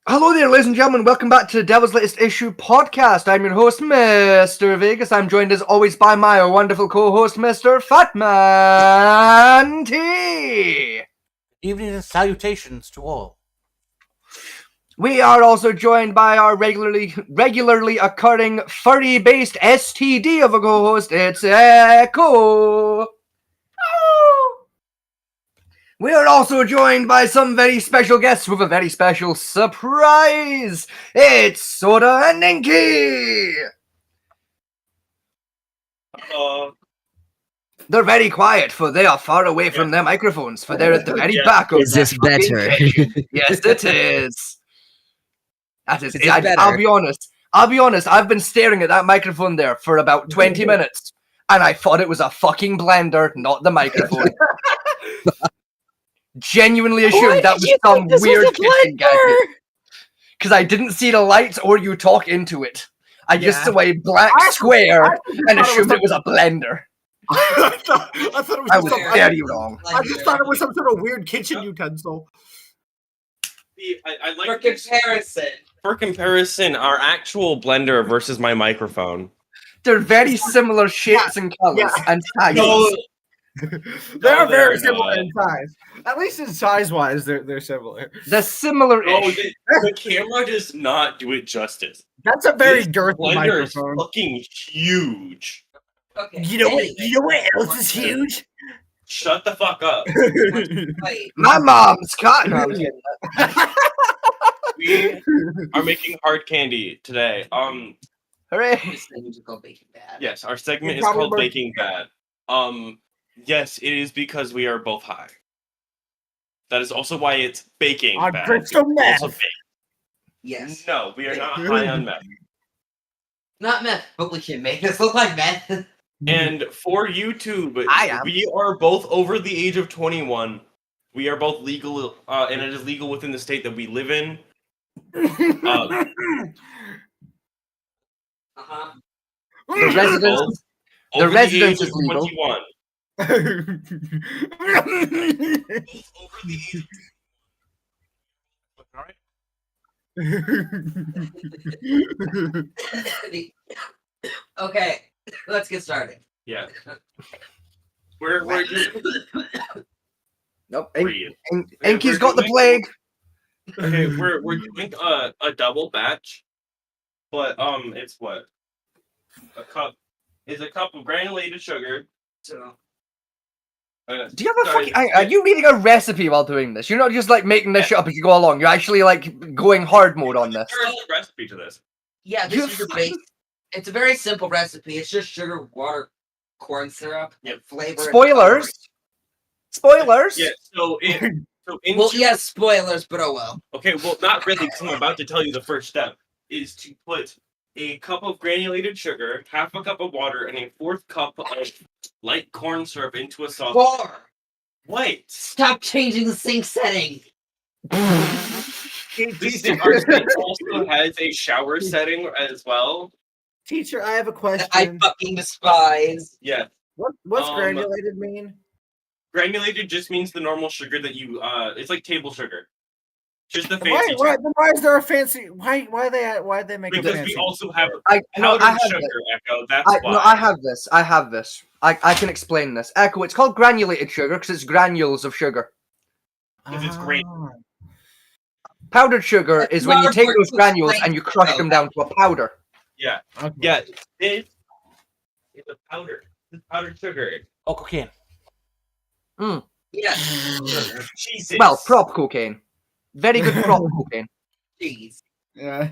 Hello there, ladies and gentlemen. Welcome back to the Devil's Latest Issue podcast. I'm your host, Mr. Vegas. I'm joined as always by my wonderful co-host, Mr. Fatman T. Evening and salutations to all. We are also joined by our regularly occurring furry-based STD of a co-host. It's Echo. We are also joined by some very special guests with a very special surprise. It's Soda and Ninky. They're very quiet, for they are far away from their microphones, for they're at the very back of Is this better? Yes, it is. That is. Is this better? I'll be honest. I've been staring at that microphone there for about 20 minutes, and I thought it was a fucking blender, not the microphone. Genuinely assumed that was some weird kitchen gadget. Because I didn't see the lights or you talk into it. I just saw a black square and assumed it was a blender. I thought it was I was very wrong. I just thought it was some sort of weird kitchen utensil. I like for comparison, our actual blender versus my microphone. They're very similar shapes and colors and sizes. No, They are they're very similar not. in size. At least in size-wise, they're similar. They're similar-ish. Oh, the camera does not do it justice. That's a very This girthy blender is microphone. fucking huge. Okay. You know what else is huge? Shut the fuck up. Wait, My mom's cotton. No, I was kidding. We are making hard candy today. Hooray. this thing is called Baking Bad. Yes, our segment You're is called probably- Baking Bad. Yes, it is because we are both high. That is also why it's baking On bad. crystal meth. Also bake. Yes. No, we are not high on meth. Not meth, but we can make this look like meth. And for YouTube, I am. we are both over the age of 21. We are both legal, and it is legal within the state that we live in. Uh-huh. The residence. Over The residence age is of legal. 21. Over the age of All right. Okay, let's get started. Yeah. We're just Nope. breathe. Inky's got the plague. Okay, we're doing a double batch, but it's what a cup is a cup of granulated sugar. So, Do you have a fucking... Are you reading a recipe while doing this? You're not just like making this shit up as you go along. You're actually like going hard mode on this. There is a recipe to this. yeah, You this is your base. It's a very simple recipe. It's just sugar, water, corn syrup, Yep. flavor. and Spoilers. Spoilers. Yeah. So into Well, yes, spoilers, but oh well. okay, well, not really, because I'm about to tell you the first step is to put a cup of granulated sugar, half a cup of water, and a fourth cup of light corn syrup into a sauce. 4. Wait. Stop changing the sink setting. This our sink also has a shower setting as well. Teacher, I have a That question. I fucking despise. Yeah. What's Um, granulated mean? Granulated just means the normal sugar that you it's like table sugar. Just the Why, fancy why, sugar. then why is there a fancy? Why they make it Because fancy? we also have I powdered have sugar, this. Echo. That's why. No, I have this. I have this. I can explain this. Echo, it's called granulated sugar because it's granules of sugar. Because it's great. Ah. Powdered sugar That's is when you not take for those granules explain and you crush though. them down to a powder. Yeah. Okay. Yeah. It's a powder. It's powdered sugar. Oh, cocaine. Yes. Jesus. Well, prop cocaine. Very good prop cocaine. Jeez. Yeah.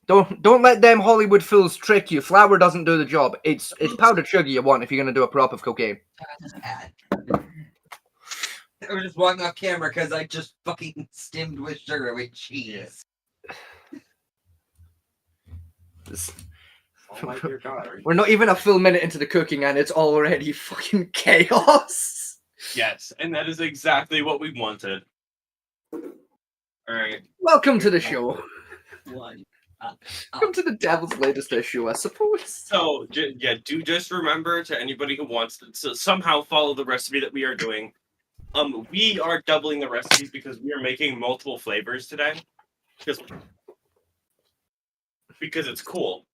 Don't let them Hollywood fools trick you. Flour doesn't do the job. It's powdered sugar you want if you're gonna do a prop of cocaine. Bad. I was just walking off camera because I just fucking stimmed with sugar with cheese. This- Oh my dear God. We're not even a full minute into the cooking and it's already fucking chaos. Yes, and that is exactly what we wanted. All right. Welcome to the show. One. Welcome to the Devil's Latest Issue, I suppose. So do just remember to anybody who wants to somehow follow the recipe that we are doing. We are doubling the recipes because we are making multiple flavors today. Because it's cool.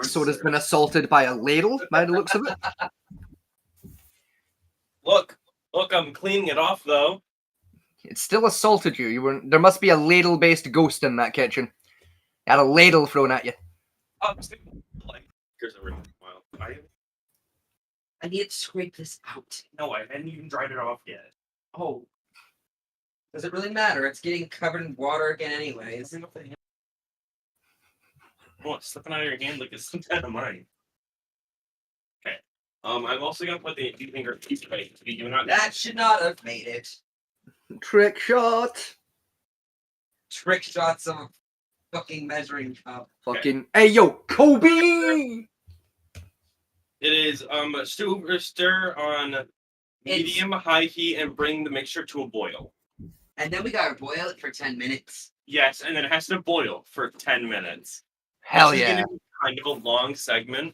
Soda's been assaulted by a ladle, by the looks of it. Look, I'm cleaning it off though. It still assaulted you. There must be a ladle-based ghost in that kitchen. You had a ladle thrown at you. Here's a ring. Wow. I need to scrape this out. No, I hadn't even dried it off yet. Oh. Does it really matter? It's getting covered in water again anyways. Oh, it's slipping out of your hand like it's some kind of mine. Okay. I'm also gonna put the finger piece right. You do not. That should not have made it. Trick shot. Trick shots of a fucking measuring cup. Fucking hey yo, Kobe. It is stir on medium high heat and bring the mixture to a boil. And then we gotta boil it for 10 minutes. Yes, and then it has to boil for 10 minutes. Hell This is yeah. gonna be kind of a long segment.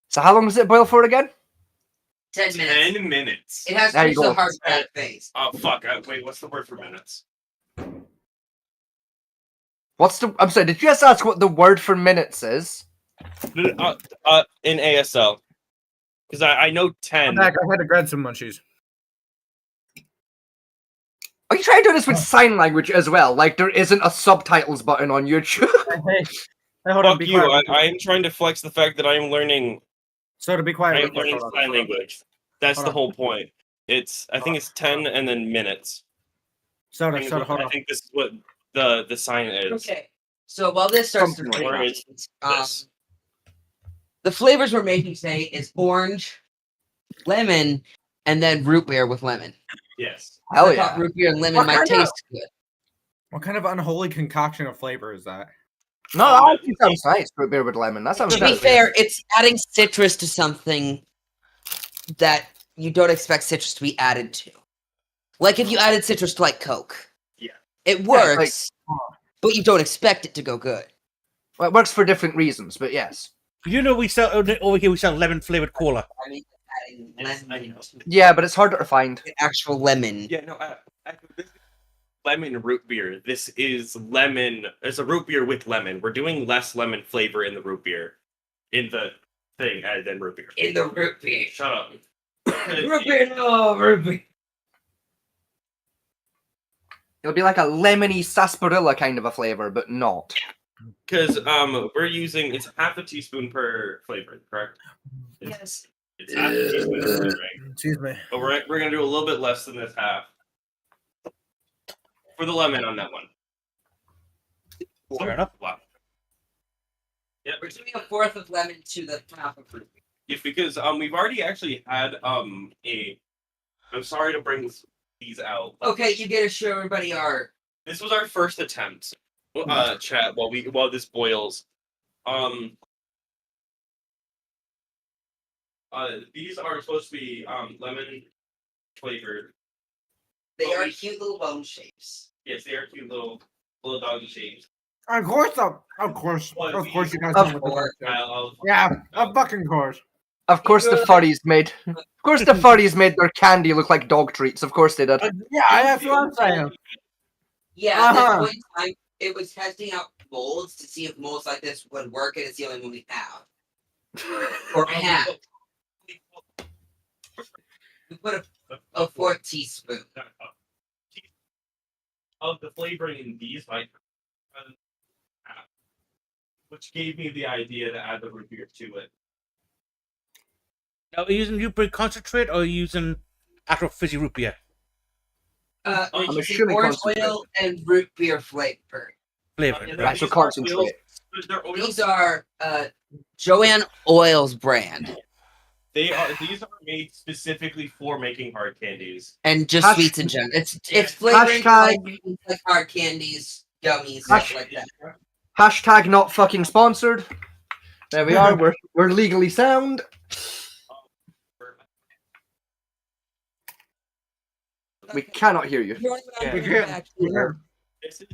So how long does it boil for again? 10 minutes. 10 minutes. It has to There reach you the go. hard bad phase. Oh fuck! Wait, what's the word for minutes? I'm sorry, did you just ask what the word for minutes is? In ASL, because I know 10. I'm back. I had to grab some munchies. Are you trying to do this with sign language as well? Like there isn't a subtitles button on YouTube? Hey, hold on. Fuck Be you! quiet. I am trying to flex the fact that I am learning. So to be I quiet. am real quick, learning hold on. sign language. That's Hold the on. whole point. I think it's 10 and then minutes. Soda, I hold on. think this is what the sign is. Okay. So while this starts to Something like break, that. This. the flavors we're making today is orange, lemon, and then root beer with lemon. Yes. Hell I thought yeah. root beer and lemon What might kind of- taste good. What kind of unholy concoction of flavor is that? No, that actually sounds nice. Root beer with lemon. That sounds To be nice. fair, it's adding citrus to something that you don't expect citrus to be added to. Like if you added citrus to like Coke. Yeah. It like- works, but you don't expect it to go good. Well, it works for different reasons, but yes. You know, we sell over here. We sell lemon flavored cola. I mean, adding Yes, I lemon know. to Yeah, but it's harder to find. actual lemon. Yeah, no, this is lemon root beer. This is lemon. It's a root beer with lemon. We're doing less lemon flavor in the root beer, in the thing, than root beer. In the root beer. Shut up. Root beer, no, root beer. It'll be like a lemony sarsaparilla kind of a flavor, but not. Because we're using it's half a teaspoon per flavor, correct? Yes. It's half a teaspoon per flavor, right? Excuse me. But we're gonna do a little bit less than this half for the lemon on that one. Fair enough. Wow. Yeah, We're doing a fourth of lemon to the half of root beer. yeah, because we've already actually had I'm sorry to bring these out. Okay, you get to show everybody our. This was our first attempt. Chat while this boils. These are supposed to be lemon flavored. They are cute little bone shapes. Yes, they are cute little doggy shapes. Of course, you guys Of know what the course. fuck is. I'll Yeah, of fucking course. Of course the furries made their candy look like dog treats. Of course they did. Yeah, that's what I'm saying. Yeah, at that Uh-huh. point in time, it was testing out molds to see if molds like this would work, and it's the only one we have. Or had. We put a fourth teaspoon. of the flavoring in these, like, which gave me the idea to add the root beer to it. Now, are you using root beer concentrate or are you using actual fizzy root beer We're I'm using assuming orange concentrate. oil and root beer flavor. flavor? And Right, so these are concentrate. oils- they're oils. These are Joanne Oil's brand, These are made specifically for making hard candies. and just Hash- sweets in general. It's flavoring like hard candies, gummies, stuff like that. Hashtag not fucking sponsored. There we are. We're legally sound. We cannot hear you. This is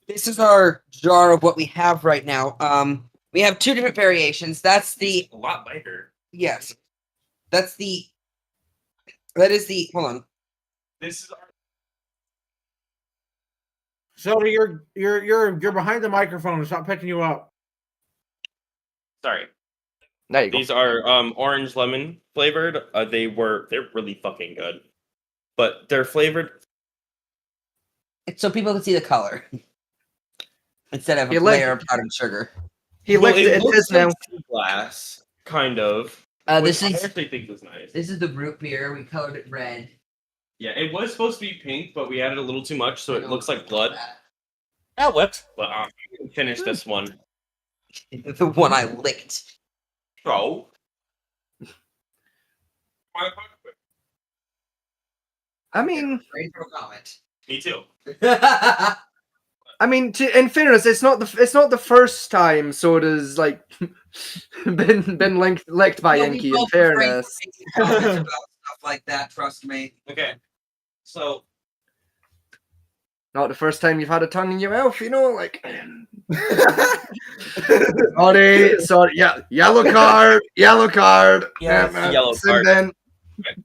This is our jar of what we have right now. We have two different variations. That's the a lot lighter. yes. That is the hold on. This is our Soda, you're behind the microphone. It's not picking you up. Sorry. There you go. These are orange lemon flavored. They're really fucking good. But they're flavored. So people can see the color instead of You a like- layer of powdered sugar. He licked it. It looks is now. like sea glass, kind of. This which is I actually think was nice. this is the root beer. We colored it red. Yeah, it was supposed to be pink, but we added a little too much, so it looks like blood. That works. But I can finish this one. The one I licked. So. I mean, Ready for a comment. Me too. In fairness, it's not the first time Soda's like been licked by No, we Inky. In both refrain from fairness, making comments about stuff like that. Trust me. Okay. So. not the first time you've had a tongue in your mouth. You know, like. Sorry, yeah, yellow card. Yes, man. yellow Sin card. bin.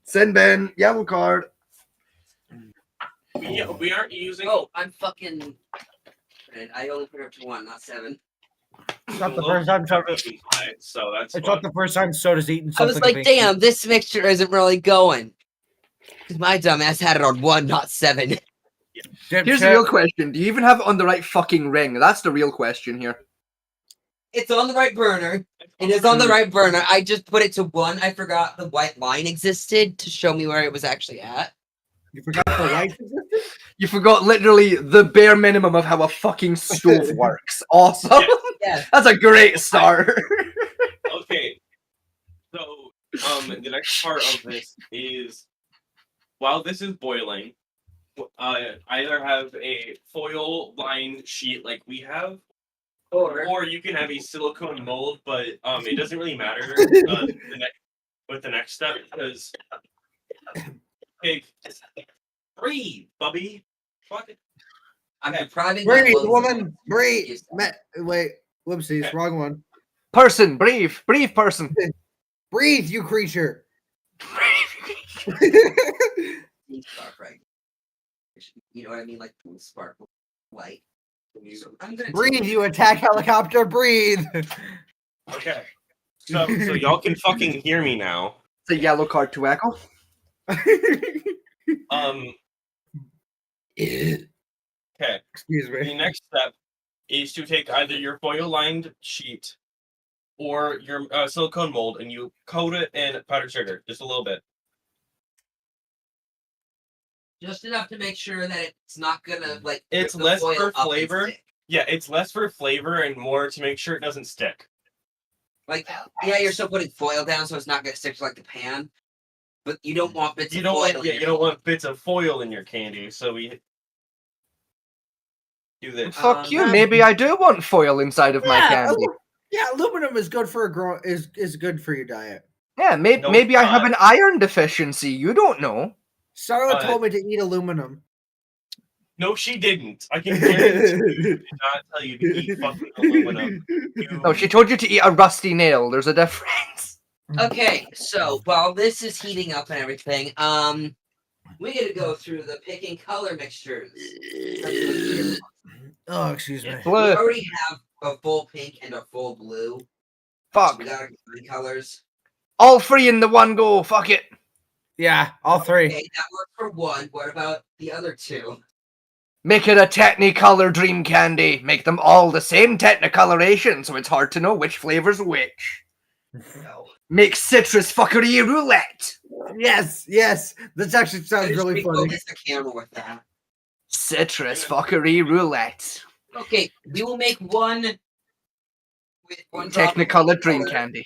Sin bin, yellow card. We aren't using. Oh, I'm fucking. I only put up to 1, not 7. It's not the first time Soda. So that's. It's fun. not the first time Soda's eaten I something. was like, big. damn, this mixture isn't really going. Because my dumbass had it on 1, not 7. Here's the real question: do you even have it on the right fucking ring? That's the real question here. It's on the right burner. It is on the right burner. I just put it to 1. I forgot the white line existed to show me where it was actually at. You forgot the lights existed? You forgot literally the bare minimum of how a fucking stove works. Awesome. Yeah. That's a great start. Okay. So, the next part of this is while this is boiling, either have a foil lined sheet like we have, or you can have a silicone mold, but it doesn't really matter with the next step because okay, breathe, Bubby. Fuck it. I'm depriving my Breathe, lungs of woman, breathe. oxygen. Wait, whoopsies, wrong one. Person, breathe person. Breathe, you creature. Spark, right? You know what I mean? Like spark light. So I'm gonna Breathe, you attack helicopter, breathe. Okay. So y'all can fucking hear me now. It's a yellow card to Echo. Okay. Excuse The me. next step is to take either your foil-lined sheet or your silicone mold, and you coat it in powdered sugar, just a little bit. just enough to make sure that it's not gonna like. It's rip the less foil for up and flavor. stick. Yeah, it's less for flavor and more to make sure it doesn't stick. Like, yeah, you're still putting foil down, so it's not gonna stick to like the pan. But you don't want bits You of don't foil. want, yeah, you don't want bits of foil in your candy, so we do this. Fuck you. Maybe I do want foil inside of my candy. Yeah, aluminum is good for is good for your diet. Yeah, No, maybe I it's have not. an iron deficiency. You don't know. Sarah told me to eat aluminum. No, she didn't. I can guarantee you she did not tell you to eat fucking aluminum. No, she told you to eat a rusty nail. There's a difference. Okay, so while this is heating up and everything, we gotta go through the picking color mixtures. Oh, excuse me. We Blue. already have a full pink and a full blue. So Fuck. we gotta combine colors. All three in the one go. Fuck it. Yeah, all three. Okay, that worked for one. What about the other two? Make it a Technicolor Dream Candy. Make them all the same Technicoloration, so it's hard to know which flavor's which. No. Make citrus fuckery roulette. Yes, yes. This actually sounds really funny. Refocus the camera with that. Citrus fuckery roulette. Okay, we will make one with one drop of Technicolor Dream color. Candy.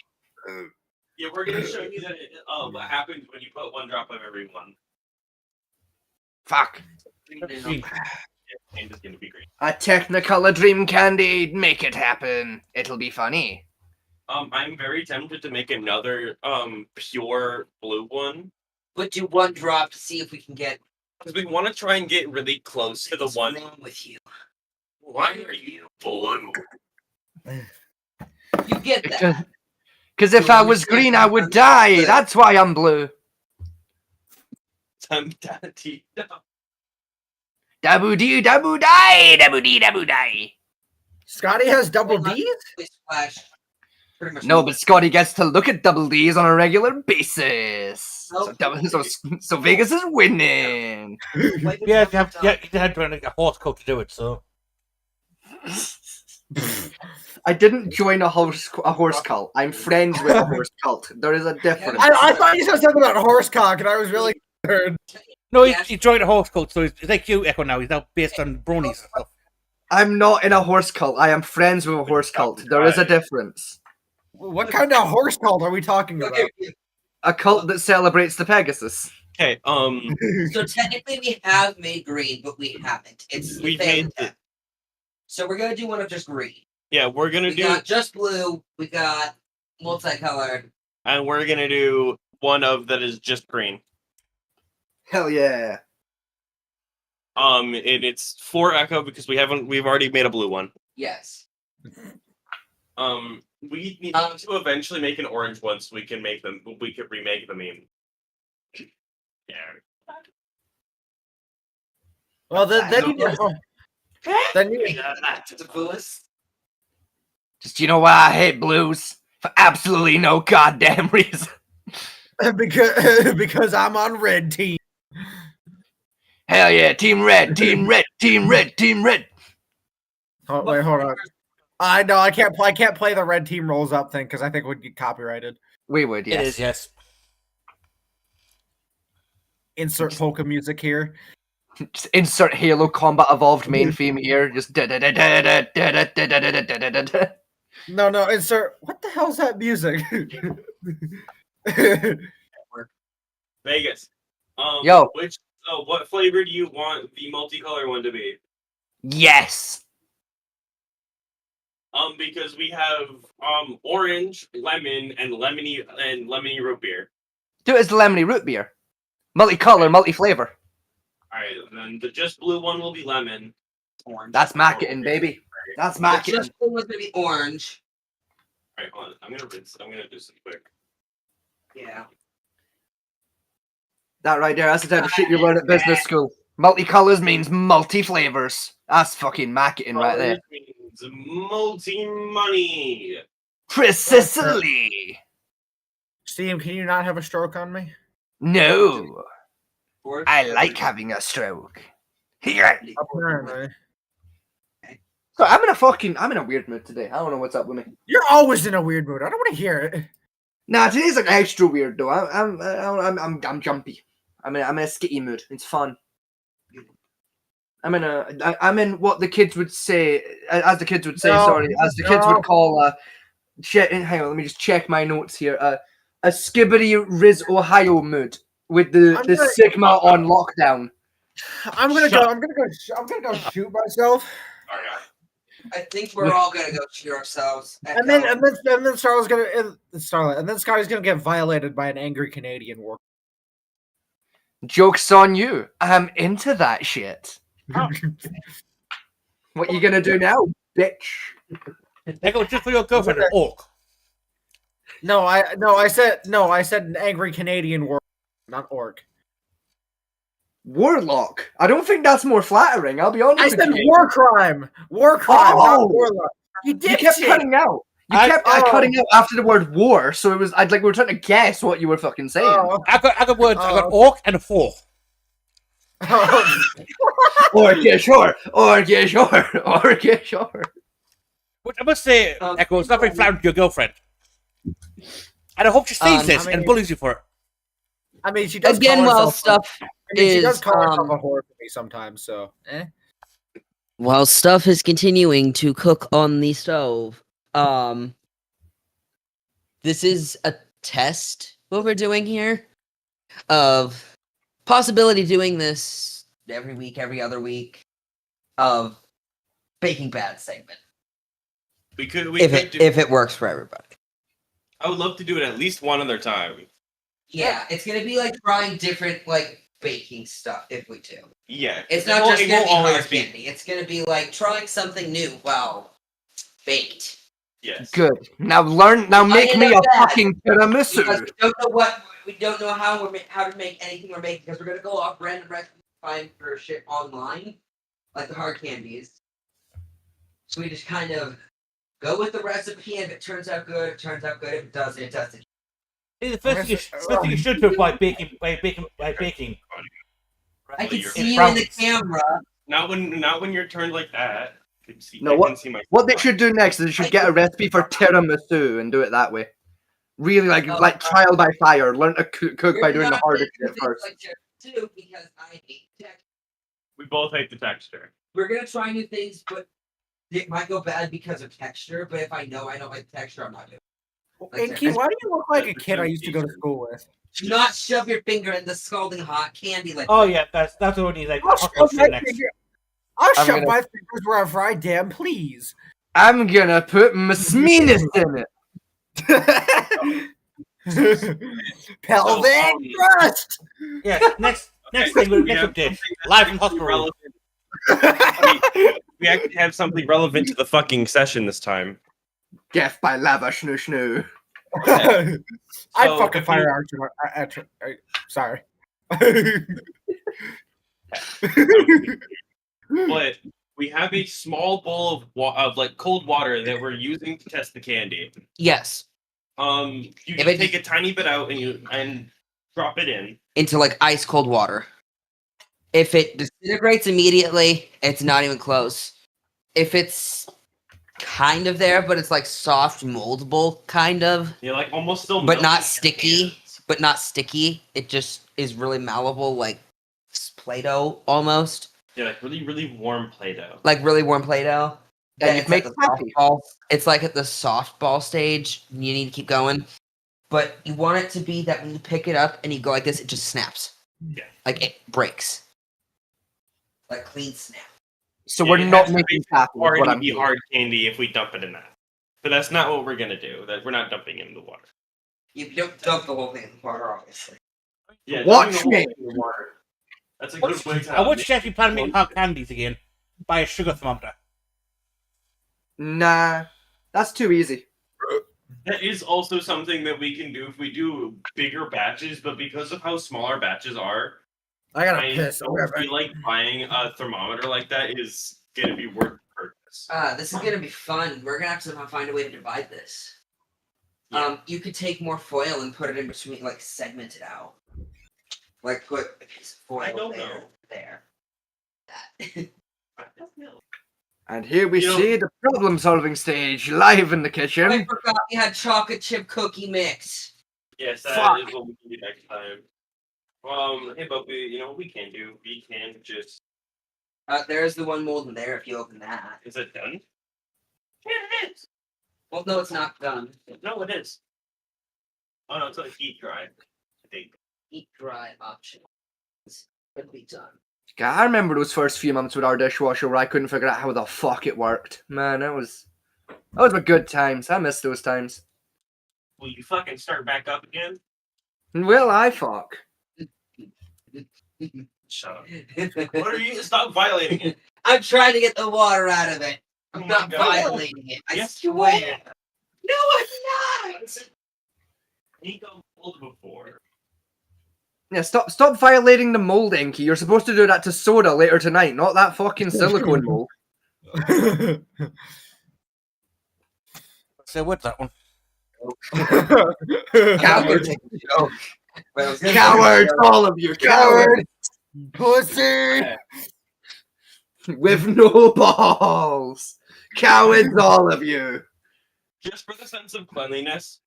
Yeah, we're gonna show you that what happens when you put one drop of every one. Fuck. And it's gonna be great. A Technicolor Dream Candy. Make it happen. It'll be funny. I'm very tempted to make another pure blue one But do one drop to see if we can get. because we want to try and get really close to the What's one. wrong with you? Why are you blue? You get that. Because if I was green, I would die. That's why I'm blue. I'm daddy. Dabu dee dabu die, dabu dee dabu die. Scotty has double Wait, D's? We splash. Pretty much. No, but Scotty gets to look at double D's on a regular basis. So, so Vegas is winning. Yeah, you had to run a horse coat to do it, so. I didn't join a horse cult. I'm friends with a horse cult. There is a difference. I thought you said something about horsecock, and I was really concerned. No, he joined a horse coat, so he's like you, Echo, now. He's now based on bronies and stuff. I'm not in a horse cult. I am friends with a horse cult. There is a difference. What kind of horse cult are we talking about? A cult that celebrates the Pegasus. Okay. So technically, we have made green, but we haven't. It's We failed made test. So we're gonna do one of just green. Yeah, we're gonna We do, got just blue. We got multicolored. and we're gonna do one of that is just green. Hell yeah. It's for Echo because we've already made a blue one. Yes. We need to eventually make an orange one so we can remake the meme. Yeah. Well, then you The bluest. Just, you know why I hate blues? For absolutely no goddamn reason. because I'm on red team. Hell yeah, team red, team red, team red, team red. Oh, wait, hold on. I know I can't play the red team rolls up thing because I think it would get copyrighted. We would, yes. It is, yes. Insert polka music here. Just insert Halo Combat Evolved main theme here. Just No, insert. What the hell's that music? Vegas. Yo. What flavor do you want the multicolor one to be? Yes. Because we have orange, lemon, and lemony root beer. Do it as the lemony root beer. Multicolor, multi-flavor. Alright, then the just blue one will be lemon. Orange. That's marketing, baby. That's The marketing. just blue was gonna be orange. Alright, hold on. I'm gonna do some quick. Yeah. That right there, that's the type of shit you learn at business school. Multicolors means multi-flavors. That's fucking marketing right there. Means multi-money. Precisely. Steam, can you not have a stroke on me? No. Orange. I like having a stroke. Here. Apparently. So I'm in a weird mood today. I don't know what's up with me. You're always in a weird mood. I don't want to hear it. Nah, today's like extra weird though. I'm jumpy. I'm in a skitty mood. It's fun. I'm in what the kids would say, as the kids would say. As the kids would call hang on, let me just check my notes here. A Skibbity Riz Ohio mood with the Sigma on lockdown. I'm gonna go shoot myself. I think we're all gonna go shoot ourselves. And then Starlet's and then Scotty's gonna get violated by an angry Canadian war. Joke's on you. I'm into that shit. What you gonna do now, bitch? Echo, just for your girlfriend, an orc. I said an angry Canadian war, not orc. Warlock. I don't think that's more flattering. I'll be honest. I said war crime, not warlock. You kept cutting out. I kept cutting out after the word war, so it was we were trying to guess what you were fucking saying. I got words. I got orc and a four. Orc, yeah, sure. Orc, yeah, sure. Orc, yeah, sure. But I must say, Echo, it's not very flattering to your girlfriend. And I hope she sees this and bullies you for it. I mean, she does. Again, while stuff she does call herself a whore for me sometimes. So, while stuff is continuing to cook on the stove, this is a test. What we're doing here of possibility doing this every week, every other week of Baking Bad segment. If it works for everybody. I would love to do it at least one other time. Yeah, it's gonna be like trying different like baking stuff if we do. Yeah. It's not just gonna be hard candy. It's gonna be like trying something new while baked. Yes. Good. Now make me a fucking tiramisu. Because we don't know how to make anything we're making because we're gonna go off random recipes find for shit online like the hard candies. So we just kind of go with the recipe, and if it turns out good, it turns out good. If it doesn't, it doesn't. The first thing you should do by baking. I can Your see you in the France. camera. Not when you're turned like that. I can see, No, I what- can see my What they should do next is they should get a recipe for tiramisu and do it that way. Really, like trial by fire. Learn to cook by doing the hardest shit first. Too, because I hate texture. We both hate the texture. We're gonna try new things, but it might go bad because of texture. But if I know I don't like the texture, I'm not doing it. Inky, why do you look like a kid I used to go to school with? Do not shove your finger in the scalding hot candy like Oh yeah, that's what we need. Like, I'll shove my next. finger. I'll I'm shove gonna- my fingers wherever I damn please. I'm gonna put my smeanus in it. Pelvic thrust. Yeah, next thing, we next have update. something that's Live from hospital. relevant. We actually have something relevant to the fucking session this time. Death by lava, snoo snoo. I So, fucking if fire archer. Sorry. But we have a small bowl of like cold water that we're using to test the candy. yes, You If just it- take a tiny bit out and drop it in. into like ice cold water. If it disintegrates immediately, it's not even close. If it's kind of there, but it's like soft, moldable, kind of, You're like almost still, but melting not in your sticky. hands. But not sticky. It just is really malleable, like Play-Doh almost, Yeah, like really, really warm Play-Doh. like really warm Play-Doh. And And you've it's made at the happy. softball. It's like at the softball stage. You need to keep going, but you want it to be that when you pick it up and you go like this, it just snaps. Yeah. Like it breaks. Like clean snap. So Yeah, we're it not has to making be taffy. is Or what it'd I'm be hearing. hard candy if we dump it in that. But that's not what we're gonna do. That we're not dumping it in the water. You don't dump the whole thing in the water, obviously. Yeah, Watch dumping the whole me. thing in the water. That's a good way to. I would suggest you plan to make hard candies again. Buy a sugar thermometer. Nah, that's too easy. That is also something that we can do if we do bigger batches, but because of how small our batches are, I gotta I piss. don't feel like buying a thermometer like that is gonna be worth the purchase. This is gonna be fun. We're gonna have to find a way to divide this. You could take more foil and put it in between, like segment it out. Like put a piece of foil I don't there, know. there. That. I don't know. And here we You know- see the problem-solving stage live in the I kitchen. forgot we had chocolate chip cookie mix. Yes, that Fuck. is what we can do next time. Hey, but you know what we can do? We can just. There's the one mold in there. If you open that. Is it done? Yeah, it is. Well, no, it's not done. No, it is. Oh no, it's like heat dried. I think. Heat dry option. Could be done. God, I remember those first few months with our dishwasher where I couldn't figure out how the fuck it worked. Man, that was my good times. I miss those times. Will you fucking start back up again? Will I fuck? Shut up. What are you? Stop violating it. I'm trying to get the water out of it. I'm Oh my not God. violating it. I Yes, you swear. No, I'm not. Nico pulled before. Yeah, stop violating the mold, Inky. You're supposed to do that to soda later tonight, not that fucking silicone mold. So what's that one? Cowards. joke. But I was gonna say- Cowards, all of you, cowards! Pussy. With no balls! Cowards, all of you! Just for the sense of cleanliness,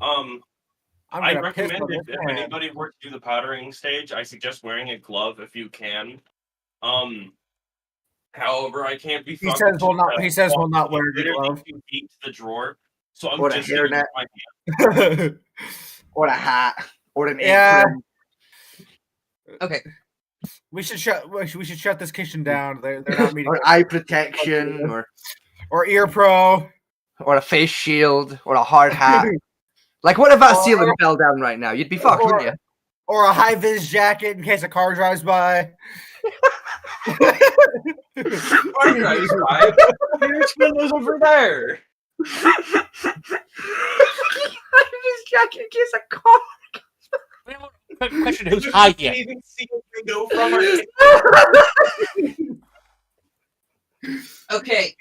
I'm I gonna piss recommend on if this man. anybody were to do the powdering stage, I suggest wearing a glove if you can. However, I can't be. He fucked says we'll to, not. He says we'll not wear a literally glove. 2 feet to the drawer, so I'm Or a just gonna hairnet. use my hand. Or a hat. Or an Yeah. apron. Okay. We should shut this kitchen down. They're not meeting. Or eye protection. Or ear pro. Or a face shield. Or a hard hat. Like, what if that Or- ceiling fell down right now? You'd be fucked, Or- wouldn't you? Or a high vis jacket in case a car drives by. There's windows over there. His jacket in case a car. Quick question: Who's high You here? can't even see a window from our. Okay.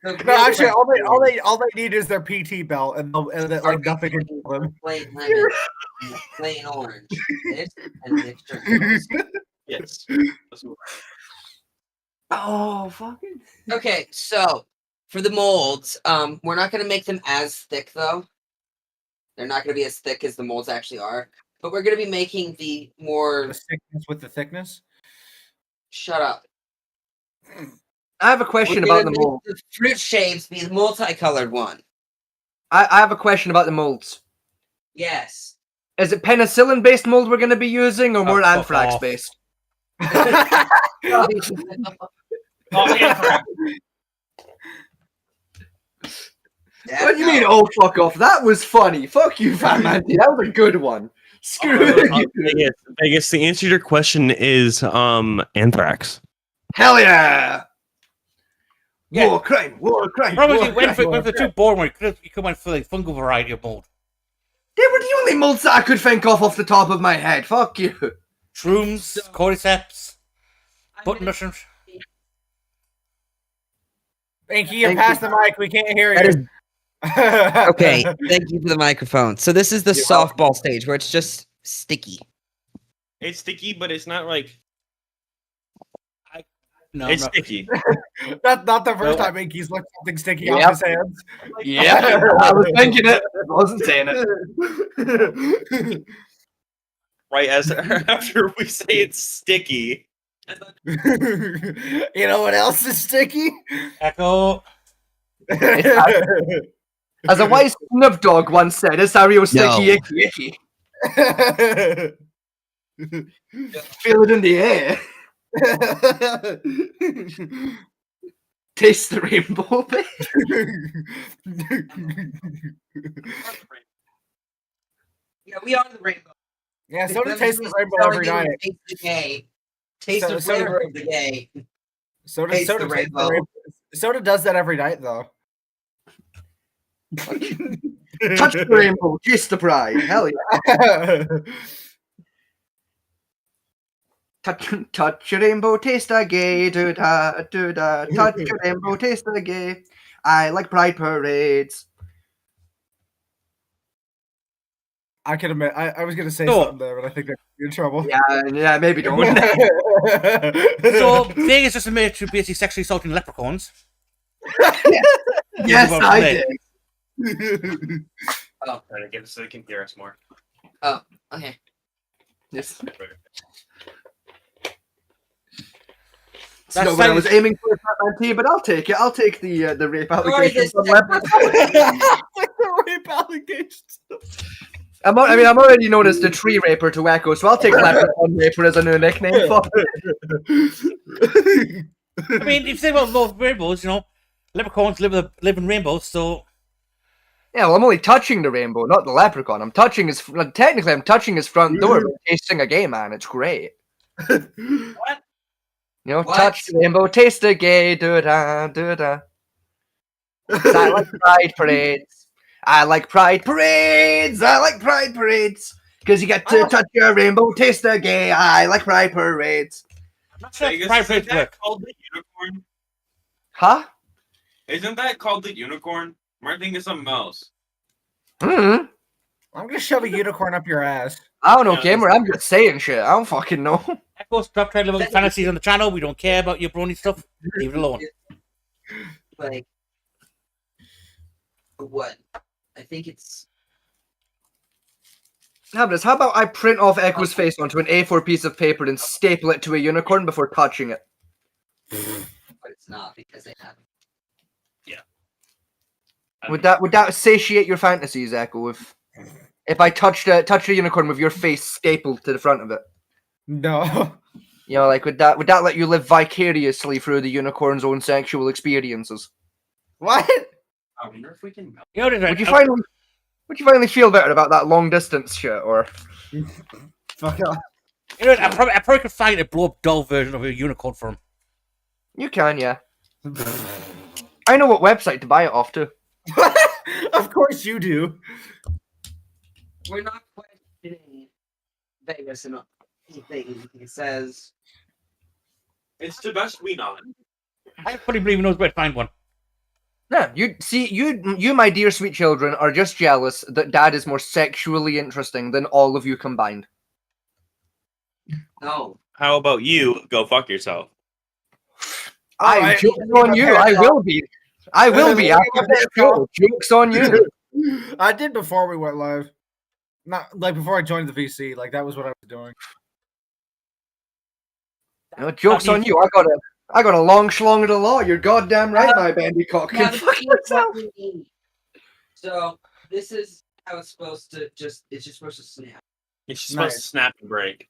The No, real actually, question all they need is their PT belt, and that are like we nothing can doing kill them. plain lemon and plain orange. This and mixture goes. Yes. Let's move Oh, fucking. Okay, so for the molds, we're not gonna make them as thick though. They're not gonna be as thick as the molds actually are. But we're gonna be making the more The thickness with the thickness. shut up. I have a question We're about gonna the make mold. the fruit shapes be the multicolored one. I have a question about the molds. Yes. Is it penicillin based mold we're going to be using, or more fuck anthrax off. based? Oh, Anthrax. What do you mean? Oh, fuck off! That was funny. Fuck you, Fat Mandy. That was a good one. Screw you. Vegas, the answer to your question is anthrax. Hell yeah! Yeah. War crime. War crime. Probably war you went crime. for the too boring one. You could went for the fungal variety of mold. They were the only molds that I could think of off the top of my head. Fuck you. Shrooms, cordyceps, button mushrooms. Thank you. Thank Pass you. the mic. We can't hear That you. is okay. Thank you for the microphone. So this is the You're softball stage where it's just sticky. It's sticky, but it's not like No, it's no. sticky. Not the first No. time Inky's licked something sticky Yep. off his hands. Yeah, I was thinking it. I wasn't saying it. Right as after we say it's sticky. You know what else is sticky? Echo. As a wise Snoop Dogg once said, it's a real sticky No. icky. Feel it in the air. Taste the rainbow, babe. Yeah, we are the rainbow. Yeah, soda That tastes was the me rainbow telling every you night. Taste the gay. Taste So- the soda- flavor of the gay. Soda Taste soda the tastes the rainbow. rainbow. Soda does that every night though. Touch the rainbow, taste the pride. Hell yeah. Touch your rainbow, taste the gay. Do da, do da. Touch your rainbow, taste the gay. I like pride parades. I can admit, I was gonna say So- something there, but I think you're in trouble. Yeah, maybe don't. So Vegas just admitted to basically sexually assaulting leprechauns. Yes, about I today. did. Trying to get it so they can hear us more. Okay. Yes. It's That not what I was sounds- aiming for, Batman T, but I'll take it. I'll take the rape Sorry, allegation this from Leopard. Like the rape allegations. I'm already known as the tree raper to Echo, so I'll take Leprechaun Raper as a new nickname. Fuck it. I mean, if you think about those rainbows, you know, leprechauns live in rainbows, so Yeah, well, I'm only touching the rainbow, not the leprechaun. I'm touching his front door, but tasting a gay man. It's great. what? You know, What? touch the rainbow, taste the gay, do da, do da. 'Cause I like pride parades. I like pride parades. I like pride parades. Because you get to touch your rainbow, taste the gay. I like pride parades. I'm not sure if Vegas, pride isn't parades that work. called the unicorn? Huh? Isn't that called the unicorn? Am I thinking of something else? Hmm. I'm gonna shove a unicorn up your ass. I don't know, Yeah, gamer. I'm just saying shit. I don't fucking know. Echoes, drop try living fantasies on the channel. We don't care about your brony stuff. Leave it alone. Like what? I think it's Habness, how about I print off Echo's face onto an A4 piece of paper and staple it to a unicorn before touching it? but it's not because they have Would that satiate your fantasies, Echo? If I touched a unicorn with your face stapled to the front of it, No. you know, like would that let you live vicariously through the unicorn's own sexual experiences? What? I wonder if we can melt. You know, there's Would you finally feel better about that long distance shit, or Fuck off. you know, I probably could find a blow up doll version of a unicorn for him. you can, yeah. I know what website to buy it off too. Of course you do. we're not questioning Vegas and anything he says. It's the best we not. I fully believe he knows where to find one. Yeah, you, my dear sweet children, are just jealous that Dad is more sexually interesting than all of you combined. No. How about you go fuck yourself? Alright. Joke's on you. I will be. I will be after this show. Joke's on you. I did before we went live. Not like before I joined the VC. Like that was what I was doing. No, joke's on you. I got a long schlong of the law. You're goddamn right, my bandycock. Now, Can fuck here's what yourself. we need. So this is how it's supposed to it's just supposed to snap. You're supposed to snap and break.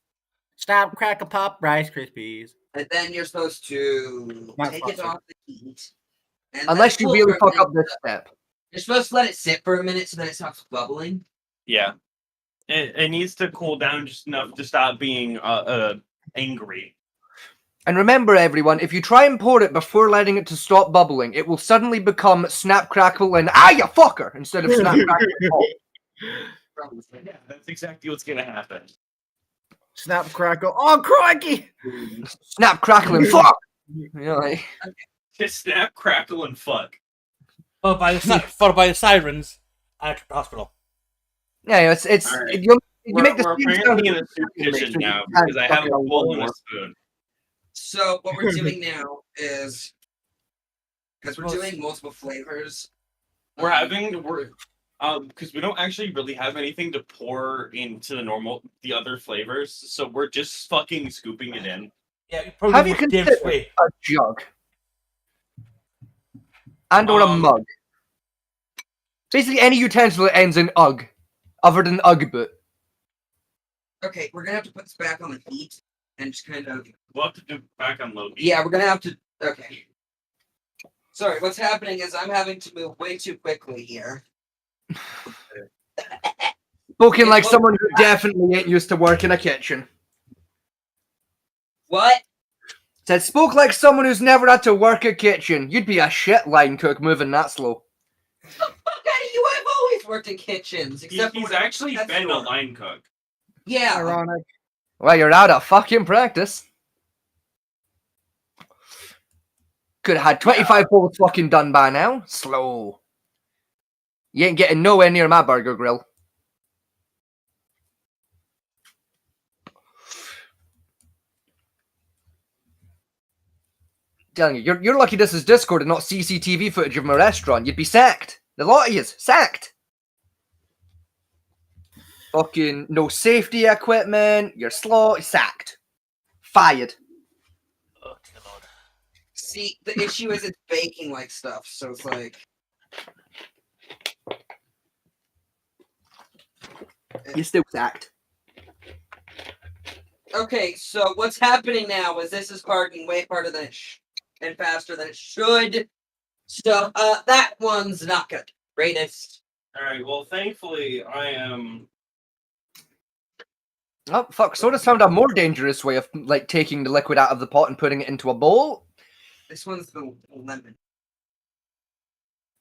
Snap, crackle, pop, Rice Krispies. And then you're supposed to Not take it fussy. off the heat. And Unless let it you cool really for a fuck up minute. this step. You're supposed to let it sit for a minute so that it stops bubbling. Yeah. It needs to cool down just enough to stop being angry. And remember, everyone, if you try and pour it before letting it to stop bubbling, it will suddenly become snap, crackle, and you fucker! Instead of snap, crackle, and pop. Yeah, that's exactly what's gonna happen. Snap, crackle. Oh, crikey! Snap, crackle, and fuck! You know, like, Just snap, crackle, and fuck. Followed by the sirens at the hospital. yeah, it's All right. you We're make the scene sound- apparently in a soup kitchen so you now can because I have a fucking bowl and a more. spoon. So what we're doing now is because we're doing multiple flavors. We're because we don't actually really have anything to pour into the other flavors, so we're just fucking scooping it in. Yeah, you probably Have you most damn considered way. a jug? And or a mug? Basically any utensil that ends in ug, other than ug boot. Okay, we're gonna have to put this back on the heat and just kind of. We'll have to do back on low heat. Yeah, we're gonna have to. Okay. Sorry, what's happening is I'm having to move way too quickly here. Spoken like someone who definitely ain't used to work in a kitchen. What? Said spoke like someone who's never had to work a kitchen. You'd be a shit line cook moving that slow. The fuck out of you! I've always worked in kitchens, except He's for actually that's been a not- line cook. Yeah. Ironic. Well, you're out of fucking practice. Could have had 25 bowls fucking done by now. Slow. You ain't getting nowhere near my burger grill. Telling you, you're lucky this is Discord and not CCTV footage of my restaurant. You'd be sacked. The lot of yous, sacked. Fucking no safety equipment. You're slow. Sacked. Fired. Oh, dear Lord. See, the issue is it's baking like stuff, so it's like. You're still sacked. Okay, so what's happening now is this is parking way harder than and faster than it should. So that one's not good. Greatest. Alright, well thankfully I am Oh, fuck. Soda's found a more dangerous way of, like, taking the liquid out of the pot and putting it into a bowl. This one's the lemon.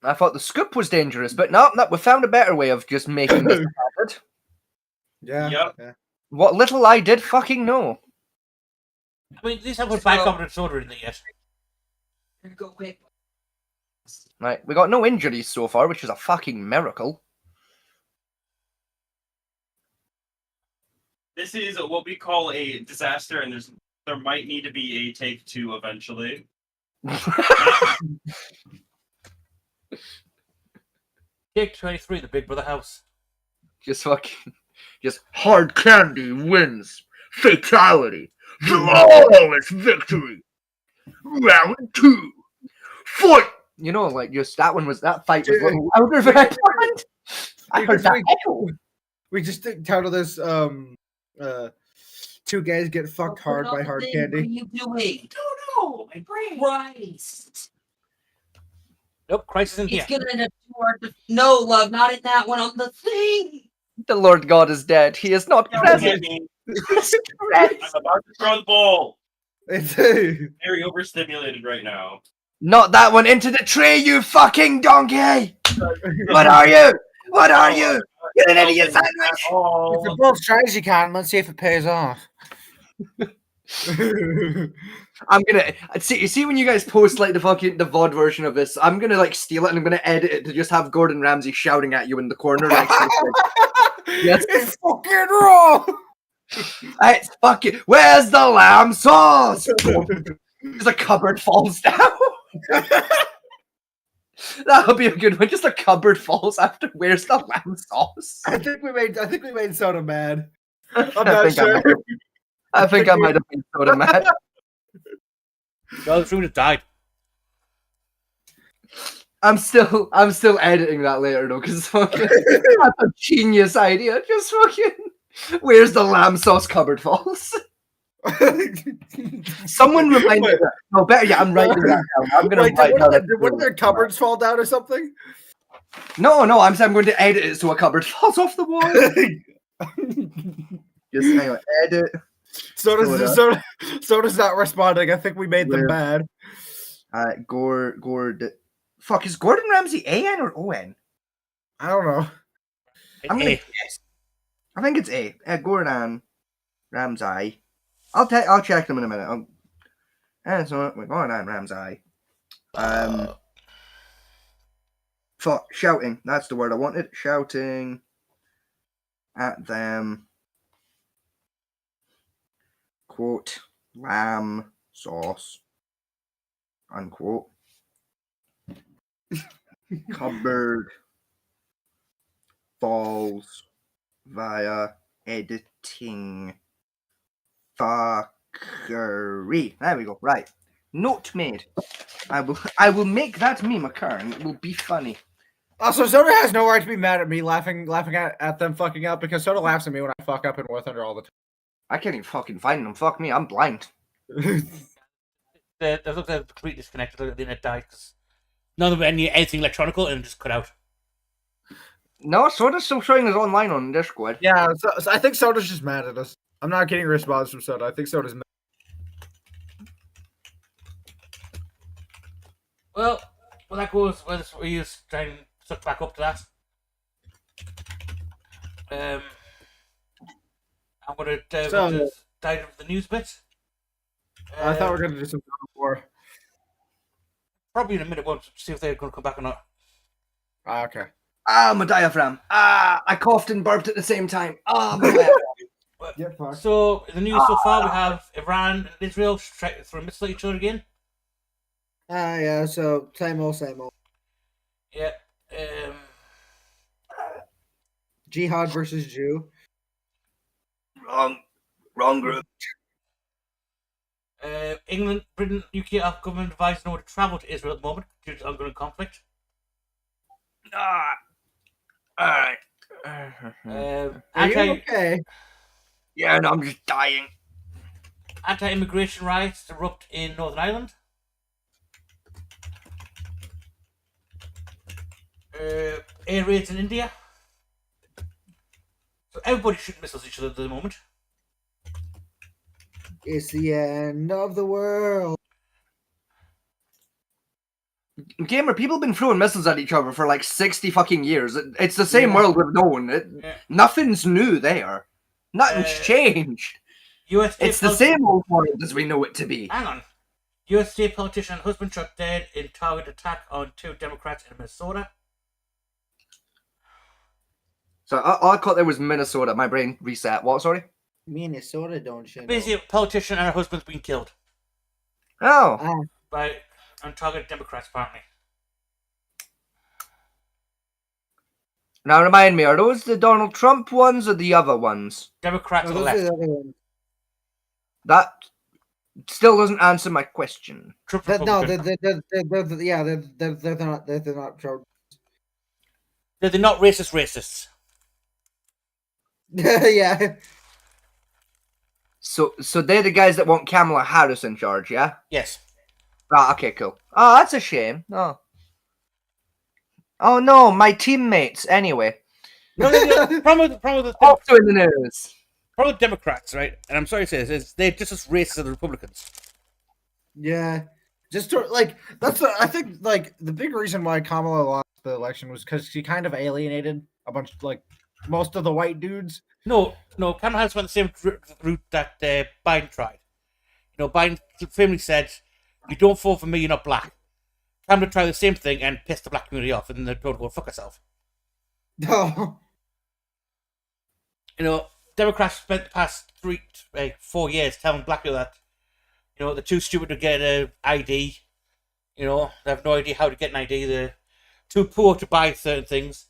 I thought the scoop was dangerous, but no, we found a better way of just making this happen. Yeah. Yep. Yeah. What little I did fucking know. I mean, at least I put bicarbonate soda in there yet. Go quick. Right, we got no injuries so far, which is a fucking miracle. this is what we call a disaster and there might need to be a take two eventually. Take 23, the Big Brother house. Just fucking... Just hard candy wins. Fatality. Flawless victory. Round 2. Fight! You know, like, just that fight was a little louder than I planned. I heard that echo. We just titled this two guys get fucked hard by hard What candy. are you doing? Don't know. My brain. Christ. Nope, Christ isn't here. It's gonna end up too hard to. No, love, not in that one. On the thing. The Lord God is dead. He is not present. I'm about to throw the ball. It's Very overstimulated right now. Not that one into the tree, you fucking donkey! What are you? What are you? You're an idiot sandwich! It's a bold strategy, Con. Let's see if it pays off. I'm gonna see. You see when you guys post like the VOD version of this, I'm gonna like steal it and I'm gonna edit it to just have Gordon Ramsay shouting at you in the corner. Like, yes. It's fucking raw. It's fucking. Where's the lamb sauce? Just a cupboard falls down. That'll be a good one. Just a cupboard falls after. Where's the lamb sauce? I think we made Soda mad. I'm I not think sure. I think I might have been sort of mad. No, the food has died. I'm still editing that later though, because fucking that's a genius idea. Just fucking. Where's the lamb sauce cupboard falls? Someone remind me of that. No, better yet, I'm writing that down. I'm gonna Wait, write down. did one of their cupboards fall down or something? No, I'm saying I'm going to edit it so a cupboard falls off the wall. Just hang on, edit. Soda's not responding. I think we made them Where? bad. Gord. Fuck, is Gordon Ramsay A-N or O-N? I don't know. I'm gonna guess. I think it's A. Gordon Ramsay. I'll check them in a minute. And so we're going on Ramsay. Fuck, shouting. That's the word I wanted. Shouting at them. Quote, lamb sauce. Unquote. Cupboard falls via editing. Fuckery. There we go. Right. Note made. I will make that meme occur and it will be funny. Also, Soda has no right to be mad at me laughing at them fucking up because Soda laughs at me when I fuck up in War Thunder all the I can't even fucking find them. Fuck me, I'm blind. time. They looked like completely disconnected. The internet died because none of anything electronical and just cut out. No, Soda's still showing us online on Discord. Yeah, so I think Soda's just mad at us. I'm not getting a response from Soda. I think Soda's mad. Well, that goes. We use trying to suck back up to that. I'm going to dive into the news bit. I thought we were going to do some God of War. Probably in a minute. We'll see if they're going to come back or not. Okay. Ah, my diaphragm. Ah, I coughed and burped at the same time. Ah, my diaphragm. So, in the news so far, we have Iran and Israel throw missiles at each other again. Yeah, so same old. Yeah. Jihad versus Jew. Wrong group. England, Britain, UK government advised no one to travel to Israel at the moment due to ongoing conflict. Alright. Are you okay? Yeah, no, I'm just dying. Anti-immigration riots erupt in Northern Ireland. Air raids in India. So everybody's shooting missiles at each other at the moment. It's the end of the world. Gamer, people have been throwing missiles at each other for like 60 fucking years. It's the same world we've known. Nothing's new there. Nothing's changed. It's the same old world as we know it to be. Hang on. US state politician and husband shot dead in targeted attack on 2 Democrats in Minnesota. So I thought there was Minnesota. My brain reset. What, sorry? Minnesota, don't you know? Basically, a politician and her husband's been killed Oh. by untargeted Democrats, apparently. Now remind me, are those the Donald Trump ones or the other ones? Democrats No, on the those are left. the other ones. That still doesn't answer my question. Trump No, Republican. they're not Trump. They're not racists. Yeah. So they're the guys that want Kamala Harris in charge, yeah? Yes. Ah, okay, cool. Oh, that's a shame. Oh no, my teammates. Anyway, No, the problem with also in the news. Problem with Democrats, right? And I'm sorry to say this, is they're just as racist as the Republicans. Yeah. Just to, like I think like the big reason why Kamala lost the election was because she kind of alienated a bunch like most of the white dudes. No, Kamala Harris went the same route that Biden tried. Biden famously said, "You don't vote for me, you're not black." Time to try the same thing and piss the black community off, and then they're told to go fuck herself. No. Democrats spent the past 4 years telling black people that, they're too stupid to get an ID. They have no idea how to get an ID. They're too poor to buy certain things,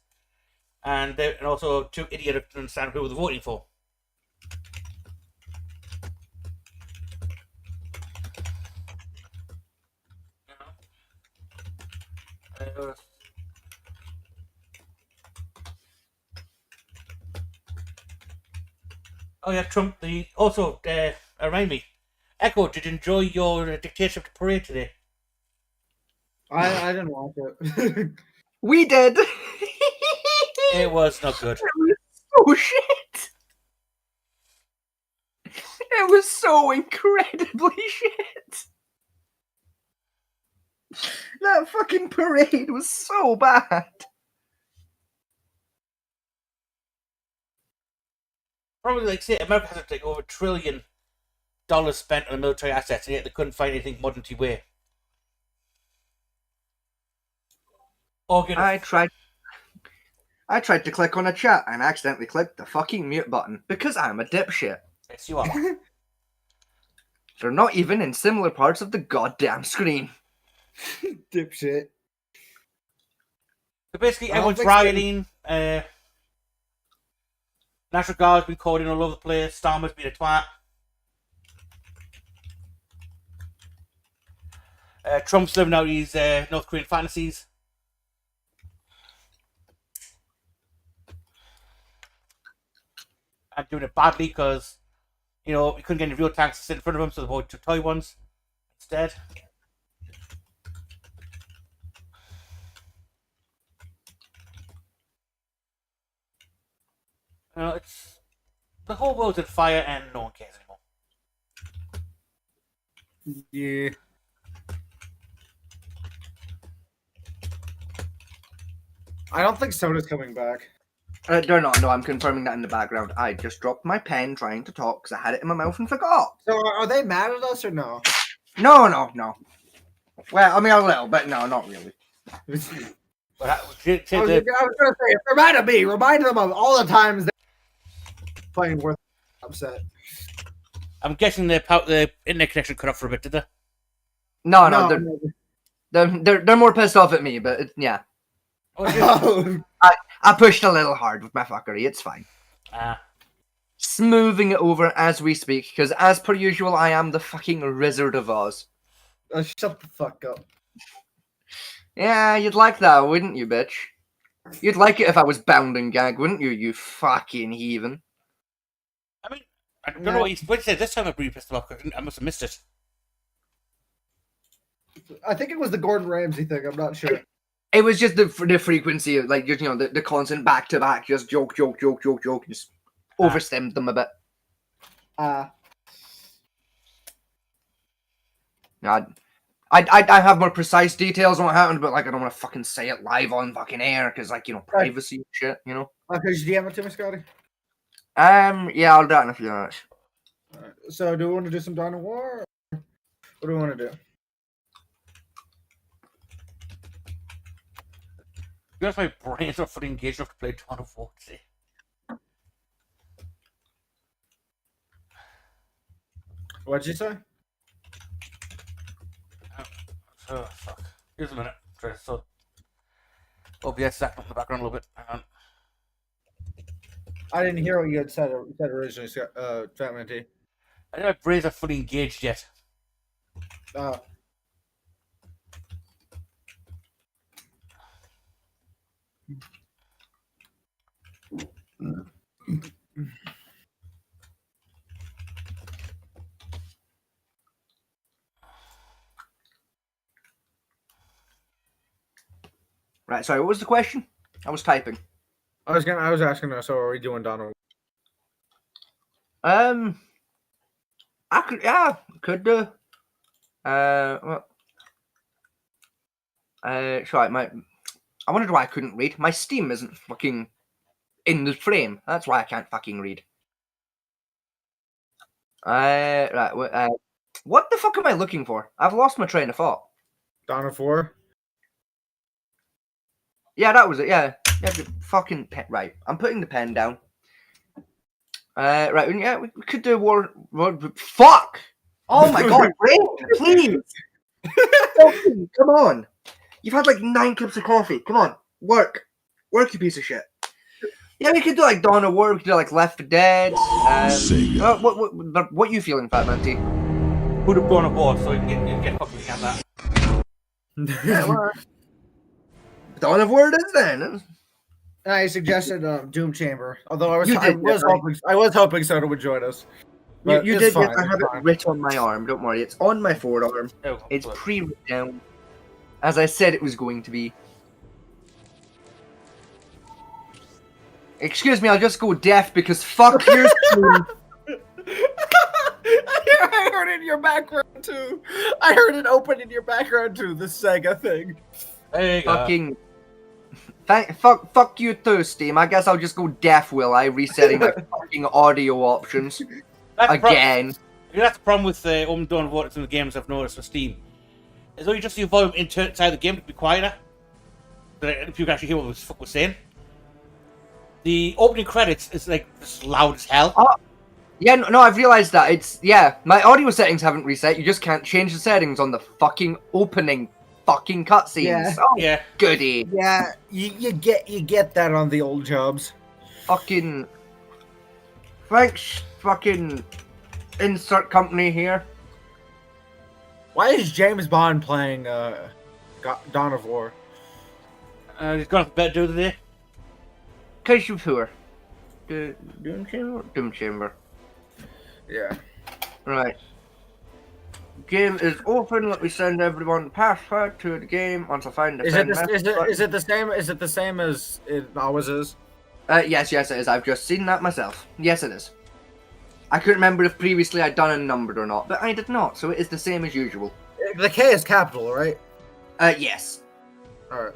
and they're also too idiot to understand who they're voting for. Oh yeah, Trump. Also, remind me, Echo, did you enjoy your dictatorship parade today? I didn't watch it. We did. It was not good. Oh shit! It was so incredibly shit. That fucking parade was so bad. Probably say America has over $1 trillion spent on military assets, and yet they couldn't find anything modern to wear. I tried to click on a chat and accidentally clicked the fucking mute button because I'm a dipshit. Yes, you are. They're not even in similar parts of the goddamn screen. Dipshit. So basically, I don't everyone's think so. rioting. National Guard's been called in all over the place. Starmer's been a twat. Trump's living out his North Korean fantasies. And doing it badly because, we couldn't get any real tanks to sit in front of him, so they bought 2 toy ones instead. It's the whole world's on fire and no one cares anymore. Yeah. I don't think Soda's coming back. They're not. No, I'm confirming that in the background. I just dropped my pen trying to talk because I had it in my mouth and forgot. So are they mad at us or no? No. Well, I mean, a little, but no, not really. But I was gonna say, if they're mad at me, remind them of all the times they playing worth upset. I'm guessing the internet connection cut off for a bit, did they? No, they're more pissed off at me, but yeah. Oh, I pushed a little hard with my fuckery. It's fine. Smoothing it over as we speak, because as per usual, I am the fucking Wizard of Oz. shut the fuck up. Yeah, you'd like that, wouldn't you, bitch? You'd like it if I was bound and gagged, wouldn't you, you fucking heathen? I mean, I don't know what you said this time. I'm really pissed off. I must have missed it. I think it was the Gordon Ramsay thing. I'm not sure. It was just the frequency of, like, just, the constant back-to-back, just joke, just overstemmed them a bit. I have more precise details on what happened, but, like, I don't want to fucking say it live on fucking air, because, like, privacy and shit, Okay, did you DM it to me, Scotty? Yeah, I'll do that in a few minutes. Alright, so do we want to do some Dawn of War? Or what do we want to do? Because my brain's not fully engaged enough to play Dawn of War today. What'd you say? Oh, fuck. Here's a minute. Try to sort OBS that in the background a little bit. Hang on. I didn't hear what you had said originally, Fatman T. I think my brain's not fully engaged yet. Right, sorry, what was the question? I was typing. I was asking her, so are we doing Dawn of War? Could do. Sorry, I wondered why I couldn't read. My Steam isn't fucking in the frame. That's why I can't fucking read. What the fuck am I looking for? I've lost my train of thought. Dawn of War. Yeah, that was it. Yeah, the fucking pen. Right, I'm putting the pen down. Right, yeah, we could do war. Fuck! Oh my god, Rain, please! Fucking, come on! You've had like 9 cups of coffee. Come on, work, you piece of shit. Yeah, we could do like Dawn of War. We could do like Left 4 Dead. What you feeling, Fat Man T? Put up Dawn of War so you can get fucking at that. Yeah, well, Dawn of War it is then. I suggested Doom Chamber, although I was You did, I was hoping Soda would join us. But You it's did. fine, I have it's it fine. written on my arm. Don't worry, it's on my forearm. Oh, It's look. pre-written down, as I said it was going to be. Excuse me, I'll just go deaf because fuck your stream. I heard it in your background too. I heard it open in your background too. The Sega thing. There you go. Fucking. Fuck you too, Steam. I guess I'll just go deaf, will I? Resetting my fucking audio options That's the again. That's the problem with Dawn of War in the games I've noticed for Steam. Is though you just see the volume inside the game to be quieter. But if you can actually hear what the fuck we're saying. The opening credits is like just loud as hell. Yeah, no, I've realised that. It's, yeah, my audio settings haven't reset. You just can't change the settings on the fucking opening fucking cutscenes. Yeah. Oh, Yeah. goody. Yeah, you get that on the old jobs. Fucking. Thanks, fucking. Insert company here. Why is James Bond playing Dawn of War? He's gone for better do today. Case you poor. Doom Chamber? Doom Chamber. Yeah. Right. Game is open. Let me send everyone the password to the game once I find the Is send it message the button. same? Is it the same as it always is? Yes, it is. I've just seen that myself. Yes, it is. I couldn't remember if previously I'd done a numbered or not, but I did not, so it is the same as usual. The K is capital, right? Yes. All right.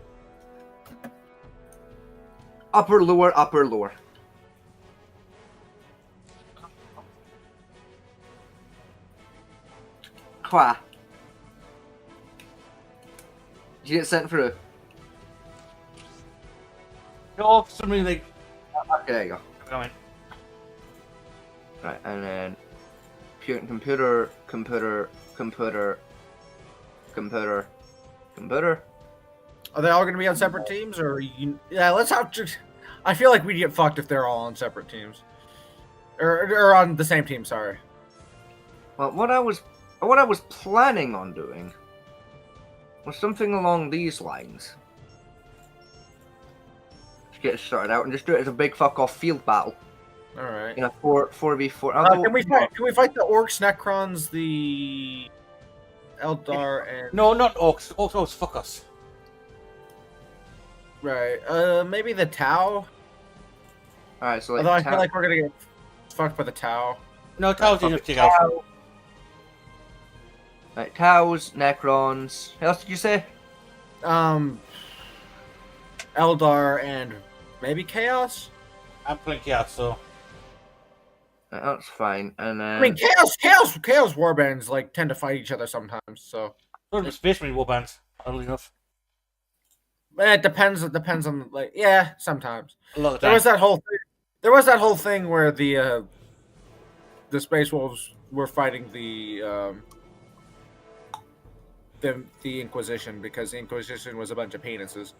Upper, lower, upper, lower. Qua. Did you get sent through? No, for some reason like Okay, there you go. going. Right, and then computer. Are they all going to be on separate teams, or yeah? Let's have to. I feel like we'd get fucked if they're all on separate teams, or on the same team. Sorry. Well, what I was planning on doing was something along these lines. Let's get it started out and just do it as a big fuck off field battle All right. in a 4v4. Can we fight the orcs, necrons, the Eldar, and No, not orcs. Orcs fuck us. right? Maybe the Tau. Alright, so like, Although I feel like we're gonna get fucked by the Tau. No, Towers enough to take out. Right, Cows, Necrons. What else did you say? Eldar and maybe Chaos. I'm playing Chaos, so Right, that's fine. And then I mean, Chaos warbands like tend to fight each other sometimes. So those are Space Marine warbands, oddly enough. it depends. It depends on like yeah, sometimes. A lot of the There time. was that whole thing. There was that whole thing where the Space Wolves were fighting the Inquisition because the Inquisition was a bunch of penises.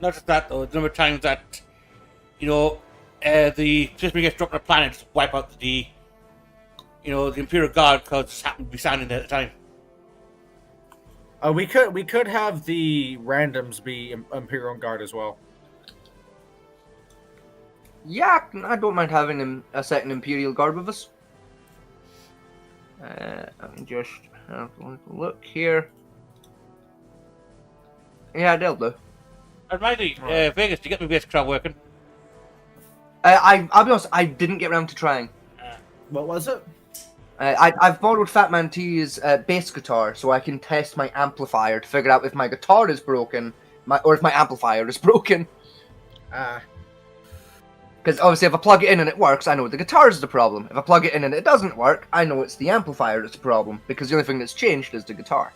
Not just that, though. The number of times that, the Space Marine gets dropped on a planet to wipe out the Imperial Guard because it just happened to be standing there at the time. We could have the randoms be Imperial Guard as well. yeah, I don't mind having a second Imperial Guard with us. Let me just have a look here. Yeah, they'll do. And Mighty, Vegas, do you get my base crowd working? I'll be honest, I didn't get around to trying. What was it? I've borrowed Fat Man T's bass guitar so I can test my amplifier to figure out if my guitar is broken, or if my amplifier is broken. Because obviously if I plug it in and it works, I know the guitar is the problem. If I plug it in and it doesn't work, I know it's the amplifier that's the problem, because the only thing that's changed is the guitar.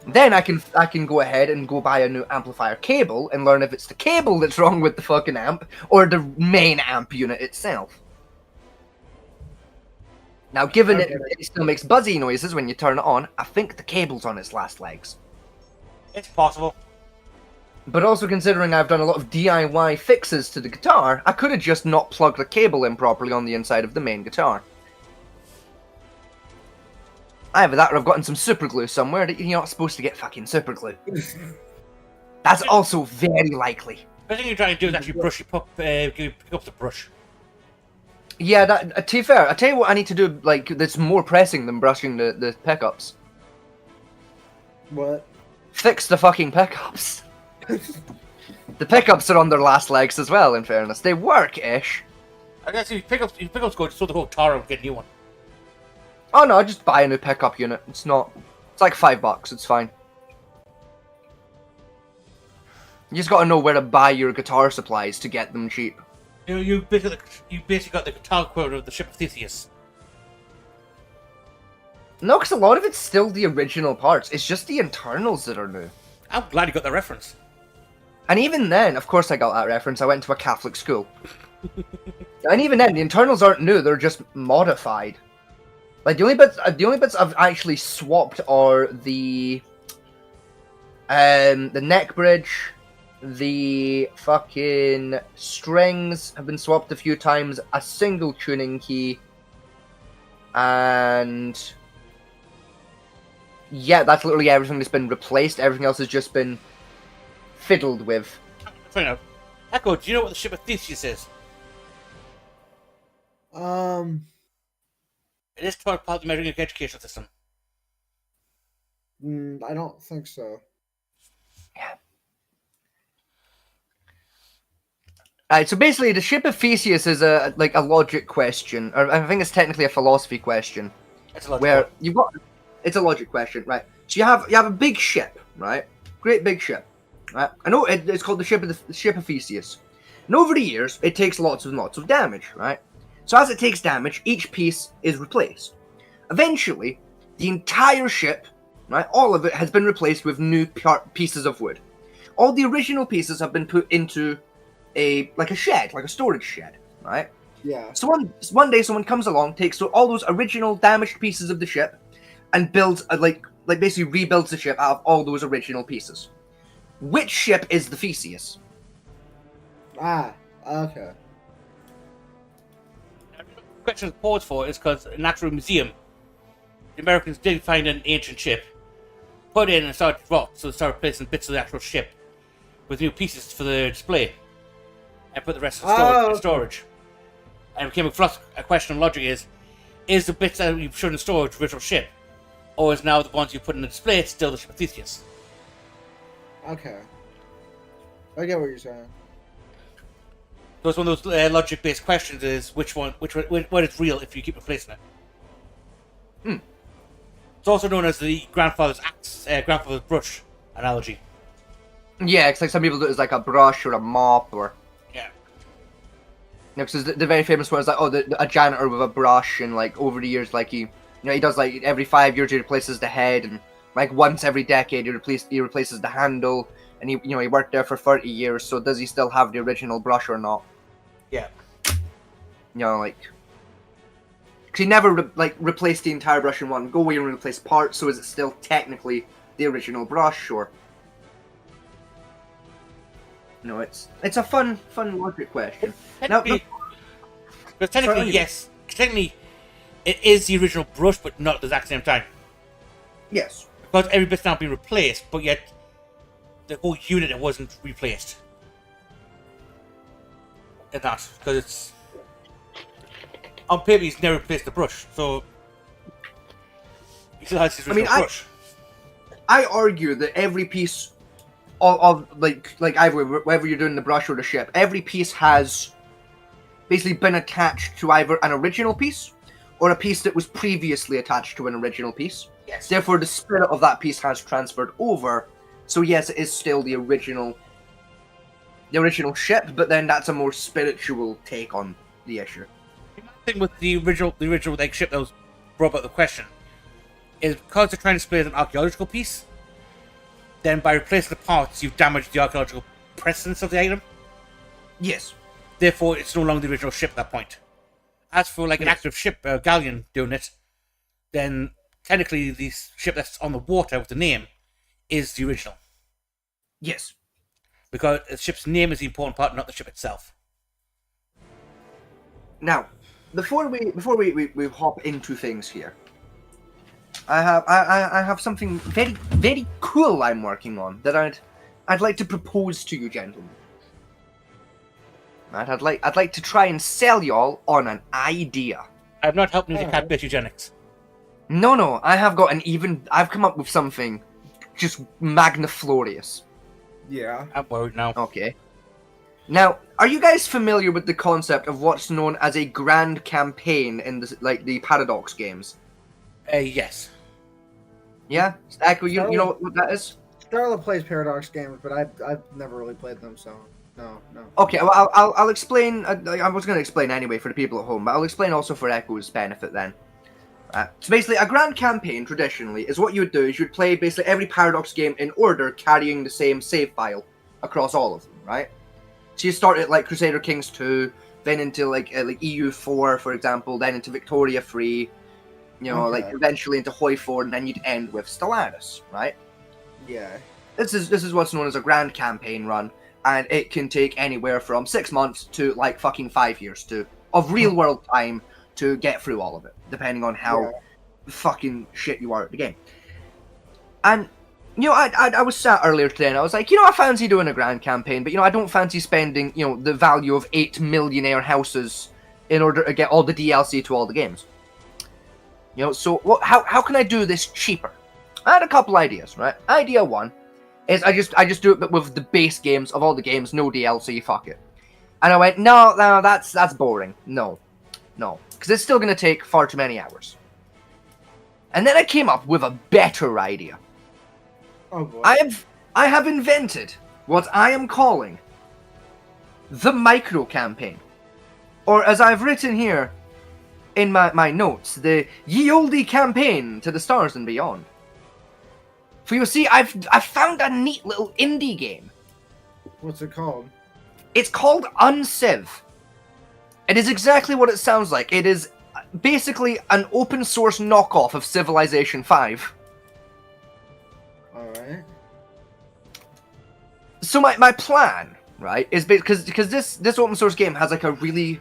Then I can go ahead and go buy a new amplifier cable and learn if it's the cable that's wrong with the fucking amp or the main amp unit itself. Now, given it still makes buzzy noises when you turn it on, I think the cable's on its last legs. It's possible. But also considering I've done a lot of DIY fixes to the guitar, I could have just not plugged the cable in properly on the inside of the main guitar. Either that or I've gotten some super glue somewhere that you're not supposed to get fucking super glue. That's also very likely. The thing you're trying to do is actually brush your pick up the brush. Yeah, that, to be fair, I tell you what I need to do, like, that's more pressing than brushing the pickups. What? Fix the fucking pickups. The pickups are on their last legs as well, in fairness. They work-ish. I guess if pickups go, so the whole Taro will get a new one. Oh no, just buy a new pickup unit. It's like $5, it's fine. You just gotta know where to buy your guitar supplies to get them cheap. You basically got the guitar equivalent of the ship of Theseus. No, because a lot of it's still the original parts. It's just the internals that are new. I'm glad you got that reference. And even then, of course I got that reference, I went to a Catholic school. And even then, the internals aren't new, they're just modified. Like, the only bits I've actually swapped are the neck bridge, the fucking strings have been swapped a few times, a single tuning key, and yeah, that's literally everything that's been replaced. Everything else has just been fiddled with. Find out. Echo, do you know what the ship of Theseus is? It is part of the American education system. I don't think so. Alright, so basically the ship of Theseus is a logic question, or I think it's technically a philosophy question. It's a lot Where you've got, it's a logic question, right? So you have a big ship, right? Great big ship, right? I know it's called the ship of Theseus, and over the years it takes lots and lots of damage, right? So as it takes damage, each piece is replaced. Eventually, the entire ship, right, all of it has been replaced with new pieces of wood. All the original pieces have been put into a shed, like a storage shed, right? Yeah. So one day someone comes along, takes all those original damaged pieces of the ship, and builds basically rebuilds the ship out of all those original pieces. Which ship is the Theseus? Ah, okay. The question it's paused for is because in the Natural Museum, the Americans did find an ancient ship, put it in and started to rot, so they started placing bits of the actual ship with new pieces for the display, and put the rest in storage. And it became a question of logic is the bits that you showed in storage original ship, or is now the ones you put in the display still the ship of Theseus? Okay. I get what you're saying. So it's one of those logic-based questions: is what is real if you keep replacing it? It's also known as the grandfather's axe, grandfather's brush analogy. Yeah, it's like some people do it as like a brush or a mop or. Yeah. Because the very famous one is like, a janitor with a brush, and like over the years, like he does like every 5 years he replaces the head, and like once every decade he replaces the handle, and he worked there for 30 years. So does he still have the original brush or not? Yeah. Because he never replaced the entire brush in one go. He replaced parts. So is it still technically the original brush, or? No, it's a fun logic question. Technically, yes. Technically, it is the original brush, but not at the exact same time. Yes. Because every bit's now been replaced, but yet the whole unit wasn't replaced. And that, because it's on paper he's never replaced the brush, so he still has his original brush. I argue that every piece of either whether you're doing the brush or the ship, every piece has basically been attached to either an original piece or a piece that was previously attached to an original piece. Yes. Therefore, the spirit of that piece has transferred over. So yes, it is still the original the original ship, but then that's a more spiritual take on the issue. The thing with the original like ship that was brought up the question is because they're trying to display as an archaeological piece. Then by replacing the parts, you've damaged the archaeological presence of the item. Yes. Therefore, it's no longer the original ship at that point. As for like an active ship, galleon doing it, then technically the ship that's on the water with the name is the original. Yes. Because the ship's name is the important part, not the ship itself. Now, before we hop into things here, I have something very, very cool I'm working on that I'd like to propose to you, gentlemen. Right, I'd like to try and sell y'all on an idea. I'm not helping you to cat eugenics. No, I've come up with something just magniflorious. Yeah. I'm worried now. Okay. Now, are you guys familiar with the concept of what's known as a grand campaign in the Paradox games? Yes. Yeah? Echo, you know what that is? Starla plays Paradox games, but I've never really played them, so no. Okay, well, I'll explain. I was going to explain anyway for the people at home, but I'll explain also for Echo's benefit then. So basically, a grand campaign, traditionally, is what you would do is you'd play basically every Paradox game in order, carrying the same save file across all of them, right? So you start at, like, Crusader Kings 2, then into, like EU4, for example, then into Victoria 3, you know, like, eventually into Hoi 4, and then you'd end with Stellaris, right? Yeah. This is what's known as a grand campaign run, and it can take anywhere from 6 months to, like, fucking 5 years of real-world time to get through all of it, depending on how fucking shit you are at the game. And, you know, I was sat earlier today and I was like, you know, I fancy doing a grand campaign, but, you know, I don't fancy spending, you know, the value of 8 millionaire houses in order to get all the DLC to all the games. You know, so how can I do this cheaper? I had a couple ideas, right? Idea one is I just do it with the base games of all the games, no DLC, fuck it. And I went, no, that's boring. No. Because it's still going to take far too many hours. And then I came up with a better idea. Oh boy. I have invented what I am calling the micro campaign. Or as I've written here in my notes, the ye olde campaign to the stars and beyond. For you see, I've found a neat little indie game. What's it called? It's called Unciv. It is exactly what it sounds like. It is basically an open source knockoff of Civilization 5. Alright. So my plan, right, is because this open source game has like a really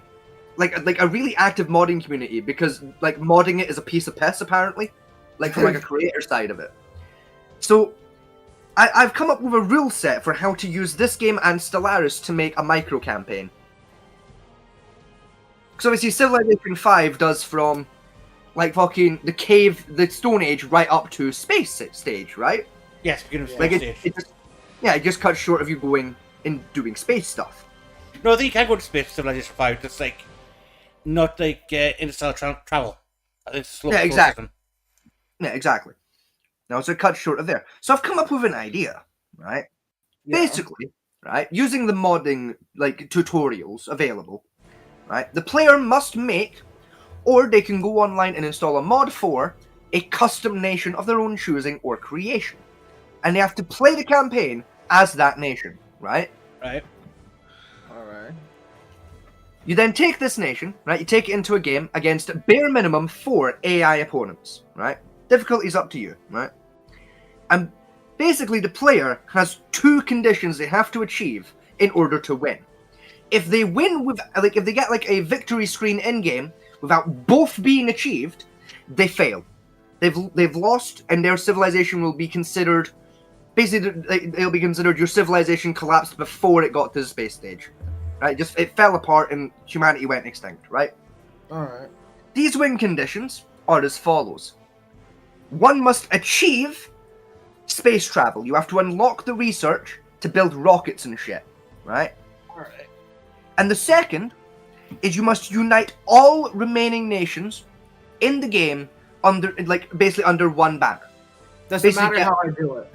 a really active modding community, because like modding it is a piece of piss apparently, like from like a creator side of it. So I've come up with a rule set for how to use this game and Stellaris to make a micro campaign. Because obviously Civilization 5 does from, like, fucking the Stone Age right up to space stage, right? Yes, beginning of Like, space stage. it just cuts short of you going and doing space stuff. No, I think you can go to space for Civilization 5, just like, not like interstellar travel. I think it's a slow exactly. system. Yeah, exactly. Now, so it cuts short of there. So I've come up with an idea, right? Yeah. Basically, right, using the modding, like, tutorials available, right, the player must make, or they can go online and install a mod for, a custom nation of their own choosing or creation. And they have to play the campaign as that nation, right? Right. Alright. You then take this nation, right, you take it into a game against bare minimum 4 AI opponents, right? Difficulty's up to you, right? And basically the player has 2 conditions they have to achieve in order to win. If they win with, like, if they get like a victory screen in game without both being achieved, they fail. They've lost, and their civilization will be considered, basically, it'll be considered your civilization collapsed before it got to the space stage, right? Just it fell apart and humanity went extinct, right? Alright. These win conditions are as follows: 1 must achieve space travel. You have to unlock the research to build rockets and shit, right? Alright. And the second is you must unite all remaining nations in the game under, like, basically under one banner. Doesn't Basically, matter how I do it.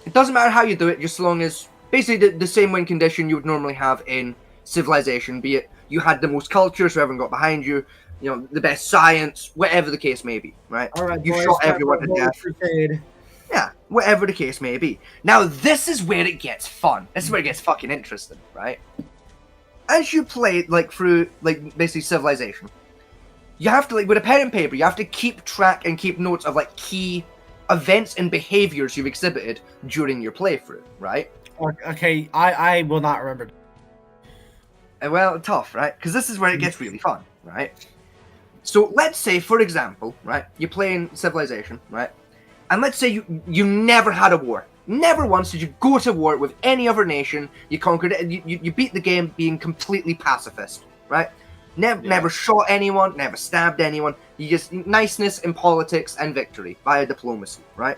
It doesn't matter how you do it, just as long as basically the same win condition you would normally have in Civilization, be it you had the most culture, so everyone got behind you, you know, the best science, whatever the case may be, right? All right, You boys, shot time everyone for to Holy death. Crusade. Yeah, whatever the case may be. Now, this is where it gets fun. This is where it gets fucking interesting, right? As you play, like, through, like, basically Civilization, you have to, like, with a pen and paper, you have to keep track and keep notes of, like, key events and behaviors you've exhibited during your playthrough, right? Okay, I will not remember. Well, tough, right? Because this is where it gets really fun, right? So let's say, for example, right, you're playing Civilization, right? And let's say you never had a war. Never once did you go to war with any other nation. You conquered it. You beat the game being completely pacifist, right? Never shot anyone, never stabbed anyone. You just niceness in politics and victory via diplomacy, right?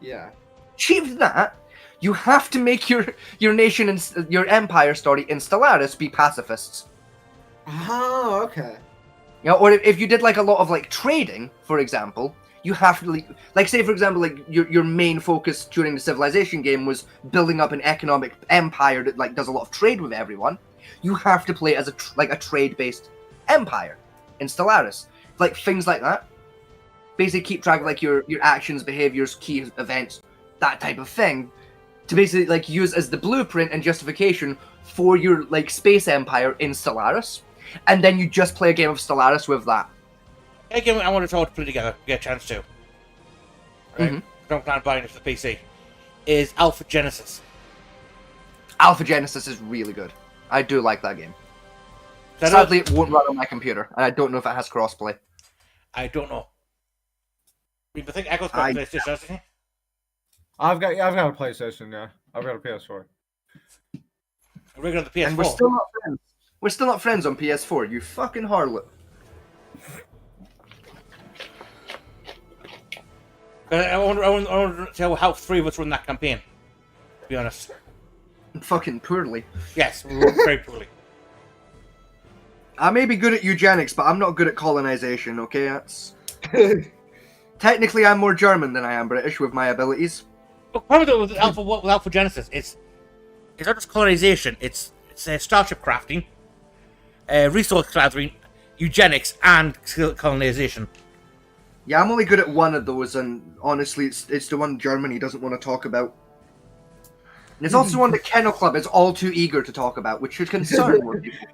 Yeah. Achieved that, you have to make your nation and your empire, in Stellaris be pacifists. Oh, okay. You know, or if you did like a lot of like trading, for example, you have to like say for example like your main focus during the Civilization game was building up an economic empire that like does a lot of trade with everyone. You have to play as a trade-based empire in Stellaris, like things like that. Basically, keep track of like your actions, behaviors, key events, that type of thing, to basically like use as the blueprint and justification for your like space empire in Stellaris, and then you just play a game of Stellaris with that. Again, I want to try to put it together. Get a chance to. Right? Mhm. Don't plan on buying it for the PC. Is Alpha Genesis. Alpha Genesis is really good. I do like that game. So Sadly, it won't run on my computer, and I don't know if it has crossplay. I don't know. I think Echo's got PlayStation, hasn't he? I've got a PlayStation. Yeah, I've got a PS4. We're on the PS4. And we're still not friends. We're still not friends on PS4. You fucking harlot. I wonder to tell how three of us run that campaign. To be honest. Fucking poorly. Yes, we run very poorly. I may be good at eugenics, but I'm not good at colonization. Okay, that's. Technically, I'm more German than I am British with my abilities. Look, problem with Alpha Genesis, it's not just colonization. It's starship crafting, resource gathering, eugenics, and colonization. Yeah, I'm only good at one of those, and honestly, it's the one Germany doesn't want to talk about. And it's also one that Kennel Club is all too eager to talk about, which should concern more people.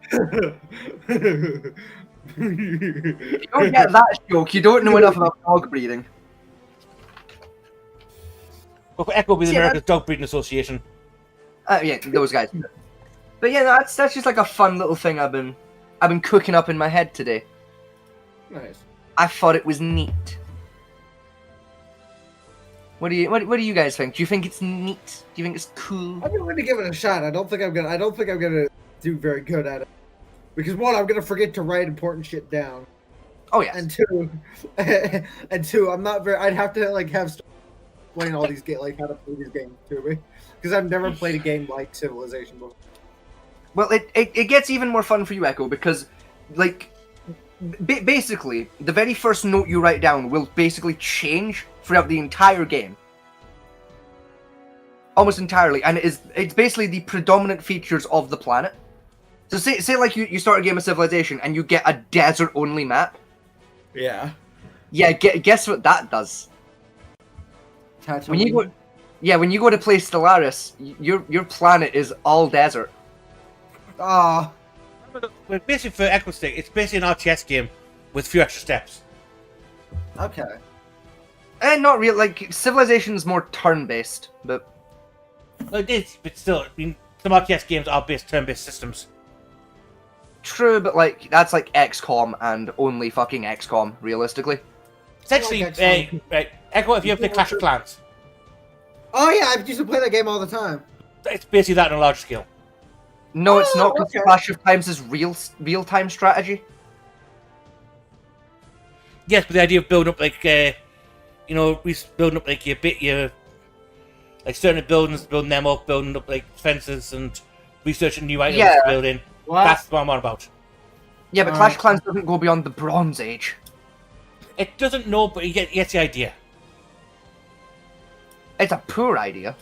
If you don't get that joke, you don't know enough about dog breeding. Well, Echo will be the Yeah. American Dog Breeding Association. Yeah, those guys. But yeah, that's just like a fun little thing I've been cooking up in my head today. Nice. I thought it was neat. What do you guys think? Do you think it's neat? Do you think it's cool? I'm going to give it a shot. I don't think I'm gonna do very good at it. Because one, I'm gonna forget to write important shit down, Oh yes. and two, I'm not very. I'd have to like have explain all these like how to play these games to me, because I've never played a game like Civilization before. Well, it gets even more fun for you, Echo, because like basically the very first note you write down will basically change throughout the entire game. Almost entirely, and it's basically the predominant features of the planet. So say like you start a game of Civilization and you get a desert only map. Yeah. Yeah, guess what that does? When you go to play Stellaris, your planet is all desert. Ah, Well, basically for Echo Stick, it's basically an RTS game with a few extra steps. okay. And not real, like Civilization is more turn-based, but Well, it is, but still, I mean, some RTS games are based turn-based systems. true. But like that's like XCOM and only fucking XCOM, realistically. Essentially, XCOM. right, Echo, if you ever play Clash of Clans, Oh yeah, I used to play that game all the time. it's basically that on a large scale. No, it's not. Because okay. Clash of Clans is real-time strategy. Yes, but the idea of building up like, building up like your like certain buildings, building them up, building up like fences and researching new items Yeah. to build in. What? That's what I'm on about. Yeah, but Clash of Clans doesn't go beyond the Bronze Age. It doesn't know, but you get the idea. It's a poor idea.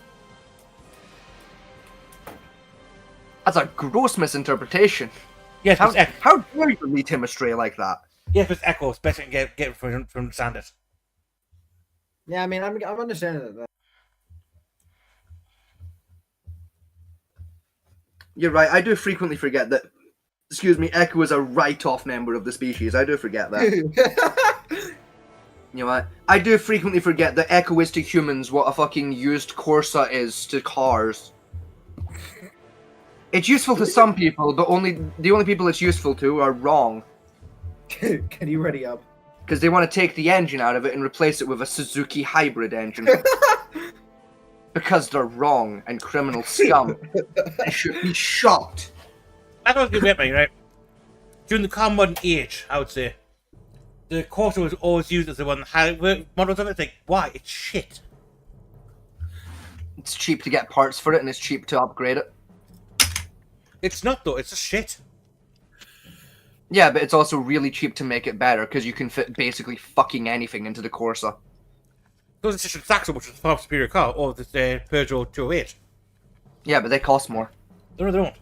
That's a gross misinterpretation. Yes, How, it's Echo. how dare you lead him astray like that? Yes, it's Echo. It's better to get from Sanders. Yeah, I mean, I'm understanding that. You're right. I do frequently forget that. Excuse me, Echo is a write-off member of the species. I do forget that. You know what? I do frequently forget that Echo is to humans what a fucking used Corsa is to cars. It's useful to some people, but the only people it's useful to are wrong. Can you ready up? Because they want to take the engine out of it and replace it with a Suzuki hybrid engine. Because they're wrong and criminal scum. They should be shot. That's what you get me, right? During the car modern age, I would say, the Corsa was always used as the one that had models of it. It's like, why? It's shit. It's cheap to get parts for it and it's cheap to upgrade it. It's not though. It's just shit. Yeah, but it's also really cheap to make it better because you can fit basically fucking anything into the Corsa. Because it's just a Saxon, which is a far superior car, or the Peugeot 208. Yeah, but they cost more. No, they don't.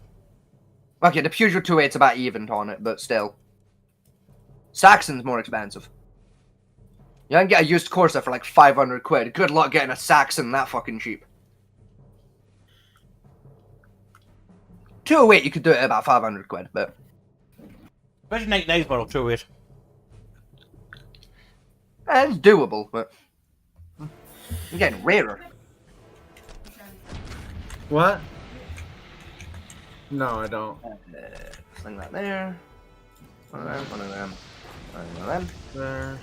Okay, the Peugeot 208's about even on it, but still. Saxon's more expensive. You can get a used Corsa for like 500 quid. Good luck getting a Saxon that fucking cheap. 208 you could do it at about 500 quid, but... Especially 99's model 208. It's doable, but... You're getting rarer. What? No, I don't. Fling that there. One of them, one of them. One of them. There.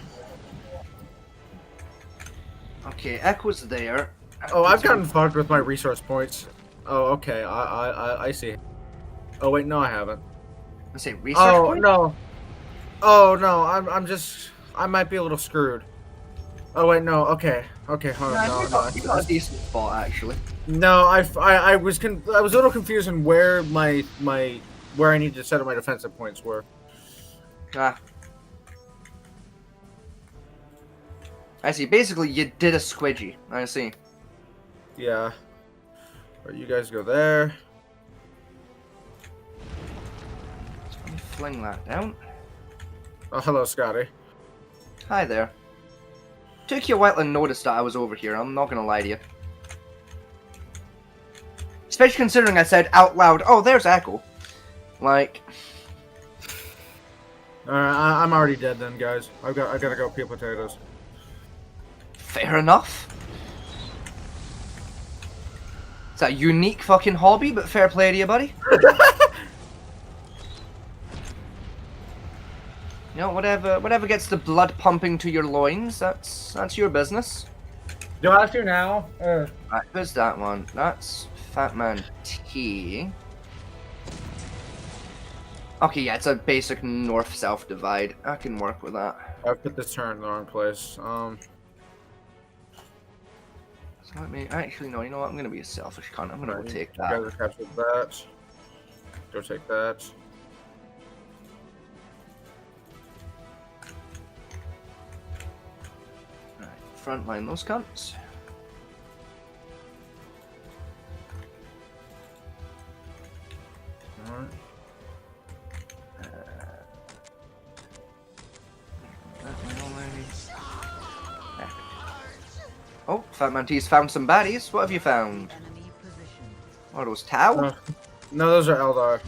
Okay, Echo's there. Oh, I've gotten fucked with my resource points. Oh, okay. I see. Oh wait, no, I haven't. I say research Oh point? no. Oh no, I'm just. I might be a little screwed. Oh wait, no. Okay. Okay, hold on. Nah, No, you got a decent spot, actually. no. I was a little confused on where where I need to set up my defensive points were. Ah. I see. Basically, you did a squidgy. I see. Yeah. Alright, you guys go there. Let me fling that down. Oh, hello, Scotty. Hi there. Took you a while to notice that I was over here, I'm not gonna lie to you. Especially considering I said out loud, oh, there's Echo. Like... Alright, I'm already dead then, guys. I gotta go peel potatoes. Fair enough. It's a unique fucking hobby, but fair play to you, buddy. You know, whatever gets the blood pumping to your loins, that's your business. Do I have to now? Right, who's that one? That's Fatman T. Okay, yeah, it's a basic north-south divide. I can work with that. I put this turn in the wrong place. So let me actually no. You know what? I'm gonna be a selfish cunt. I'm gonna go take You guys that. are captured that. Go take that. Right, frontline those cunts. Alright. Oh, Fatman T's found some baddies. What have you found? What are those, Tau? No, those are Eldar.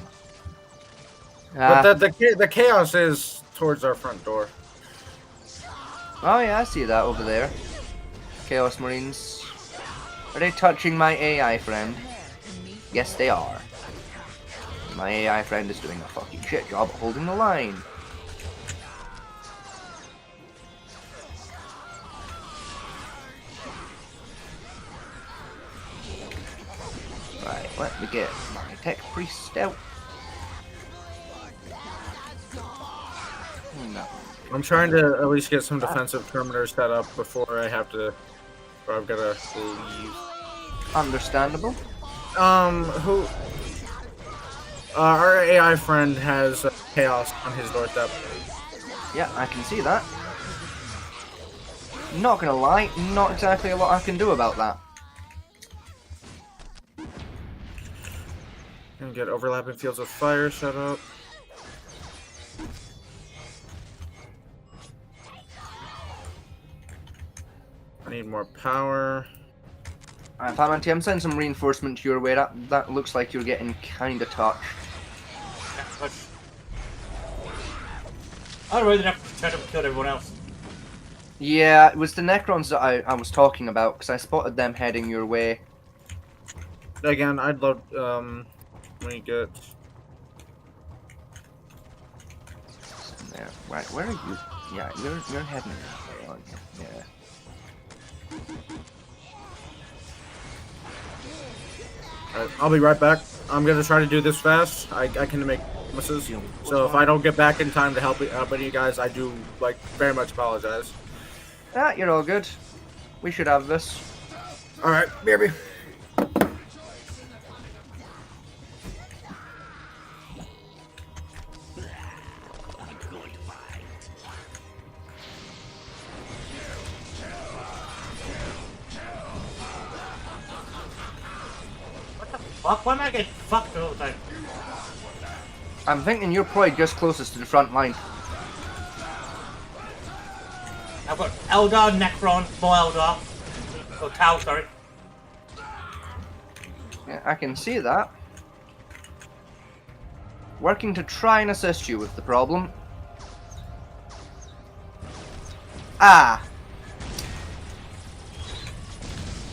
Ah, But the chaos is towards our front door. oh yeah, I see that over there. Chaos Marines. Are they touching my AI friend? Yes, they are. My AI friend is doing a fucking shit job holding the line. Right, let me get my tech priest out. No. I'm trying to at least get some defensive perimeters set up before I have to. Or I've gotta leave. Understandable. Who? Our AI friend has chaos on his doorstep. Yeah, I can see that. Not gonna lie, not exactly a lot I can do about that. And get overlapping fields of fire set up. I need more power. Alright, Fatman T, I'm sending some reinforcement to your way. That looks like you're getting kinda touched. But I'd rather have to try to kill everyone else. Yeah, it was the Necrons that I was talking about, because I spotted them heading your way. Again, I'd love, let me get... There. Right, where are you? Yeah, you're heading your way, aren't you? Yeah. Alright, I'll be right back. I'm gonna try to do this fast. I can make misses. So if I don't get back in time to help any of you guys, I do, like, very much apologize. Ah, you're all good. We should have this. Alright, baby. Fuck, why am I getting fucked all the time? I'm thinking you're probably just closest to the front line. I've got Eldar, Necron, more Eldar. Oh, Tau, sorry. Yeah, I can see that. Working to try and assist you with the problem. Ah!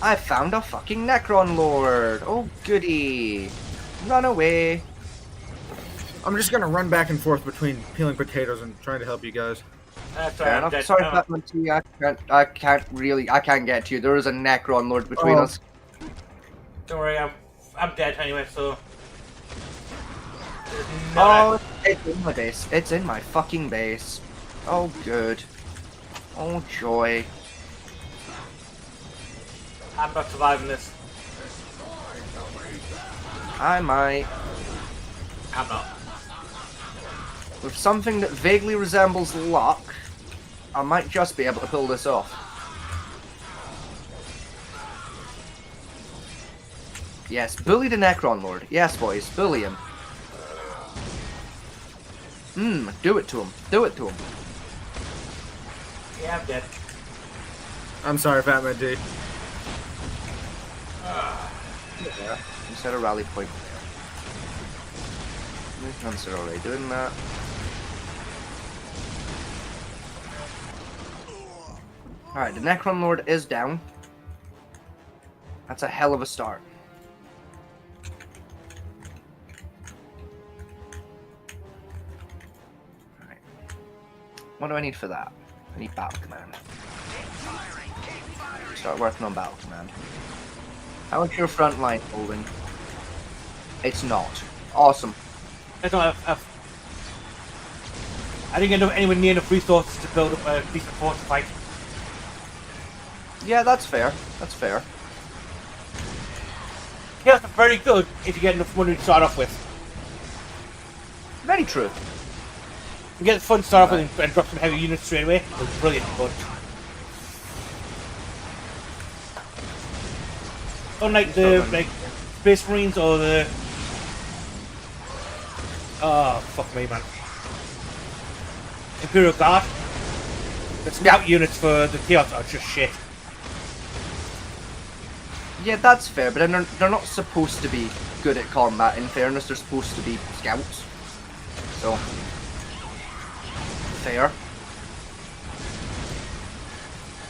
I found a fucking Necron Lord! Oh goody! Run away! I'm just gonna run back and forth between peeling potatoes and trying to help you guys. That's Fair right, I'm enough. dead. Sorry, Oh, Batman T, I can't get to you. There is a Necron Lord between Oh. us. don't worry, I'm dead anyway, so... Oh, it's in my base. It's in my fucking base. Oh, good. Oh, joy. I'm not surviving this. I might. I'm not. With something that vaguely resembles luck, I might just be able to pull this off. Yes, bully the Necron Lord. Yes, boys, bully him. Do it to him. Do it to him. Yeah, I'm dead. I'm sorry, Fatman D. Yeah, you set a rally point. Consider already doing that. Alright, the Necron Lord is down. That's a hell of a start. Alright. What do I need for that? I need Battle Command. Start working on Battle Command. How is your front line holding? It's not. Awesome. I didn't get anywhere near enough resources to build up a decent force to fight. Yeah, that's fair. That's fair. Chaos are very good if you get enough money to start off with. Very true. You get the fun to start off with and drop some heavy units straight away. It's brilliant, but... Unlike the Space Marines or the... Oh, fuck me, man. Imperial Guard. The scout units for the Chaos are just shit. Yeah, that's fair, but they're not supposed to be good at combat. In fairness, they're supposed to be scouts. So, fair.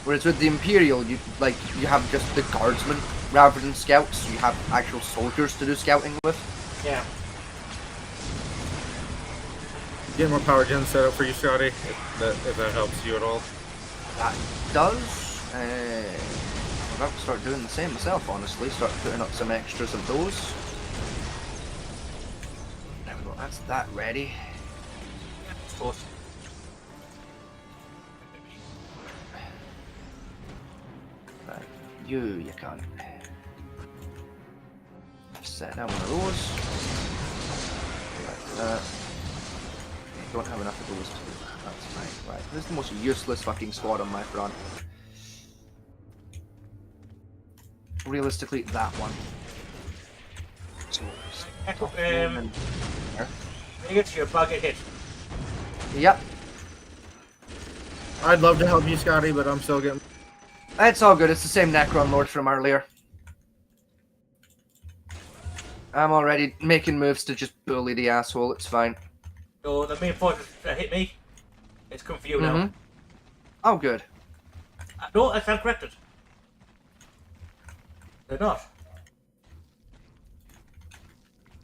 Whereas with the Imperial, you have just the guardsmen rather than scouts. You have actual soldiers to do scouting with. Yeah. Get more power gen set up for you, Scotty, if that helps you at all. That does. I'm about to start doing the same myself, honestly. Start putting up some extras of those. There we go. That's that ready. Of course. Right. You can't. Set down one of those. Like that. Don't have enough of those to do that. That's fine. Right. This is the most useless fucking squad on my front. Realistically, that one. So, Echo, Vegas, you're about to get hit. Yep. I'd love to help you, Scotty, but I'm still getting. It's all good. It's the same Necron Lord from earlier. I'm already making moves to just bully the asshole. It's fine. So the main force that hit me, it's come for you now. Oh, good. No, I stand corrected. They're not.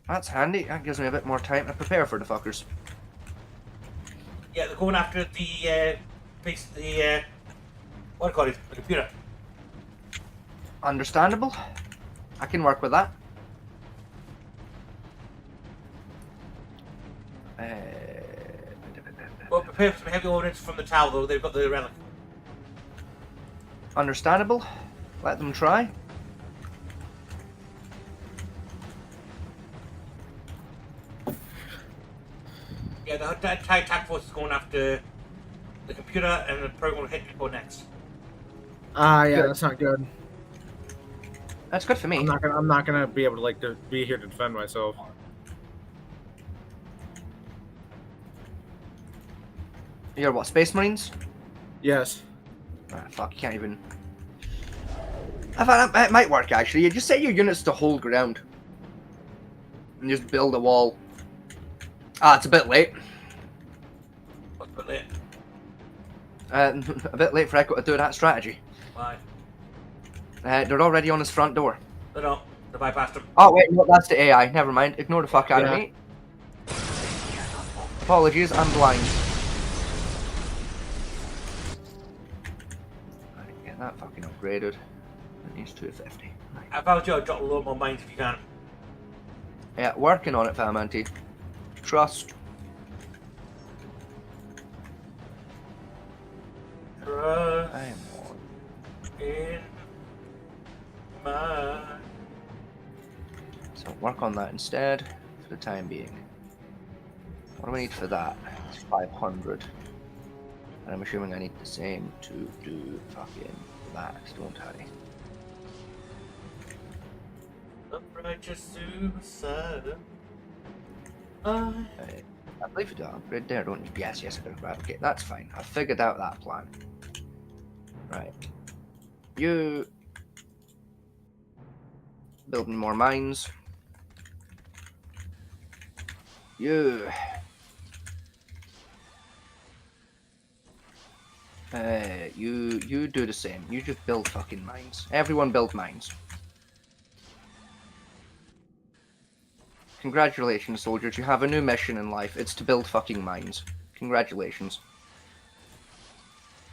That's handy. That gives me a bit more time to prepare for the fuckers. Yeah, they're going after the piece, the what do you call it? The computer. Understandable. I can work with that. Well, prepare for some heavy ordnance from the tower, though. They've got the relic. Understandable. Let them try. Yeah, the entire attack force is going after the computer, and the program will hit Echo next. Yeah, Good. that's not good. That's good for me. I'm not gonna be able to to be here to defend myself. You're what, Space Marines? Yes. Ah, fuck, you can't even... I thought it might work, actually. You just set your units to hold ground. And just build a wall. Ah, it's a bit late. What's a bit late? A bit late for Echo to do that strategy. Why? They're already on his front door. They don't. They bypassed him. Oh, wait, no, that's the AI. Never mind. Ignore the fuck out of Yeah. me. Apologies, I'm blind. Right, get that fucking upgraded. It needs 250. Right. I've vowed you I'll drop a load more mines if you can. Yeah, working on it, Famanti. Trust. Trust I am on. in my... So work on that instead for the time being. What do we need for that? It's 500. And I'm assuming I need the same to do fucking that, don't I? Righteous suicide. I believe you do upgrade there, don't you? Yes, I do. Right, okay, that's fine. I figured out that plan. Right. You... building more mines. You... you do the same. You just build fucking mines. Everyone build mines. Congratulations, soldiers. You have a new mission in life. It's to build fucking mines. Congratulations.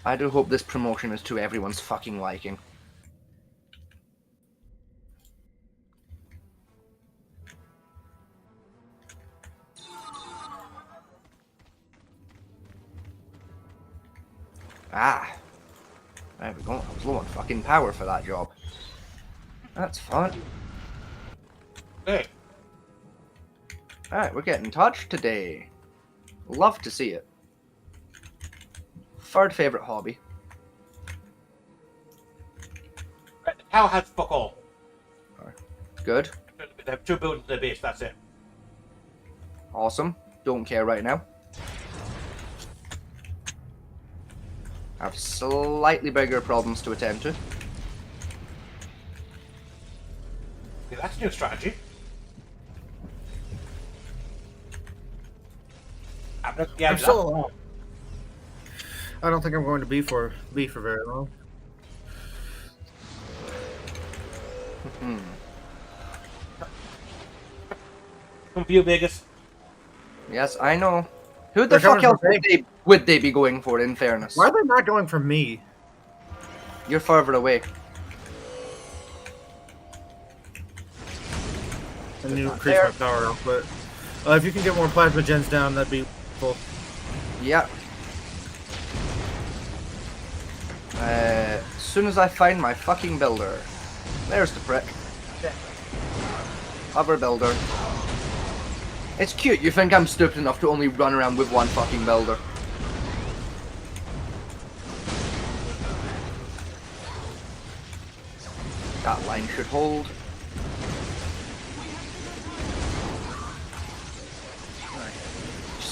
I do hope this promotion is to everyone's fucking liking. Ah. There we go. I was low on fucking power for that job. That's fun. Hey. Alright, we're getting touched today. Love to see it. Third favourite hobby. Right, the tower has fuck all. Good. They have 2 buildings in their base, that's it. Awesome. Don't care right now. Have slightly bigger problems to attend to. Yeah, that's a new strategy. I'm still alive. I don't think I'm going to be for very long. Come for you, Vegas. Yes, I know. Who the They're fuck coming else for would they be going for, in fairness? Why are they not going for me? You're further away. I need to increase my power output. If you can get more plasma gens down, that'd be cool. Yep. As soon as I find my fucking builder. There's the prick. Other builder. It's cute, you think I'm stupid enough to only run around with one fucking builder. That line should hold.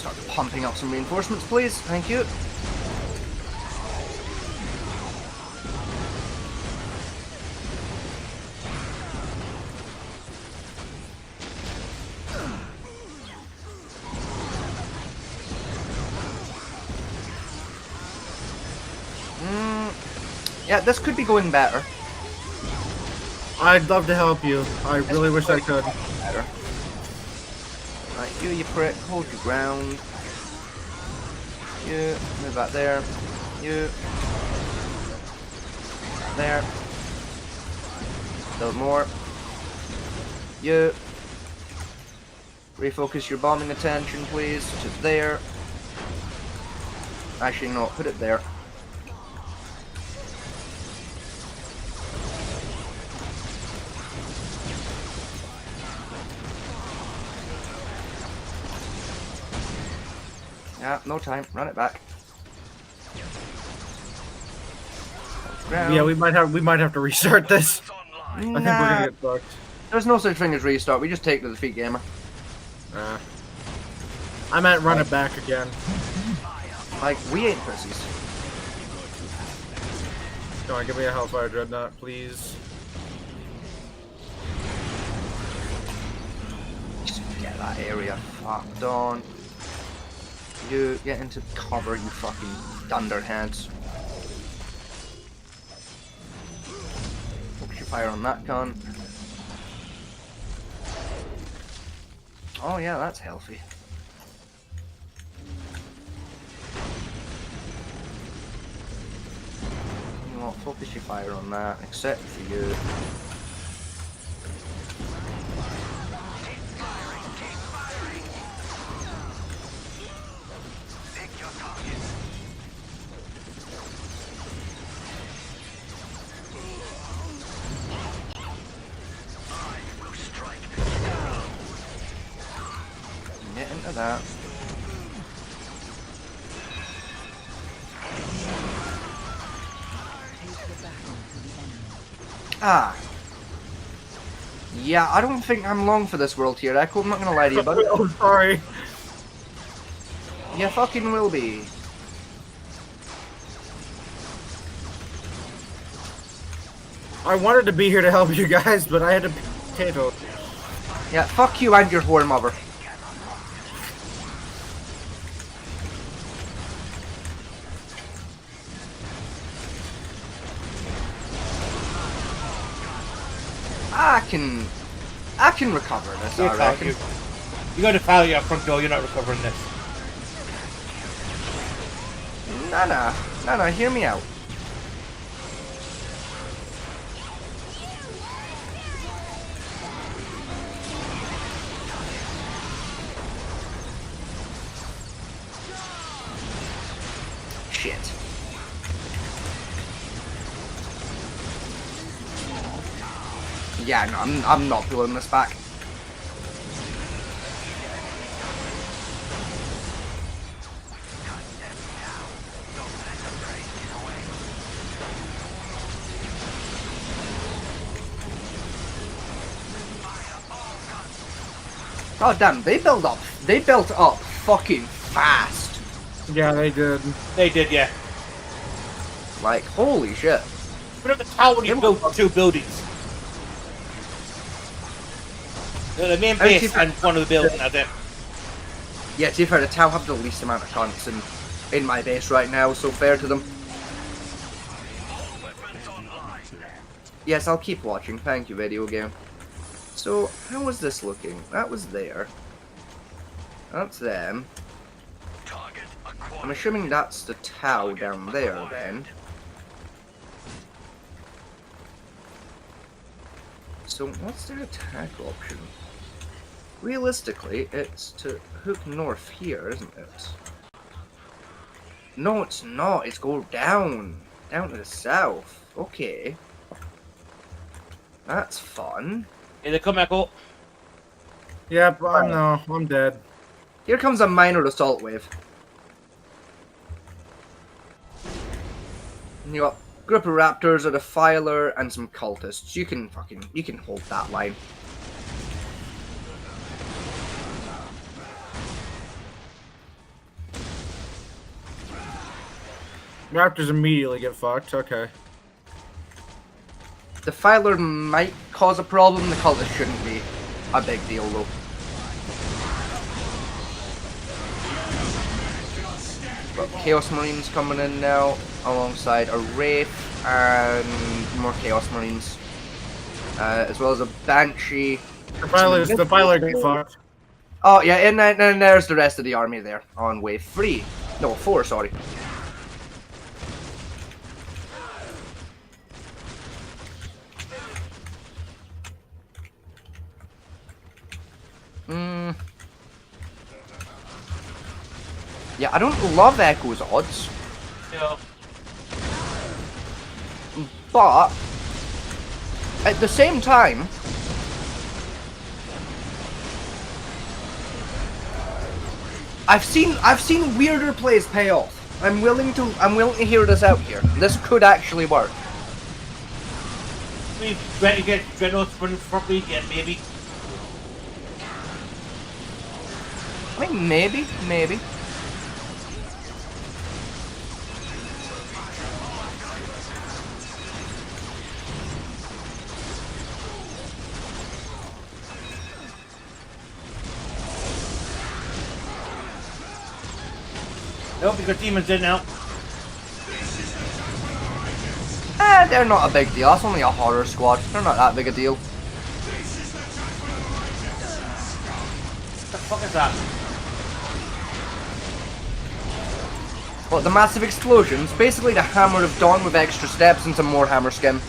start pumping up some reinforcements, please. Thank you. Yeah, this could be going better. I'd love to help you. I really wish I could. Better. Right, you prick, hold your ground. You, move back there. You. There. Build more. You. Refocus your bombing attention, please, to there. Actually, no, put it there. Yeah, no time. Run it back. Yeah, we might have to restart this. I think we're gonna get fucked. There's no such thing as restart. We just take the defeat, gamer. I meant run it back again. Like, we ain't pussies. Come on, give me a Hellfire Dreadnought, please. Just get that area fucked on. You get into cover, you fucking thunderheads. Focus your fire on that gun. Oh yeah, that's healthy. You know what, focus your fire on that, except for you. Get into that. Ah. Yeah, I don't think I'm long for this world here, Echo. I'm not gonna lie to you, bud. Oh, sorry. You fucking will be. I wanted to be here to help you guys, but I had to potato. Yeah, fuck you and your whore mother. I can recover this, You I can't. reckon. You got to follow your front door. You're not recovering this. Nah, hear me out. Shit. Yeah, no, I'm not pulling this back. God damn, they built up fucking fast. Yeah, they did. They did, yeah. Like, holy shit. Put up the tower when you built 2 buildings. The main base and one of the buildings are there. Yeah, to be fair, the Tau have the least amount of cunts in my base right now, so fair to them. Yes, I'll keep watching. Thank you, video game. So, how was this looking? That was there. That's them. I'm assuming that's the Tau down there, then. So, what's their attack option? Realistically, it's to hook north here, isn't it? No, it's not. It's go down. Down to the south. Okay. That's fun. Here they come, Echo. Yep, I'm dead. Here comes a minor assault wave. And you got a group of raptors, a defiler, and some cultists. You can hold that line. Raptors immediately get fucked. Okay. Defiler might cause a problem. The Cultist shouldn't be a big deal though. Got Chaos Marines coming in now, alongside a Wraith and more Chaos Marines, as well as a Banshee. The pilot get fucked. Oh yeah, and then there's the rest of the army there on wave 3. No, 4, sorry. Yeah, I don't love Echo's odds, Yeah. but at the same time, I've seen weirder plays pay off. I'm willing to hear this out here. This could actually work. I mean, trying to get Dreadnoughts running properly again, maybe. I mean, maybe. Nope, you got demons in now. They're not a big deal. That's only a horror squad. They're not that big a deal. What the fuck is that? What, the massive explosions? Basically the Hammer of Dawn with extra steps and some more hammer skim.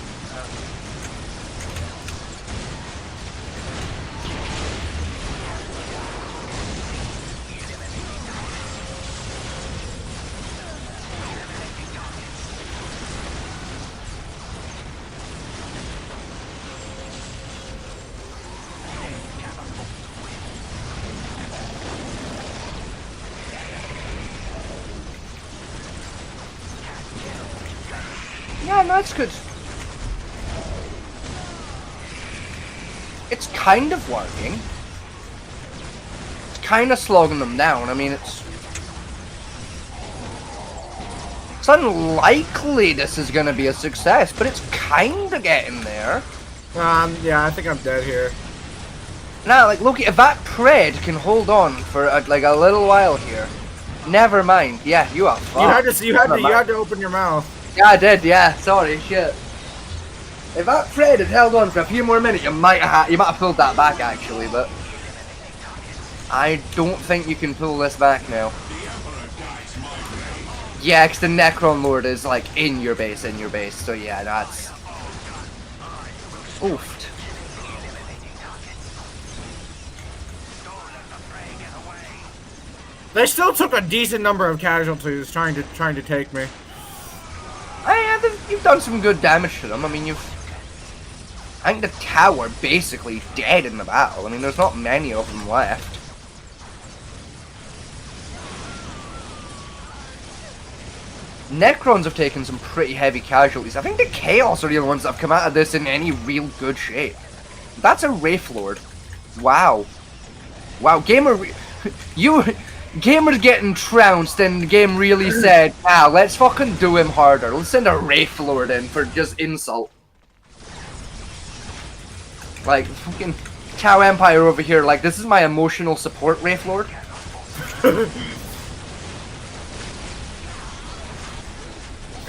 Yeah, no, that's good. It's kind of working. It's kind of slogging them down. I mean, it's unlikely this is gonna be a success, but it's kind of getting there. Yeah, I think I'm dead here. Now, like, look, if that Pred can hold on for like a little while here, never mind. Yeah, you are fucked. You had to open your mouth. Yeah, I did. Yeah, sorry, shit. If that Fred had held on for a few more minutes, you might have pulled that back actually, but I don't think you can pull this back now. Yeah, because the Necron Lord is like in your base. So yeah, that's oofed. They still took a decent number of casualties trying to take me. You've done some good damage to them. I mean, I think the tower basically dead in the battle. I mean, there's not many of them left. Necrons have taken some pretty heavy casualties. I think the Chaos are the only ones that have come out of this in any real good shape. That's a Wraith Lord. Wow. Wow, Gamer's getting trounced and the game really said, ah, let's fucking do him harder. Let's send a Wraith Lord in for just insult. Like, fucking Cow Empire over here, like, this is my emotional support Wraith Lord.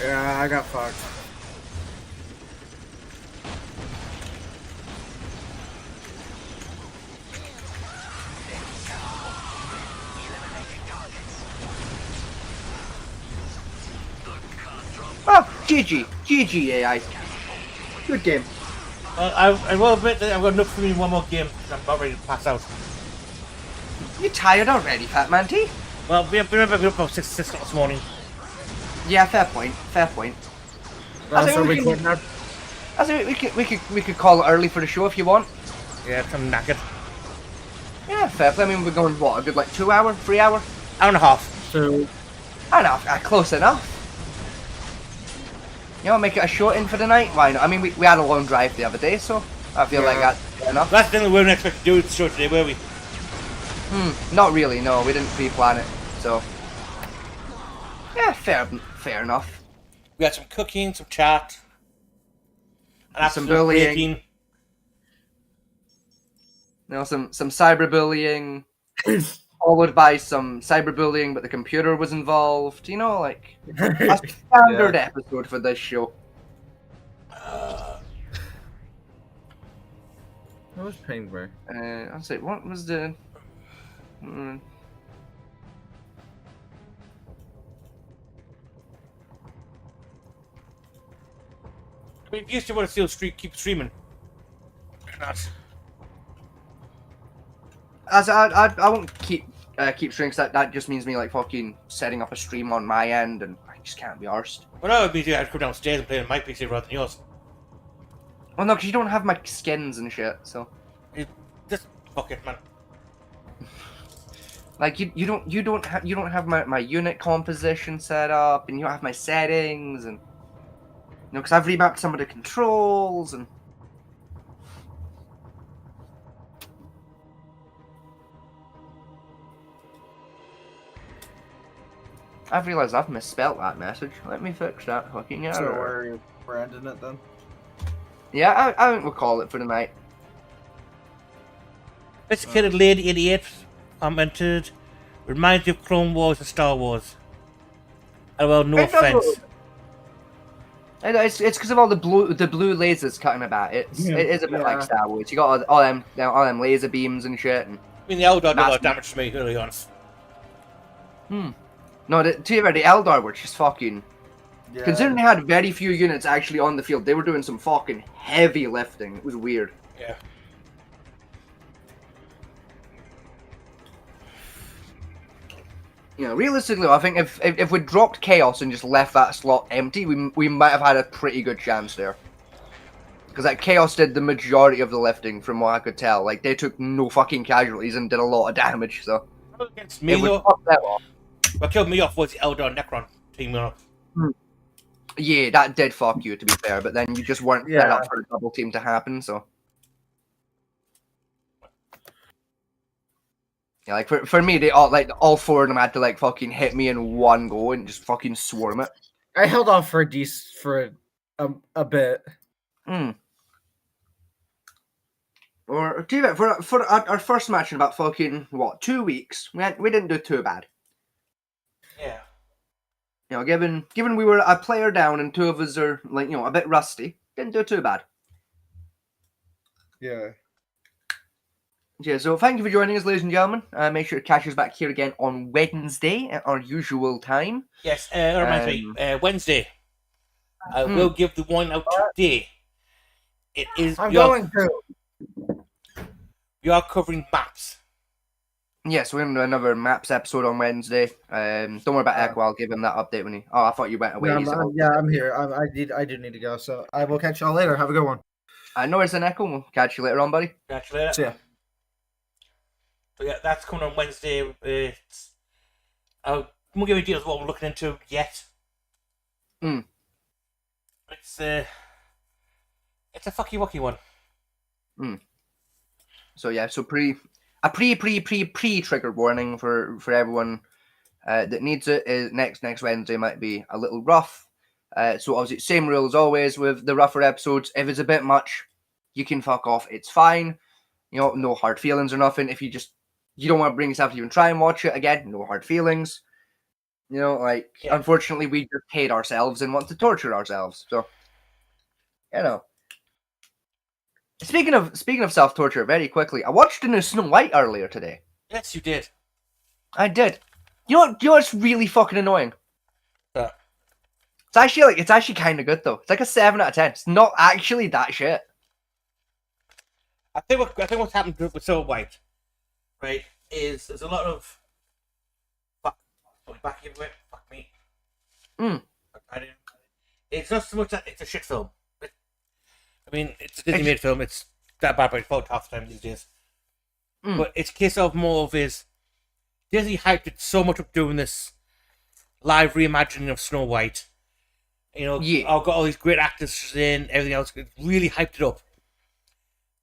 Yeah, I got fucked. Oh, GG AI. Good game. I will admit that I've got enough for me in one more game. I'm about ready to pass out. You tired already, Fat Man T? Well, remember we were up about 6 o'clock this morning. Yeah, fair point. I think So we we can- quit now. I think we could call it early for the show if you want. Yeah, I'm knackered. Yeah, fair play. I mean, we're going what, a good like 2 hour, 3 hour? Hour and a half. So I know, close enough. You know, make it a short in for the night. Why not? I mean, we had a long drive the other day, so I feel like Yeah. that's enough. That's the thing that we weren't expected to do with the show today, were we? Not really. No, we didn't pre-plan it. So yeah, fair enough. We had some cooking, some chat, and Some absolute bullying. breaking. You know, some cyberbullying, followed by some cyberbullying, but the computer was involved. You know, like a standard episode for this show. What was paying me? I'll say, what was the? I mean, if you still want to still keep streaming. Or not. As I won't keep streaming. 'Cause that just means me like fucking setting up a stream on my end, and I just can't be arsed. But that would be I'd come downstairs and play on my PC rather than yours. Well, no, because you don't have my skins and shit. So, Just fuck it, man. like, you don't have my unit composition set up, and you don't have my settings, and you know, because I've remapped some of the controls, and I've realized I've misspelled that message. Let me fix that fucking So error. where are you branding it then? Yeah, I think we'll call it for the night. Sophisticated Lady 88 commented, reminds you of Clone Wars and Star Wars. Oh, well, no It does offense. look- It's because of all the blue lasers cutting about. It is a bit like Yeah. Star Wars. You got all them laser beams and shit. And I mean, the Eldar did a lot That's- of damage to me early on. no, to be fair, the Eldar were just fucking. Yeah. Considering they had very few units actually on the field, they were doing some fucking heavy lifting. It was weird. Yeah. You know, realistically, I think if we dropped Chaos and just left that slot empty, we might have had a pretty good chance there. Because like Chaos did the majority of the lifting, from what I could tell. Like they took no fucking casualties and did a lot of damage. So Against me, it would though, fuck them off. what killed me off was the Eldar Necron team up. Yeah, that did fuck you, to be fair. But then you just weren't set Yeah. up for a double team to happen. So yeah, like for me, they all four of them had to like fucking hit me in one go and just fucking swarm it. I held off for a bit. Hmm. Or to be fair, for our first match in about fucking what 2 weeks, we didn't do too bad. Yeah. You know, given we were a player down and two of us are like a bit rusty, didn't do too bad. Yeah. Yeah, so thank you for joining us, ladies and gentlemen. Make sure to catch us back here again on Wednesday at our usual time. Yes, that reminds me. Wednesday. I will give the one out today. It is. I'm we are- going to. We are covering maps. Yes, we're going to do another maps episode on Wednesday. Don't worry about Echo. I'll give him that update when he. Oh, I thought you went away. I'm here. I do need to go, so I will catch y'all later. Have a good one. I know it's an Echo. We'll catch you later on, buddy. Catch you later. See ya. So yeah, that's coming on Wednesday. I won't give you details of what we're looking into yet. Hmm. It's a fucky wucky one. So yeah, so pre trigger warning for everyone that needs it. Is next Wednesday might be a little rough. So obviously same rule as always with the rougher episodes. If it's a bit much, you can fuck off. It's fine. You know, no hard feelings or nothing. If you don't want to bring yourself to even try and watch it again, no hard feelings. You know, like unfortunately we just hate ourselves and want to torture ourselves. So you know. Speaking of self-torture, very quickly, I watched the new Snow White earlier today. Yes, you did. I did. You know what's really fucking annoying? Yeah. It's actually kind of good though. It's like a 7 out of 10. It's not actually that shit. I think what's happened with Snow White, right, is there's a lot of back into it. Fuck me. It's not so much that it's a shit film. I mean, it's a Disney-made film. It's that bad by default half the time these days. But it's a case of more of is Disney hyped it so much up doing this live reimagining of Snow White. You know, I've got all these great actors in, everything else. It really hyped it up.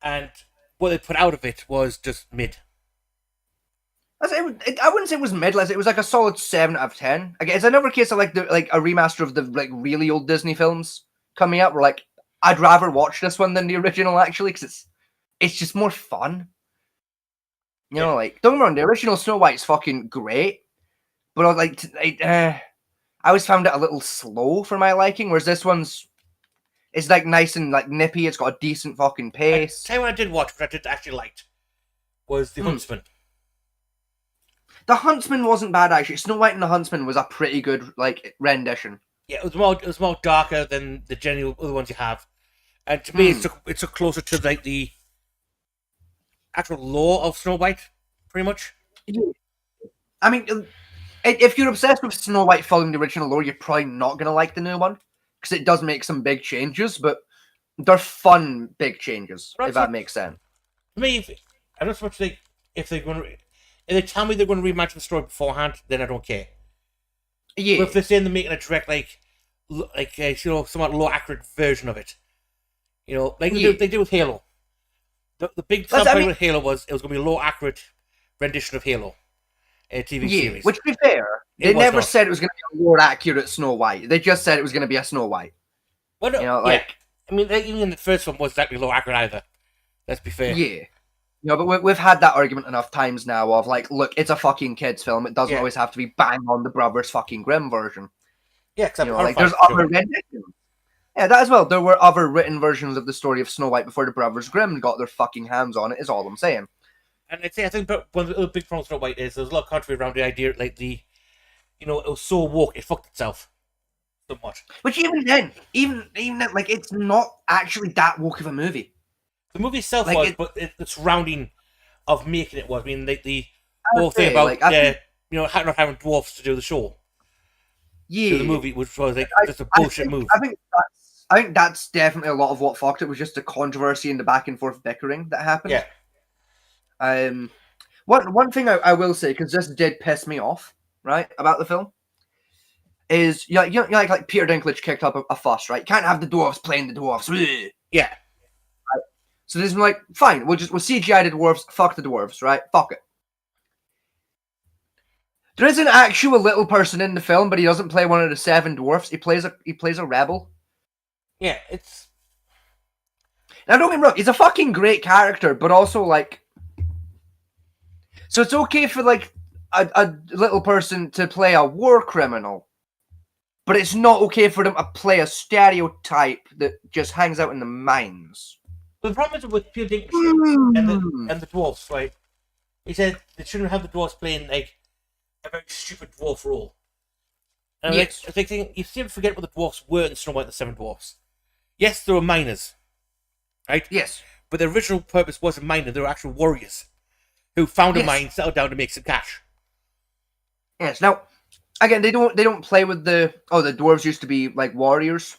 And what they put out of it was just mid. I wouldn't say it was midless. It was like a solid 7 out of 10. Again, it's another case of like a remaster of the like really old Disney films coming out. Where like I'd rather watch this one than the original actually, because it's just more fun. You know, like don't get me wrong, the original Snow White's fucking great, but I always found it a little slow for my liking. Whereas this one's it's like nice and like nippy. It's got a decent fucking pace. Tell you what I did watch, but I did actually liked was The Huntsman. The Huntsman wasn't bad actually. Snow White and the Huntsman was a pretty good like rendition. Yeah, it was more darker than the general other ones you have, and to me, it's closer to like the actual lore of Snow White, pretty much. I mean, if you're obsessed with Snow White following the original lore, you're probably not gonna like the new one because it does make some big changes, but they're fun big changes. Right, if that makes sense. To me, I don't so much think if they're going to. If they tell me they're going to reimagine the story beforehand, then I don't care. Yeah. But if they're saying they're making a direct, somewhat low accurate version of it, like they do with Halo. The big problem with Halo was it was going to be a low accurate rendition of Halo, a TV series. Which, to be fair, they never said it was going to be a more accurate Snow White. They just said it was going to be a Snow White. Well, no, I mean, even the first one wasn't exactly low accurate either. Let's be fair. Yeah. But we've had that argument enough times now of like, look, it's a fucking kids film. It doesn't always have to be bang on the Brothers fucking Grimm version. Yeah, except there's other renditions. Yeah, that as well. There were other written versions of the story of Snow White before the Brothers Grimm got their fucking hands on it. Is all I'm saying. And I think one of the other big problems with Snow White is there's a lot of controversy around the idea, like it was so woke, it fucked itself so much. Which even then, like it's not actually that woke of a movie. The movie itself was, but the surrounding of making it was. I mean, the whole thing about not having dwarfs to do the show. Yeah, the movie, which was like just a bullshit move. I think that's definitely a lot of what fucked it was just the controversy and the back and forth bickering that happened. Yeah. One thing I will say, because this did piss me off, right, about the film, is like Peter Dinklage kicked up a fuss, right? You can't have the dwarves playing the dwarves. Yeah. So this is like, fine, we'll CGI the dwarves, fuck the dwarves, right? Fuck it. There is an actual little person in the film, but he doesn't play one of the 7 dwarfs. He plays a rebel. Yeah, it's... Now don't get me wrong, he's a fucking great character, but also like... So it's okay for like a little person to play a war criminal, but it's not okay for them to play a stereotype that just hangs out in the mines. The problem is with Peter Dinklage and the dwarfs, right? He said they shouldn't have the dwarfs playing like a very stupid dwarf role. And yes. You seem to forget what the dwarfs were in Snow White and the 7 Dwarfs. Yes, they were miners, right? Yes. But their original purpose wasn't mining; they were actual warriors who found a mine, settled down to make some cash. Yes. Now, again, they don't play with the dwarves used to be like warriors.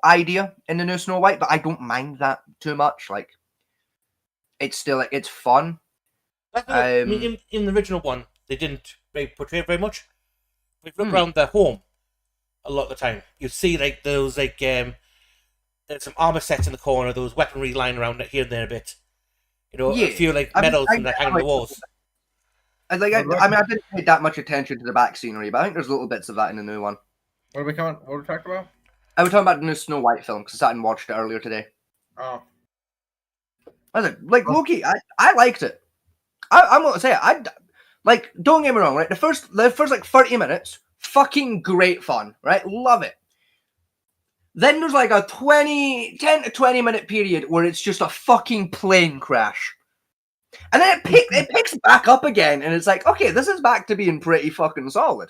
Idea in the new Snow White, but I don't mind that too much. Like, it's still like it's fun. I mean, in the original one, they didn't portray it very much. If you look around their home, a lot of the time, you see like those there's some armor sets in the corner, those weaponry lying around here and there a bit. A few like medals and hanging on the walls. I didn't pay that much attention to the back scenery, but I think there's little bits of that in the new one. What are we talking about? I was talking about the new Snow White film because I sat and watched it earlier today. Oh. I was like Loki, I liked it. I'm gonna say it. Don't get me wrong, right? The first like 30 minutes, fucking great fun, right? Love it. Then there's like a 10 to 20 minute period where it's just a fucking plane crash. And then it picks back up again, and it's like, okay, this is back to being pretty fucking solid.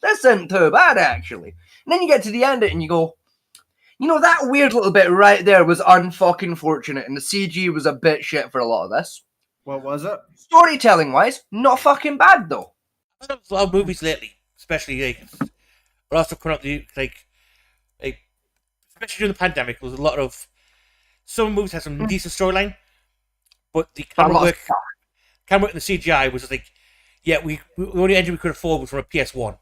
This isn't too bad, actually. And then you get to the end of it, and you go, that weird little bit right there was unfucking fortunate, and the CG was a bit shit for a lot of this. What was it? Storytelling-wise, not fucking bad, though. I've a lot of movies lately, especially we're also coming up to especially during the pandemic, there was a lot of some movies had some decent storyline, but the camera work and the CGI was just like, yeah, the only engine we could afford was from a PS1,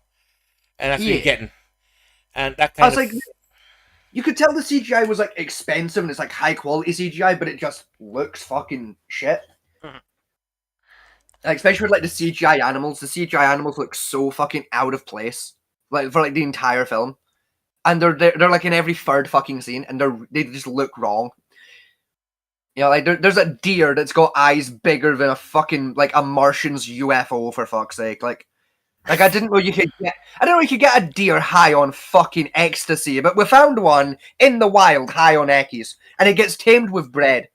and that's what you're getting. And that kind of you could tell the CGI was like expensive and it's like high quality CGI, but it just looks fucking shit. Like, especially with like the CGI animals. The CGI animals look so fucking out of place, like for like the entire film, and they're like in every third fucking scene, and they just look wrong. You know, like there's a deer that's got eyes bigger than a fucking like a Martian's UFO, for fuck's sake. Like I didn't know you could get a deer high on fucking ecstasy, but we found one in the wild high on eckies, and it gets tamed with bread.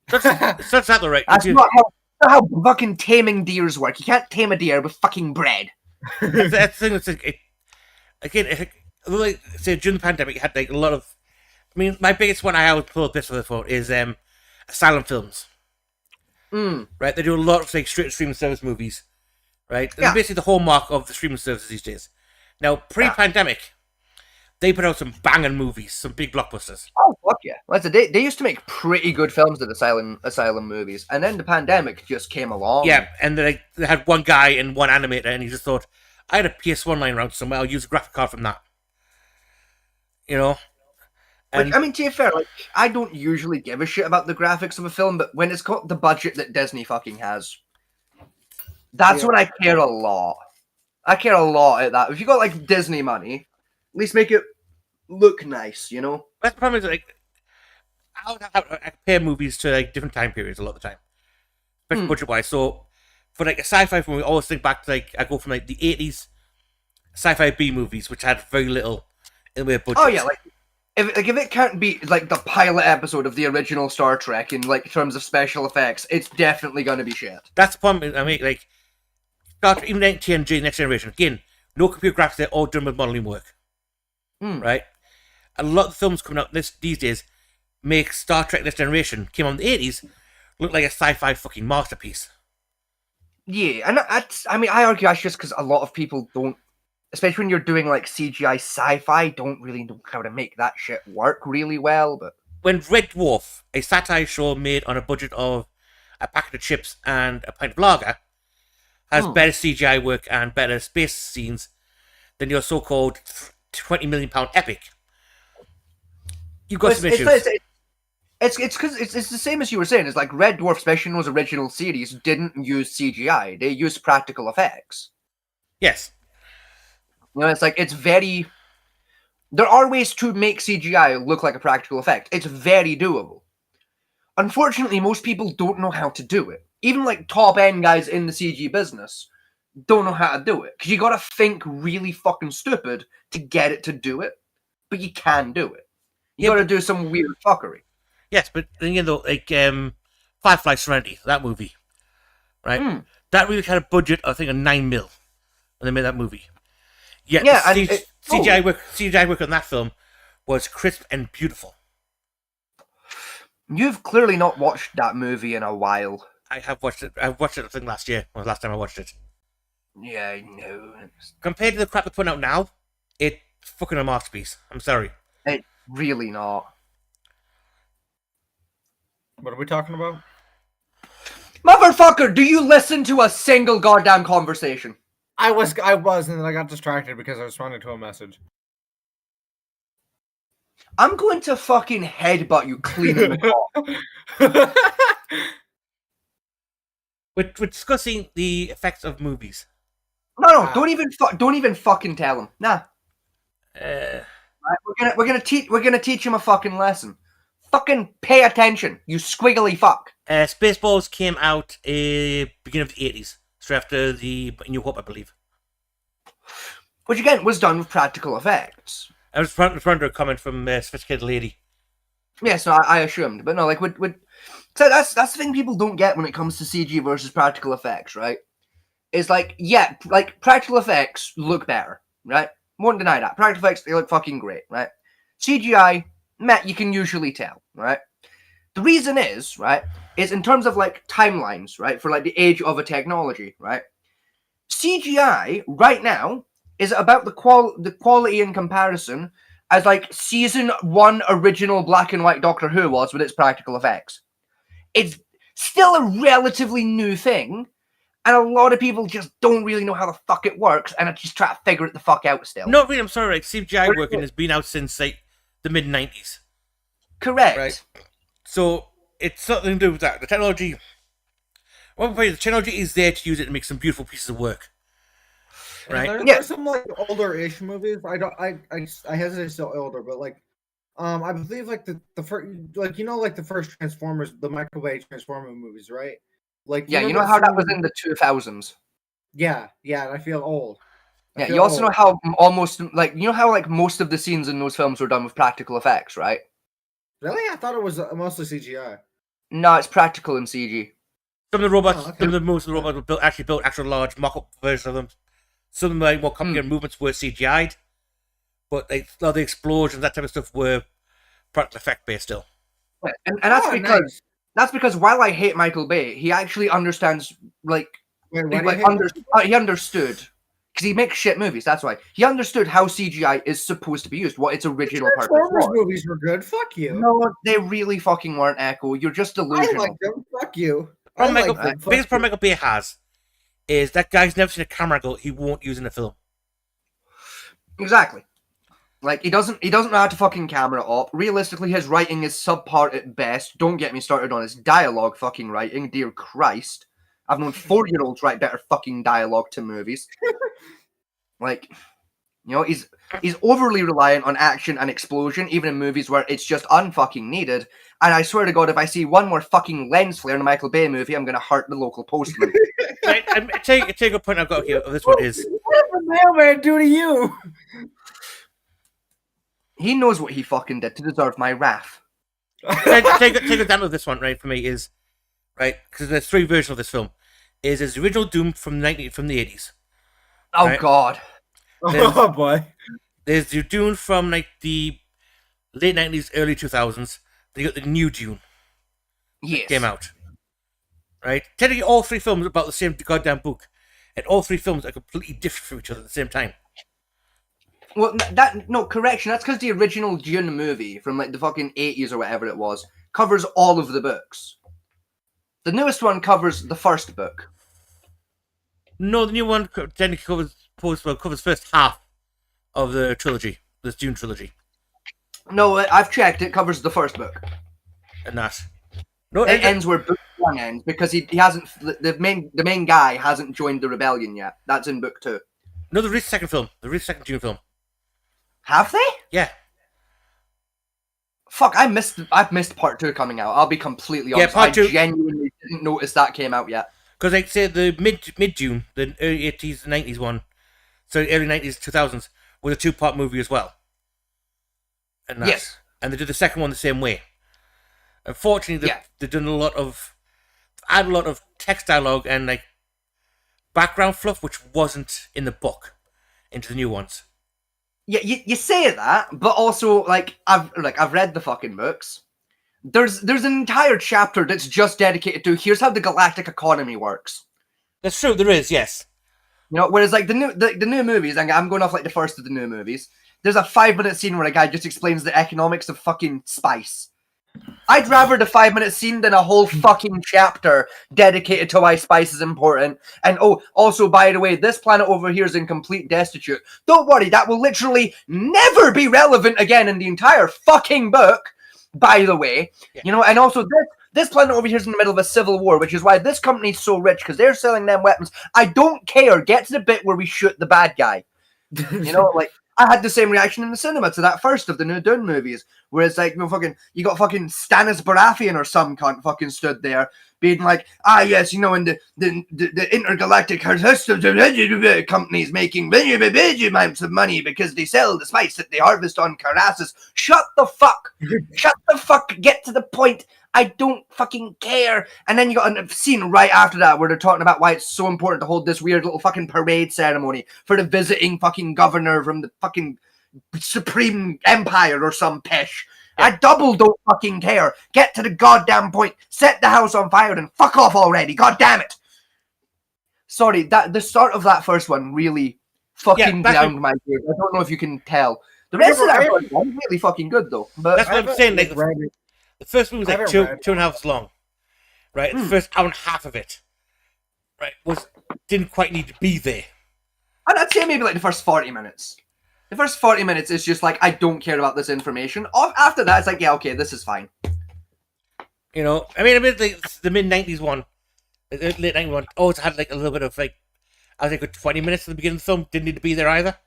That's exactly right. That's not how fucking taming deers work. You can't tame a deer with fucking bread. That's the thing. That's like say during the pandemic, you had like a lot of. I mean, my biggest one I always pull this for is asylum films. Right, they do a lot of like straight streaming service movies. Right, Yeah. They're basically the hallmark of the streaming services these days. Now, pre-pandemic, they put out some banging movies, some big blockbusters. Oh fuck yeah! They used to make pretty good films, the asylum movies, and then the pandemic just came along. Yeah, and they had one guy and one animator, and he just thought, I had a PS1 lying around somewhere, I'll use a graphic card from that. You know? And Like, I mean, to be fair, like I don't usually give a shit about the graphics of a film, but when it's got the budget that Disney fucking has, that's when I care a lot. I care a lot at that. If you got like Disney money, at least make it look nice, you know? that's the problem is, like, I compare movies to like different time periods a lot of the time, especially budget-wise. So, for like a sci-fi movie, I always think back to like, I go from like the 80s sci-fi B movies, which had very little in the way of budget. Oh yeah, like if it can't be like the pilot episode of the original Star Trek in like terms of special effects, it's definitely gonna be shit. That's the problem. I mean, like, even TNG, Next Generation, again, no computer graphics, they're all done with modeling work. Right? A lot of films coming out these days make Star Trek Next Generation, came out in the 80s, look like a sci-fi fucking masterpiece. Yeah, and I argue that's just because a lot of people don't, especially when you're doing like CGI sci-fi, don't really know how to make that shit work really well. But When Red Dwarf, a satire show made on a budget of a packet of chips and a pint of lager, has better CGI work and better space scenes than your so-called £20 million epic, you've got some issues. It's because it's the same as you were saying. It's like Red Dwarf, especially in those original series, didn't use CGI. They used practical effects. Yes. You know, it's like it's very. There are ways to make CGI look like a practical effect. It's very doable. Unfortunately, most people don't know how to do it. Even like top end guys in the CG business don't know how to do it because you got to think really fucking stupid to get it to do it, but you can do it. You got to do some weird fuckery. Yes, but again, though, like Firefly Serenity, that movie, right? That really had a budget, I think, of $9 million when they made that movie. Yet Yeah, the and CGI work on that film was crisp and beautiful. You've clearly not watched that movie in a while. I have watched it. I watched it, I think, last year. Was the last time I watched it. Yeah, I know. Compared to the crap they're putting out now, it's fucking a masterpiece. I'm sorry. It's really not. What are we talking about? Motherfucker, do you listen to a single goddamn conversation? I was, and then I got distracted because I was responding to a message. I'm going to fucking headbutt you clean in the car. We're discussing the effects of movies. No, don't even fucking tell him. Nah. Uh, Right, we're gonna teach him a fucking lesson. Fucking pay attention, you squiggly fuck. Spaceballs came out beginning of the 80s, straight after the New Hope, I believe. Which again was done with practical effects. I was trying to comment from Sophisticated Lady. Yes, no, I assumed, but no, like so that's the thing people don't get when it comes to CG versus practical effects, right? It's like, yeah, like practical effects look better, right? Won't deny that. Practical effects, they look fucking great, right? CGI, Matt, you can usually tell, right? The reason is, right, is in terms of like timelines, right, for like the age of a technology, right? CGI right now is about the quality in comparison as like season 1 original black and white Doctor Who was with its practical effects. It's still a relatively new thing, and a lot of people just don't really know how the fuck it works, and I just try to figure it the fuck out still. No, really, I'm sorry. Like, CGI working has been out since like the mid 90s. Correct. Right. So it's something to do with that. The technology Well, the technology is there to use it to make some beautiful pieces of work. Right? There are some like older-ish movies. I hesitate to say older, but like, I believe like the first, like like the first Transformers, the Michael Bay Transformer movies, right? Like, Yeah, you know how that was in the 2000s. Yeah, I feel old. Yeah, you also know how almost like how like most of the scenes in those films were done with practical effects, right? Really, I thought it was mostly CGI. No, it's practical in CG. Some of the robots, okay. most of the robots were built actual large mock-up versions of them. Some of the like, more complicated movements were CGI'd, but like a lot of the explosions, that type of stuff, were practical effect based still. And that's because while I hate Michael Bay, he actually understands he understood because he makes shit movies. That's why he understood how CGI is supposed to be used, what its original purpose was. Movies were good. Fuck you. No, they really fucking weren't. Echo, you're just delusional. I like them. Fuck you. The biggest problem Michael Bay has is that guy's never seen a camera angle he won't use in a film. Exactly. Like he doesn't know how to fucking camera op. Realistically, his writing is subpar at best. Don't get me started on his dialogue fucking writing. Dear Christ, I've known 4-year-olds write better fucking dialogue to movies. Like, he's overly reliant on action and explosion, even in movies where it's just unfucking needed. And I swear to God, if I see one more fucking lens flare in a Michael Bay movie, I'm gonna hurt the local postman. Right, take a point I've got here. This one is what did the mailman do to you? He knows what he fucking did to deserve my wrath. take it down to this one, right? For me is right because there's 3 versions of this film. Is his original Doom from the 80s. Oh right? God. Oh boy. There's the Dune from like the late 90s, early 2000s. They got the new Dune. Yes. Came out. Right? Technically, all 3 films are about the same goddamn book, and all 3 films are completely different from each other at the same time. Well, correction. That's because the original Dune movie from like the fucking 80s or whatever it was covers all of the books. The newest one covers the first book. No, the new one technically covers first half of the trilogy, this Dune trilogy. No, I've checked. It covers the first book. And that. No, it ends where book 1 ends because he hasn't. The main guy hasn't joined the rebellion yet. That's in book 2. No, there is a second film. There is a second Dune film. Have they? Yeah. Fuck, I've missed part 2 coming out. I'll be completely honest. Part 2. I genuinely didn't notice that came out yet. Because like say the mid June, the early 80s, 90s one, so early 90s, 2000s, was a 2-part movie as well. And that's, yes. And they did the second one the same way. Unfortunately, they've done a lot of text dialogue and like background fluff, which wasn't in the book, into the new ones. Yeah, you say that, but also like I've read the fucking books. There's an entire chapter that's just dedicated to here's how the galactic economy works. That's true. There is, yes. Whereas like the new movies, and I'm going off like the first of the new movies. There's a 5-minute scene where a guy just explains the economics of fucking spice. I'd rather the 5-minute scene than a whole fucking chapter dedicated to why spice is important. And also, by the way, this planet over here is in complete destitute. Don't worry, that will literally never be relevant again in the entire fucking book, by the way. Yeah. And also this planet over here is in the middle of a civil war, which is why this company's so rich, because they're selling them weapons. I don't care. Get to the bit where we shoot the bad guy. I had the same reaction in the cinema to that first of the new Dune movies, where it's like, you got fucking Stannis Baratheon or some cunt fucking stood there being like, yes, and the intergalactic companies making big amounts of money because they sell the spice that they harvest on Carassus. Shut the fuck! Shut the fuck! Get to the point! I don't fucking care. And then you got a scene right after that where they're talking about why it's so important to hold this weird little fucking parade ceremony for the visiting fucking governor from the fucking Supreme Empire or some pish. I double don't fucking care. Get to the goddamn point. Set the house on fire and fuck off already. God damn it. Sorry, the start of that first one really fucking downed my gears. I don't know if you can tell. The rest of that first one really fucking good though. But that's what I'm saying. Like, the first movie was like 2.5 hours long, right? The first hour and a half of it, right, didn't quite need to be there. And I'd say maybe like the first 40 minutes. The first 40 minutes is just like, I don't care about this information. After that, it's like, yeah, okay, this is fine. I mean, like, the mid-90s one, The late 91 always had like a little bit of like, I think, 20 minutes at the beginning of the film. Didn't need to be there either.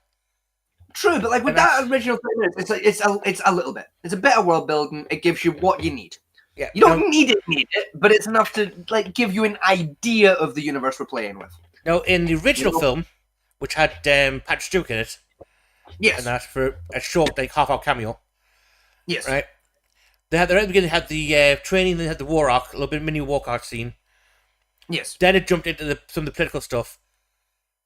True, but like with And that original 30 minutes, it's a little bit. It's a bit of world building. It gives you what you need. Yeah, You don't need it, but it's enough to like give you an idea of the universe we're playing with. Now, in the original film, which had Patrick Stewart in it, Yes. and that's for a short, like half-hour cameo, Yes. right? They had, right at the beginning, they had the training, they had the war arc, a little bit of mini war arc scene. Yes. Then it jumped into some of the political stuff,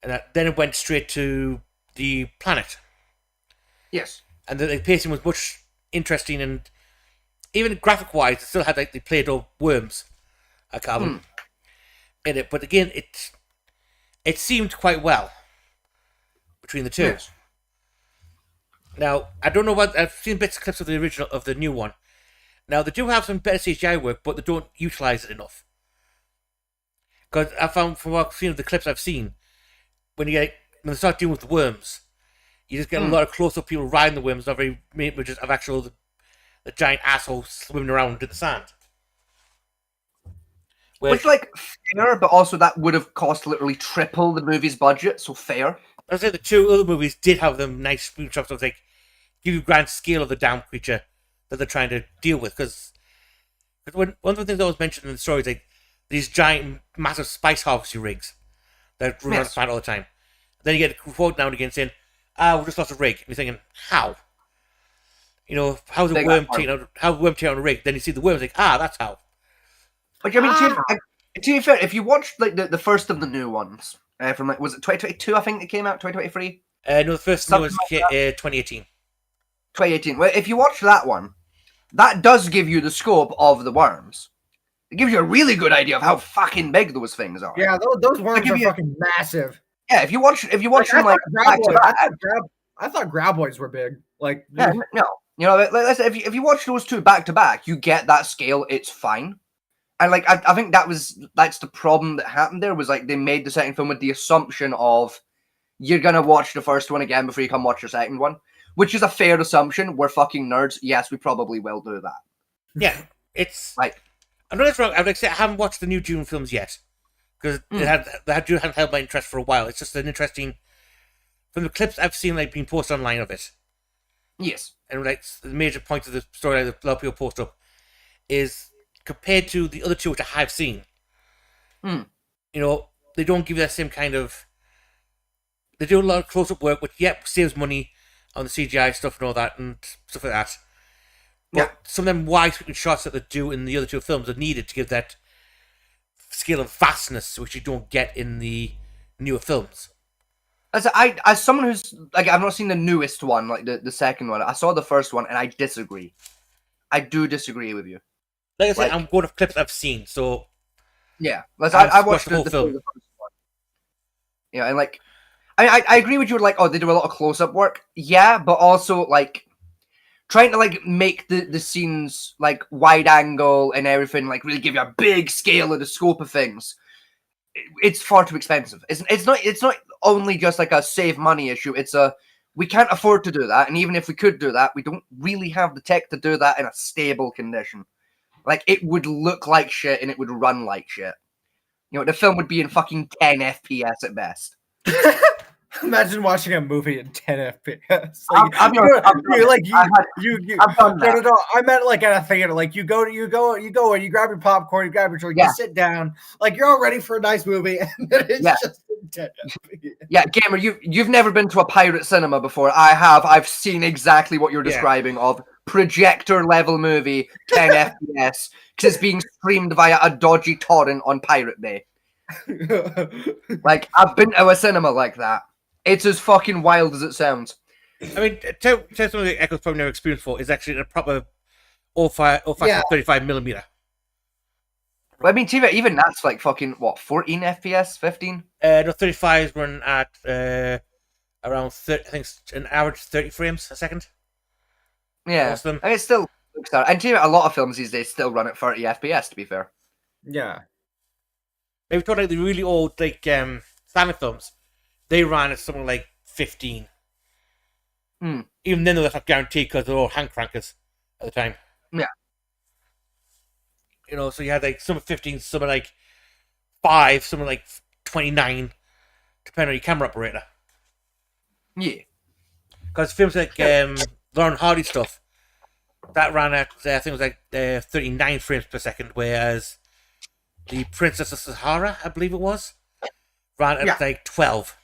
and then it went straight to the planet. Yes. And the pacing was much interesting, and even graphic-wise, it still had like the Play-Doh worms, I call them, in it. But again, it seemed quite well between the two. Yes. Now, I don't know what I've seen bits of clips of the original of the new one. Now they do have some better CGI work, but they don't utilize it enough. Because I found from what I've seen of the clips I've seen, when they start dealing with the worms, you just get a lot of close-up people riding the worms, not very images of actual the giant asshole swimming around in the sand. Which like fair, but also that would have cost literally triple the movie's budget, so fair. I say the two other movies did have them nice screenshots of like give you grand scale of the damn creature that they're trying to deal with. Because one of the things I was mentioned in the story is like these giant, massive spice harvesting rigs that run on the planet all the time. Then you get a quote now and again saying, we just lost a rig. And you're thinking, how? You know, how's a worm taking out a rig? Then you see the worms like, that's how. But I mean, to be fair, if you watched like the first of the new ones from like was it 2022? I think it came out 2023. No, the first one was Something like 2018. 2018. Well, if you watch that one, that does give you the scope of the worms. It gives you a really good idea of how fucking big those things are. Yeah, those worms give are you- fucking massive. Yeah, if you watch them like back to back, I thought graboids were big. Like, yeah, no, you know, like I said, if you watch those two back to back, you get that scale. It's fine. And like I think that's the problem that happened there was like they made the second film with the assumption of you're gonna watch the first one again before you come watch the second one, which is a fair assumption. We're fucking nerds. Yes, we probably will do that. Yeah, it's Like, I'm not wrong. I haven't watched the new Dune films yet because they hadn't held my interest for a while. It's just an interesting from the clips I've seen like being posted online of it, yes, and like the major point of the story that a lot of people post up is compared to the other two which I have seen. You know, they don't give you that same kind of. They do a lot of close-up work, which saves money on the CGI stuff and all that and stuff like that. But some of them wide-sweeping shots that they do in the other two films are needed to give that scale of vastness which you don't get in the newer films. as someone who's like I've not seen the newest one, like the second one. I saw the first one and I disagree. I do disagree with you. Like I said, Like- I'm going off clips I've seen, so Yeah, like I've I watched watched the whole film. the first one. Yeah, and like I agree with you. Like, oh, they do a lot of close-up work. Yeah, but also like trying to like make the scenes like wide angle and everything, like really give you a big scale of the scope of things. It's far too expensive. It's not only just like a save money issue. It's a we can't afford to do that, and even if we could do that, we don't really have the tech to do that in a stable condition. Like it would look like shit and it would run like shit. You know, the film would be in fucking 10 FPS at best. imagine watching a movie in 10 FPS. I've done that. No. I meant like at a theater. Like you go and you grab your popcorn, you grab your drink, Yeah. you sit down, like you're all ready for a nice movie, and then it's Yeah. just in 10 FPS. Yeah, gamer, you've never been to a pirate cinema before. I have. I've seen exactly what you're Yeah. describing of projector level movie 10 FPS because it's being streamed via a dodgy torrent on Pirate Bay. Like I've been to a cinema like that. It's as fucking wild as it sounds. I mean, tell something that Echo's probably never experienced before is actually a proper 35mm. But I mean, TV, even that's like fucking what 14 FPS, 15. No, 35s run at around 30, I think it's an average 30 frames a second. Yeah, Most of them. I mean, it still looks out. And TV, a lot of films these days still run at 30 FPS. To be fair. Yeah. Maybe talking like the really old like silent films, they ran at something like 15. Even then, they were not guaranteed because they're all hand crankers at the time. Yeah. You know, so you had like some 15, some like 5, something like 29, depending on your camera operator. Yeah. Because films like Lauren Hardy stuff, that ran at, I think it was like 39 frames per second, whereas the Princess of Sahara, I believe it was, ran at like 12.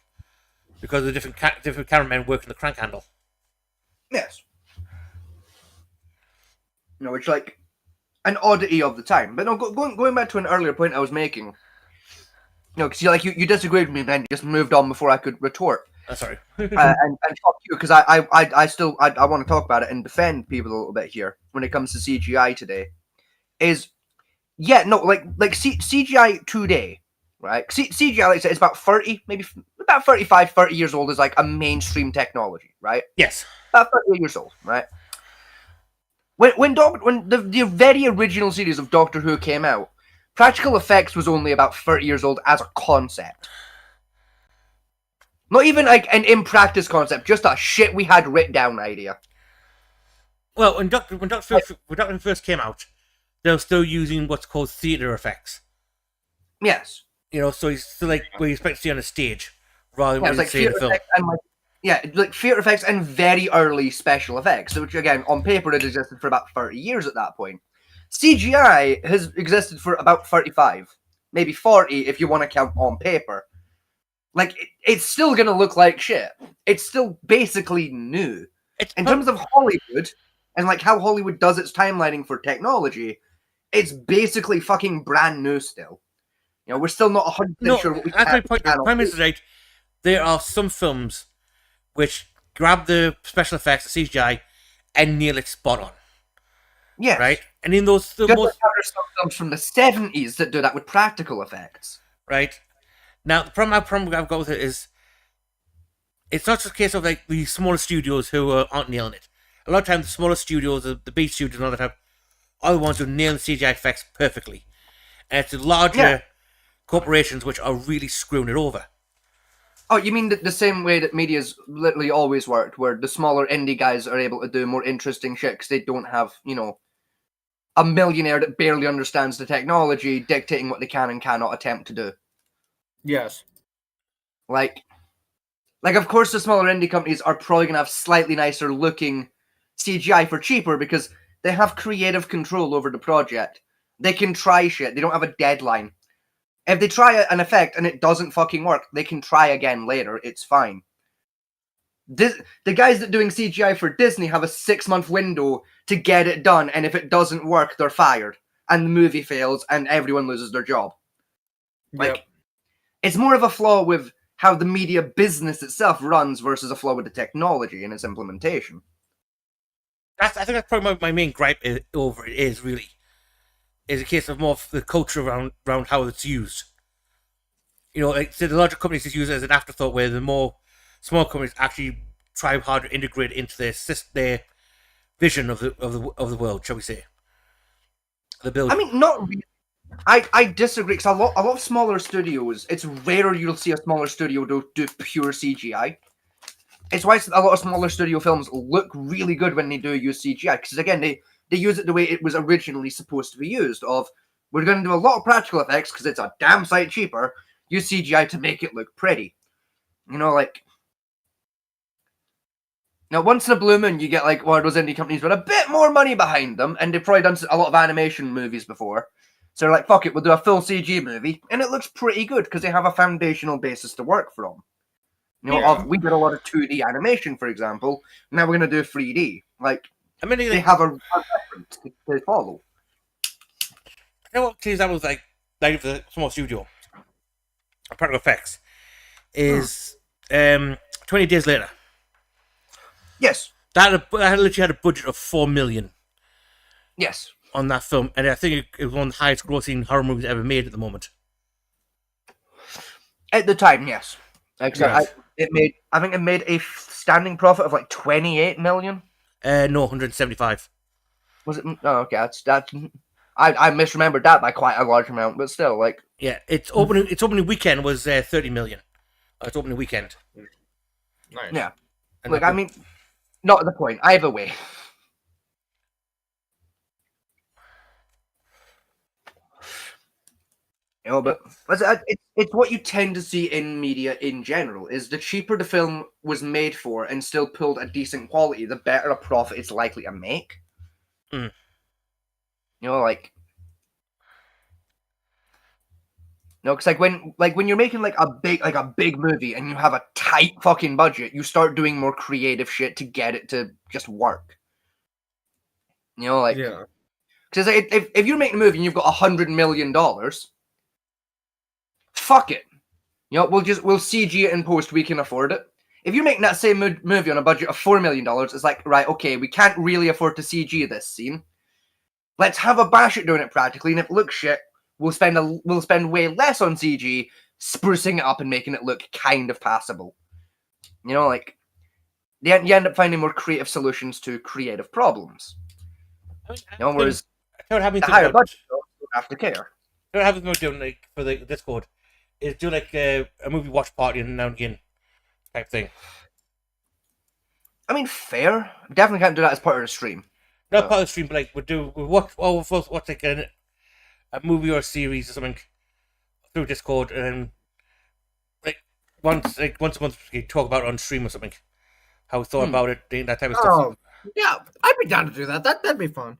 Because of the different cameramen working the crank handle. Yes. Which like an oddity of the time. But no, going back to an earlier point I was making. Because you disagreed with me, man. You just moved on before I could retort. Sorry. and fuck you, because I still want to talk about it and defend people a little bit here when it comes to CGI today. CGI today, right? CGI, like I said, it's about 30, maybe about 35, 30 years old is like a mainstream technology, right? Yes. About 30 years old, right? When the very original series of Doctor Who came out, practical effects was only about 30 years old as a concept. Not even like an in-practice concept, just a shit we had written down idea. Well, when Doctor Who first came out, they were still using what's called theatre effects. Yes. So he's still like what you expect to see on a stage, rather than It was like see in a film. theatre effects and very early special effects, which again, on paper, it existed for about 30 years at that point. CGI has existed for about 35, maybe 40 if you want to count on paper. Like, it's still going to look like shit. It's still basically new. In terms of Hollywood, and like how Hollywood does its timelining for technology, it's basically fucking brand new still. We're still not 100% sure what we that's my point. The point is, right, there are some films which grab the special effects, the CGI, and nail it spot on. Yeah. Right? And in those... Just like there's some films from the 70s that do that with practical effects. Right? Now, the problem I've got with it is it's not just a case of like the smaller studios who aren't nailing it. A lot of times, the smaller studios, the B studios and all that, are the ones who nail the CGI effects perfectly. And it's the larger corporations which are really screwing it over. Oh, you mean the same way that media's literally always worked, where the smaller indie guys are able to do more interesting shit because they don't have, a millionaire that barely understands the technology dictating what they can and cannot attempt to do. Yes. Like, of course, the smaller indie companies are probably going to have slightly nicer looking CGI for cheaper because they have creative control over the project. They can try shit. They don't have a deadline. If they try an effect and it doesn't fucking work, they can try again later. It's fine. The guys that doing CGI for Disney have a 6-month window to get it done, and if it doesn't work, they're fired. And the movie fails, and everyone loses their job. It's more of a flaw with how the media business itself runs versus a flaw with the technology and its implementation. I think that's probably my main gripe over it is a case of more of the culture around how it's used. Like the larger companies just use it as an afterthought, where the more small companies actually try hard to integrate it into their vision of the world, shall we say? The building. I mean, not really. I disagree, because a lot of smaller studios, it's rarer you'll see a smaller studio do pure CGI. It's why a lot of smaller studio films look really good when they do use CGI, because again, they use it the way it was originally supposed to be used, of, we're going to do a lot of practical effects, because it's a damn sight cheaper, use CGI to make it look pretty. Now, once in a blue moon, you get like one of those indie companies with a bit more money behind them, and they've probably done a lot of animation movies before. So they're like, fuck it, we'll do a full CG movie, and it looks pretty good because they have a foundational basis to work from. We did a lot of 2D animation, for example. Now we're going to do 3D. They have a reference to follow. I know what clears that was like the small studio. Practical effects is 20 Days Later. Yes. That literally had a budget of $4 million. Yes. On that film, and I think it was one of the highest grossing horror movies ever made at the moment. At the time, yes. I think it made a standing profit of like 28 million. No, 175. Was it? Oh, okay. That's I misremembered that by quite a large amount, but still, like. Yeah, its opening weekend was 30 million. Its opening weekend. Nice. Yeah. Look, I mean, not the point. Either way. You know, but it's what you tend to see in media in general. Is the cheaper the film was made for and still pulled a decent quality, the better a profit it's likely to make. Mm. You know, like. No, because when you're making like a big movie and you have a tight fucking budget, you start doing more creative shit to get it to just work. You know, like Yeah. because if you're making a movie and you've got $100 million, fuck it. You know, we'll CG it in post. We can afford it. If you're making that same movie on a budget of $4 million, it's like, right, okay, we can't really afford to CG this scene. Let's have a bash at doing it practically, and if it looks shit, we'll spend way less on CG, sprucing it up and making it look kind of passable. You know, like you end up finding more creative solutions to creative problems. I mean, You know, whereas I don't have the anything higher about, budget, you don't have to care. I don't have anything about doing like for the Discord. Is do like a movie watch party now and again type thing. I mean, fair. Definitely can't do that as part of the stream. Not Oh. part of the stream, but like we watch like a movie or a series or something through Discord, and then once a month we talk about it on stream or something. How we thought about it, that type of stuff. Oh, yeah. I'd be down to do that. That'd be fun.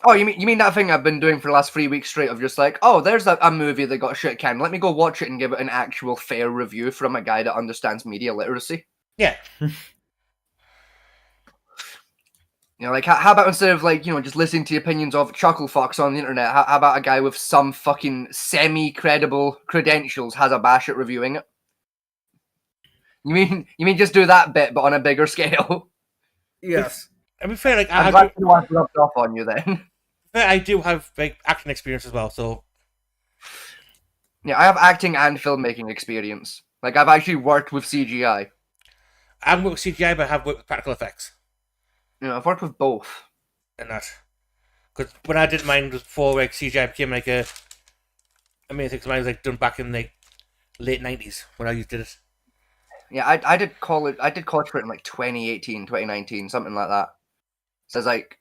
Oh, you mean that thing I've been doing for the last 3 weeks straight of just like, oh, there's a movie that got shit canned. Let me go watch it and give it an actual fair review from a guy that understands media literacy. Yeah. You know, like, how about instead of, like, you know, just listening to the opinions of Chucklefox on the internet, how about a guy with some fucking semi-credible credentials has a bash at reviewing it? You mean just do that bit, but on a bigger scale? Yes. I mean, fair, like I'm glad no one rubbed off on you then. I do have like acting experience as well, so Yeah, I have acting and filmmaking experience. Like, I've actually worked with CGI. I haven't worked with CGI, but I have worked with practical effects You know, I've worked with both. and that. Because when I did mine before, like CGI became like a. I mean, I think mine was like done back in the late '90s when I did it. Yeah, I did college for it in like 2018, 2019, something like that. So it's like,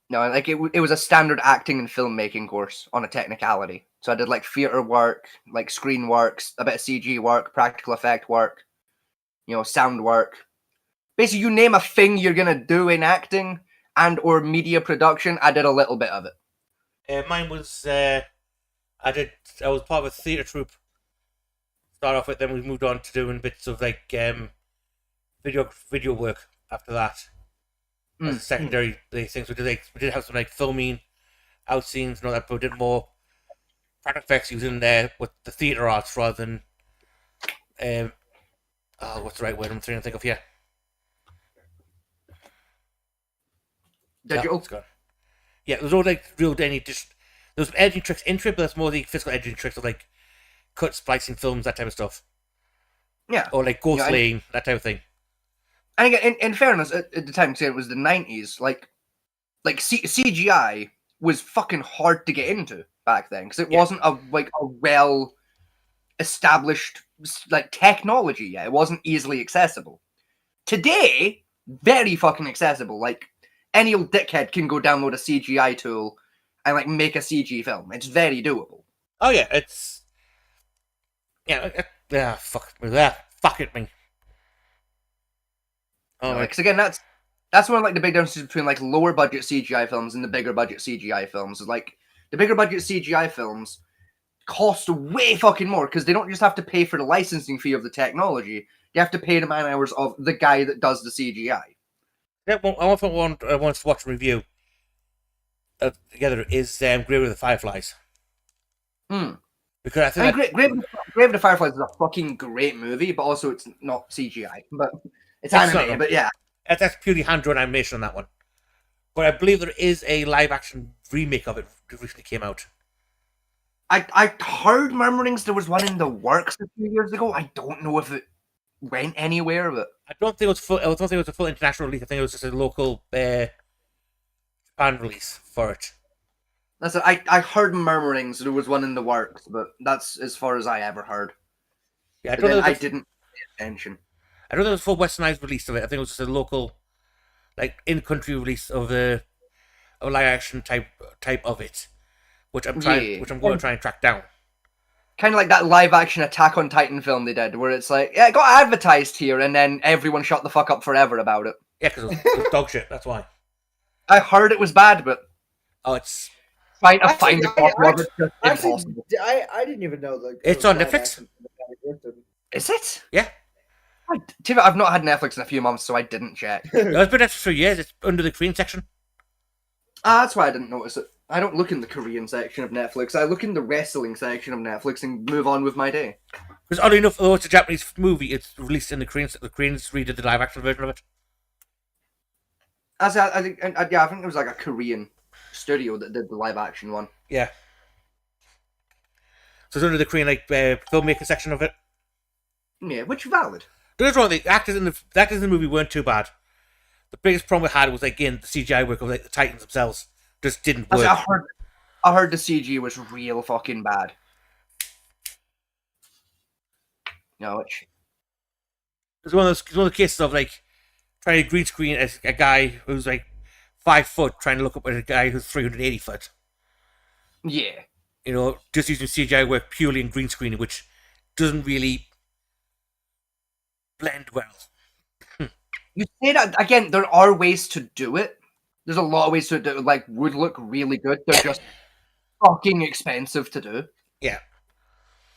no, like it was a standard acting and filmmaking course on a technicality. So I did like theater work, like screen works, a bit of CG work, practical effect work, you know, sound work. Basically, you name a thing you're gonna do in acting and or media production, I did a little bit of it. Mine was I was part of a theatre troupe. Start off with, then we moved on to doing bits of like video work after that. As a secondary things, we did have some like filming, out scenes and all that, but we did more practical effects using with the theatre arts rather than what's the right word I'm trying to think of here? Digital. It's gone. Yeah, there's no like real any just there's editing tricks into it, but that's more the physical editing tricks of like cut, splicing films, that type of stuff. Yeah. Or like ghost Yeah, laying, that type of thing. And again, in fairness, at the time, because it was the 90s, like CGI was fucking hard to get into back then because it wasn't a well established like technology yet. It wasn't easily accessible. Today, very fucking accessible. Like any old dickhead can go download a CGI tool and like make a CG film. It's very doable. Oh yeah, it's fuck it, man. Oh, Because again, that's one of like the big differences between like lower budget CGI films and the bigger budget CGI films. Is like the bigger budget CGI films cost way fucking more because they don't just have to pay for the licensing fee of the technology; they have to pay the man hours of the guy that does the CGI. I want to watch a review together is Grave of the Fireflies. Because I think Grave of the Fireflies is a fucking great movie, but also it's not CGI, but it's animated. But yeah, that's purely hand-drawn animation on that one. But I believe there is a live-action remake of it that recently came out. I heard murmurings there was one in the works a few years ago. I don't know if it went anywhere, but I don't think it was full. I don't think it was a full international release. I think it was just a local Japan release for it. that's it. I heard murmurings there was one in the works, but that's as far as I ever heard. Yeah, I didn't pay attention. I don't think it was a full westernized release of it. I think it was just a local, like in-country release of a live action type of it. which I'm trying, Yeah. which I'm going to try and track down. Kind of like that live action Attack on Titan film they did, where it's like, yeah, it got advertised here, and then everyone shut the fuck up forever about it. Yeah, because it was dog shit. That's why. I heard it was bad, but Oh, it's trying to Actually, find a I- copy of it is Actually, impossible. I didn't even know that. It's those on live Netflix. action existed. Is it? Yeah. I've not had Netflix in a few months, so I didn't check. it's been there for 3 years. It's under the Korean section. That's why I didn't notice it. I don't look in the Korean section of Netflix. I look in the wrestling section of Netflix and move on with my day. Because oddly enough, although it's a Japanese movie, it's released in the Korean. The Koreans redid the live action version of it. I think it was like a Korean studio that did the live action one. Yeah. So it's under the Korean filmmaker section of it. Yeah, which valid. Don't get me wrong, the actors in the movie weren't too bad. The biggest problem we had was again the CGI work of the Titans themselves just didn't work. I heard the CG was real fucking bad. No, It's one of the cases of trying to green screen as a guy who's 5 foot trying to look up at a guy who's 380 foot. yeah. Just using CGI work purely in green screening, which doesn't really blend well. You say that again. There are ways to do it. There's a lot of ways to do it. Would look really good. They're just fucking expensive to do. Yeah.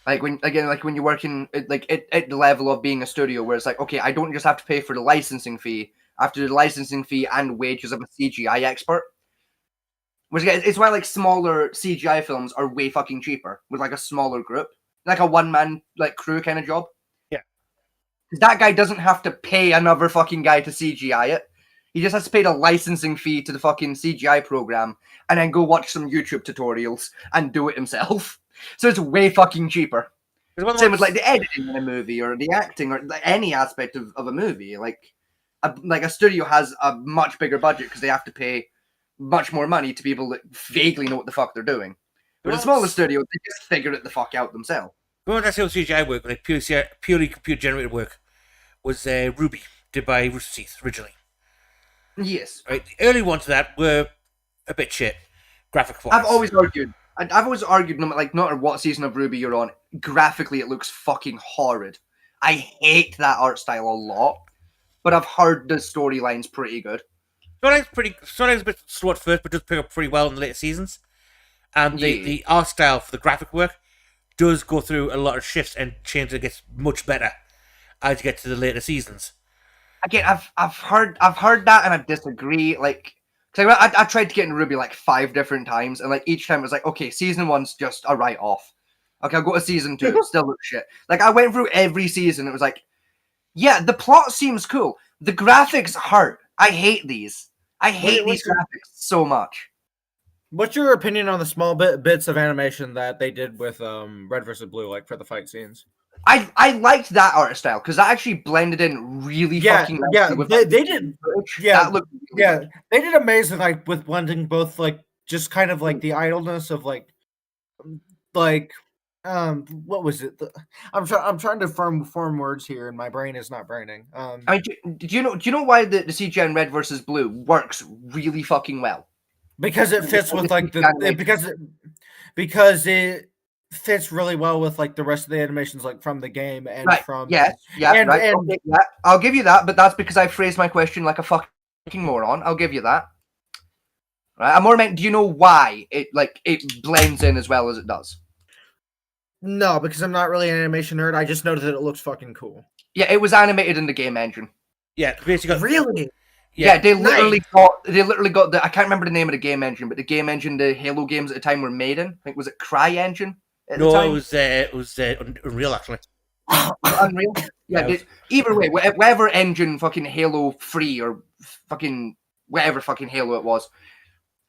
When you're working at the level of being a studio, where it's okay, I don't just have to pay for the licensing fee. I have to do the licensing fee and wages of a CGI expert. Which it's why smaller CGI films are way fucking cheaper with a smaller group, like a one man crew kind of job. Yeah, because that guy doesn't have to pay another fucking guy to CGI it. He just has to pay the licensing fee to the fucking CGI program and then go watch some YouTube tutorials and do it himself. So it's way fucking cheaper. Same with the editing in a movie or the acting or any aspect of a movie. A studio has a much bigger budget because they have to pay much more money to people that vaguely know what the fuck they're doing. But a smaller studio, they just figure it the fuck out themselves. The one that's CGI work, purely computer generated work, was Ruby, did by Rooster Teeth originally. Yes. Right, the early ones of that were a bit shit, graphic wise. I've always argued, no matter what season of Ruby you're on, graphically it looks fucking horrid. I hate that art style a lot, but I've heard the storyline's pretty good. Storyline's a bit slow at first, but does pick up pretty well in the later seasons. And the art style for the graphic work does go through a lot of shifts and changes. It gets much better as you get to the later seasons. Again, I've heard that, and I disagree. Cause I tried to get into Ruby 5 different times, and each time it was okay, season 1's just a write off. Okay, I'll go to season 2. It still looks shit. I went through every season. It was yeah, the plot seems cool. The graphics hurt. I hate these. I hate these graphics so much. What's your opinion on the small bits of animation that they did with Red vs. Blue, for the fight scenes? I liked that art style because that actually blended in really fucking nicely. Yeah, with they did. Yeah, that looked really good. They did amazing. With blending both just kind of the idleness of what was it? I'm trying to form words here, and my brain is not braining. Do you know why the CGI in Red vs. Blue works really fucking well? Because it fits with because it fits really well with the rest of the animations from the game and from I'll give you that, but that's because I phrased my question like a fucking moron. I'll give you that. Right, I'm more meant. Do you know why it blends in as well as it does? No, because I'm not really an animation nerd. I just know that it looks fucking cool. Yeah, it was animated in the game engine. Yeah, basically. Really? Yeah, they literally got the I can't remember the name of the game engine, but the game engine the Halo games at the time were made in. I think was it CryEngine at the time? it was Unreal actually. Unreal. Yeah, either way, whatever engine fucking Halo 3 or fucking whatever fucking Halo it was.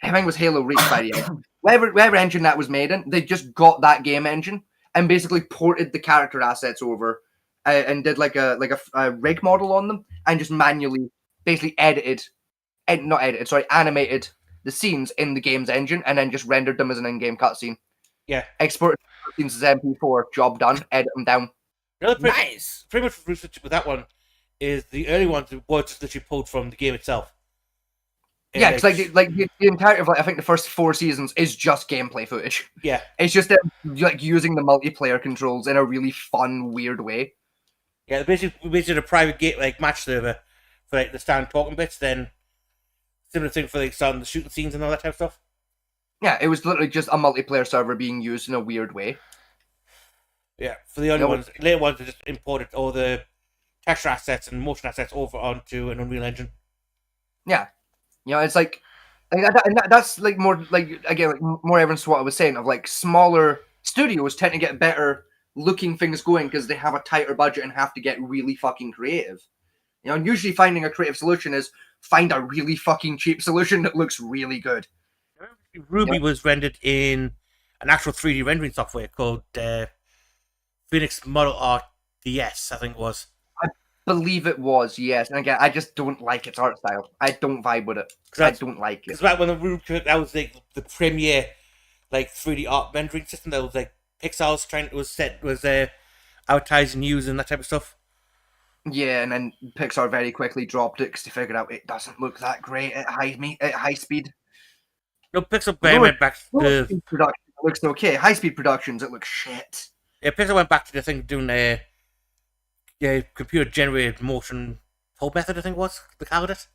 I think it was Halo Reach by the end. Whatever engine that was made in, they just got that game engine and basically ported the character assets over and did a rig model on them and just manually basically animated the scenes in the game's engine and then just rendered them as an in-game cutscene. Yeah. Exported scenes as MP4, job done, edit them down. Nice! Pretty much with that one is the early ones was literally pulled from the game itself. Yeah, because the entirety of I think the first 4 seasons is just gameplay footage. yeah, It's just them, using the multiplayer controls in a really fun, weird way. yeah. Basically a private gate match server for the stand talking bits. Then similar thing for some the shooting scenes and all that type of stuff. Yeah, it was literally just a multiplayer server being used in a weird way. Yeah, for the other Yeah, ones, later ones they just imported all the texture assets and motion assets over onto an Unreal Engine. Yeah, it's that's more again more evidence to what I was saying of smaller studios tend to get better looking things going because they have a tighter budget and have to get really fucking creative. And usually finding a creative solution is find a really fucking cheap solution that looks really good. Ruby was rendered in an actual 3D rendering software called Phoenix Model Art DS, I think it was. Believe it was, yes. And again, I just don't like its art style. I don't vibe with it. I don't like it. Because back when the Ruby, that was the premier 3D art rendering system that was Pixar's was advertising, using that type of stuff. Yeah, and then Pixar very quickly dropped it because they figured out it doesn't look that great at high speed. No, Pixar No, went back to Production it looks okay. High speed productions, it looks shit. yeah. Pixar went back to the thing doing computer generated motion whole method. I think they called it.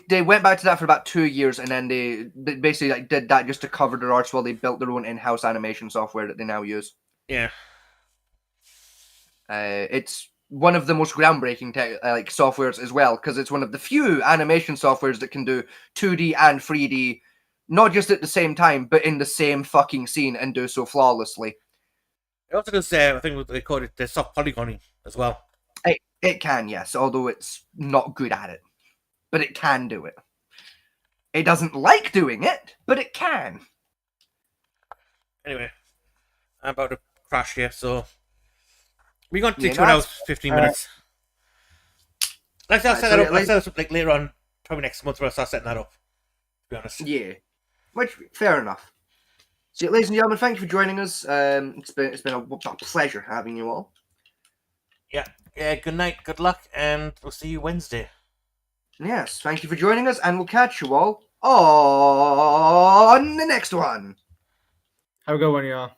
They went back to that for about 2 years, and then they basically did that just to cover their arts while they built their own in-house animation software that they now use. Yeah. It's one of the most groundbreaking softwares as well, because it's one of the few animation softwares that can do 2D and 3D, not just at the same time, but in the same fucking scene and do so flawlessly. It also does, I think they call it the soft polygoning as well. It can, yes, although it's not good at it. But it can do it. It doesn't like doing it, but it can. Anyway, I'm about to crash here, so we're going to take Yeah, 2 hours, 15 minutes. Let's set that up. Let's set up later on, probably next month. We'll start setting that up. To be honest. Yeah, which fair enough. So, ladies and gentlemen, thank you for joining us. It's been a pleasure having you all. Yeah. Good night. Good luck, and we'll see you Wednesday. Yes, thank you for joining us, and we'll catch you all on the next one. Have a good one, y'all.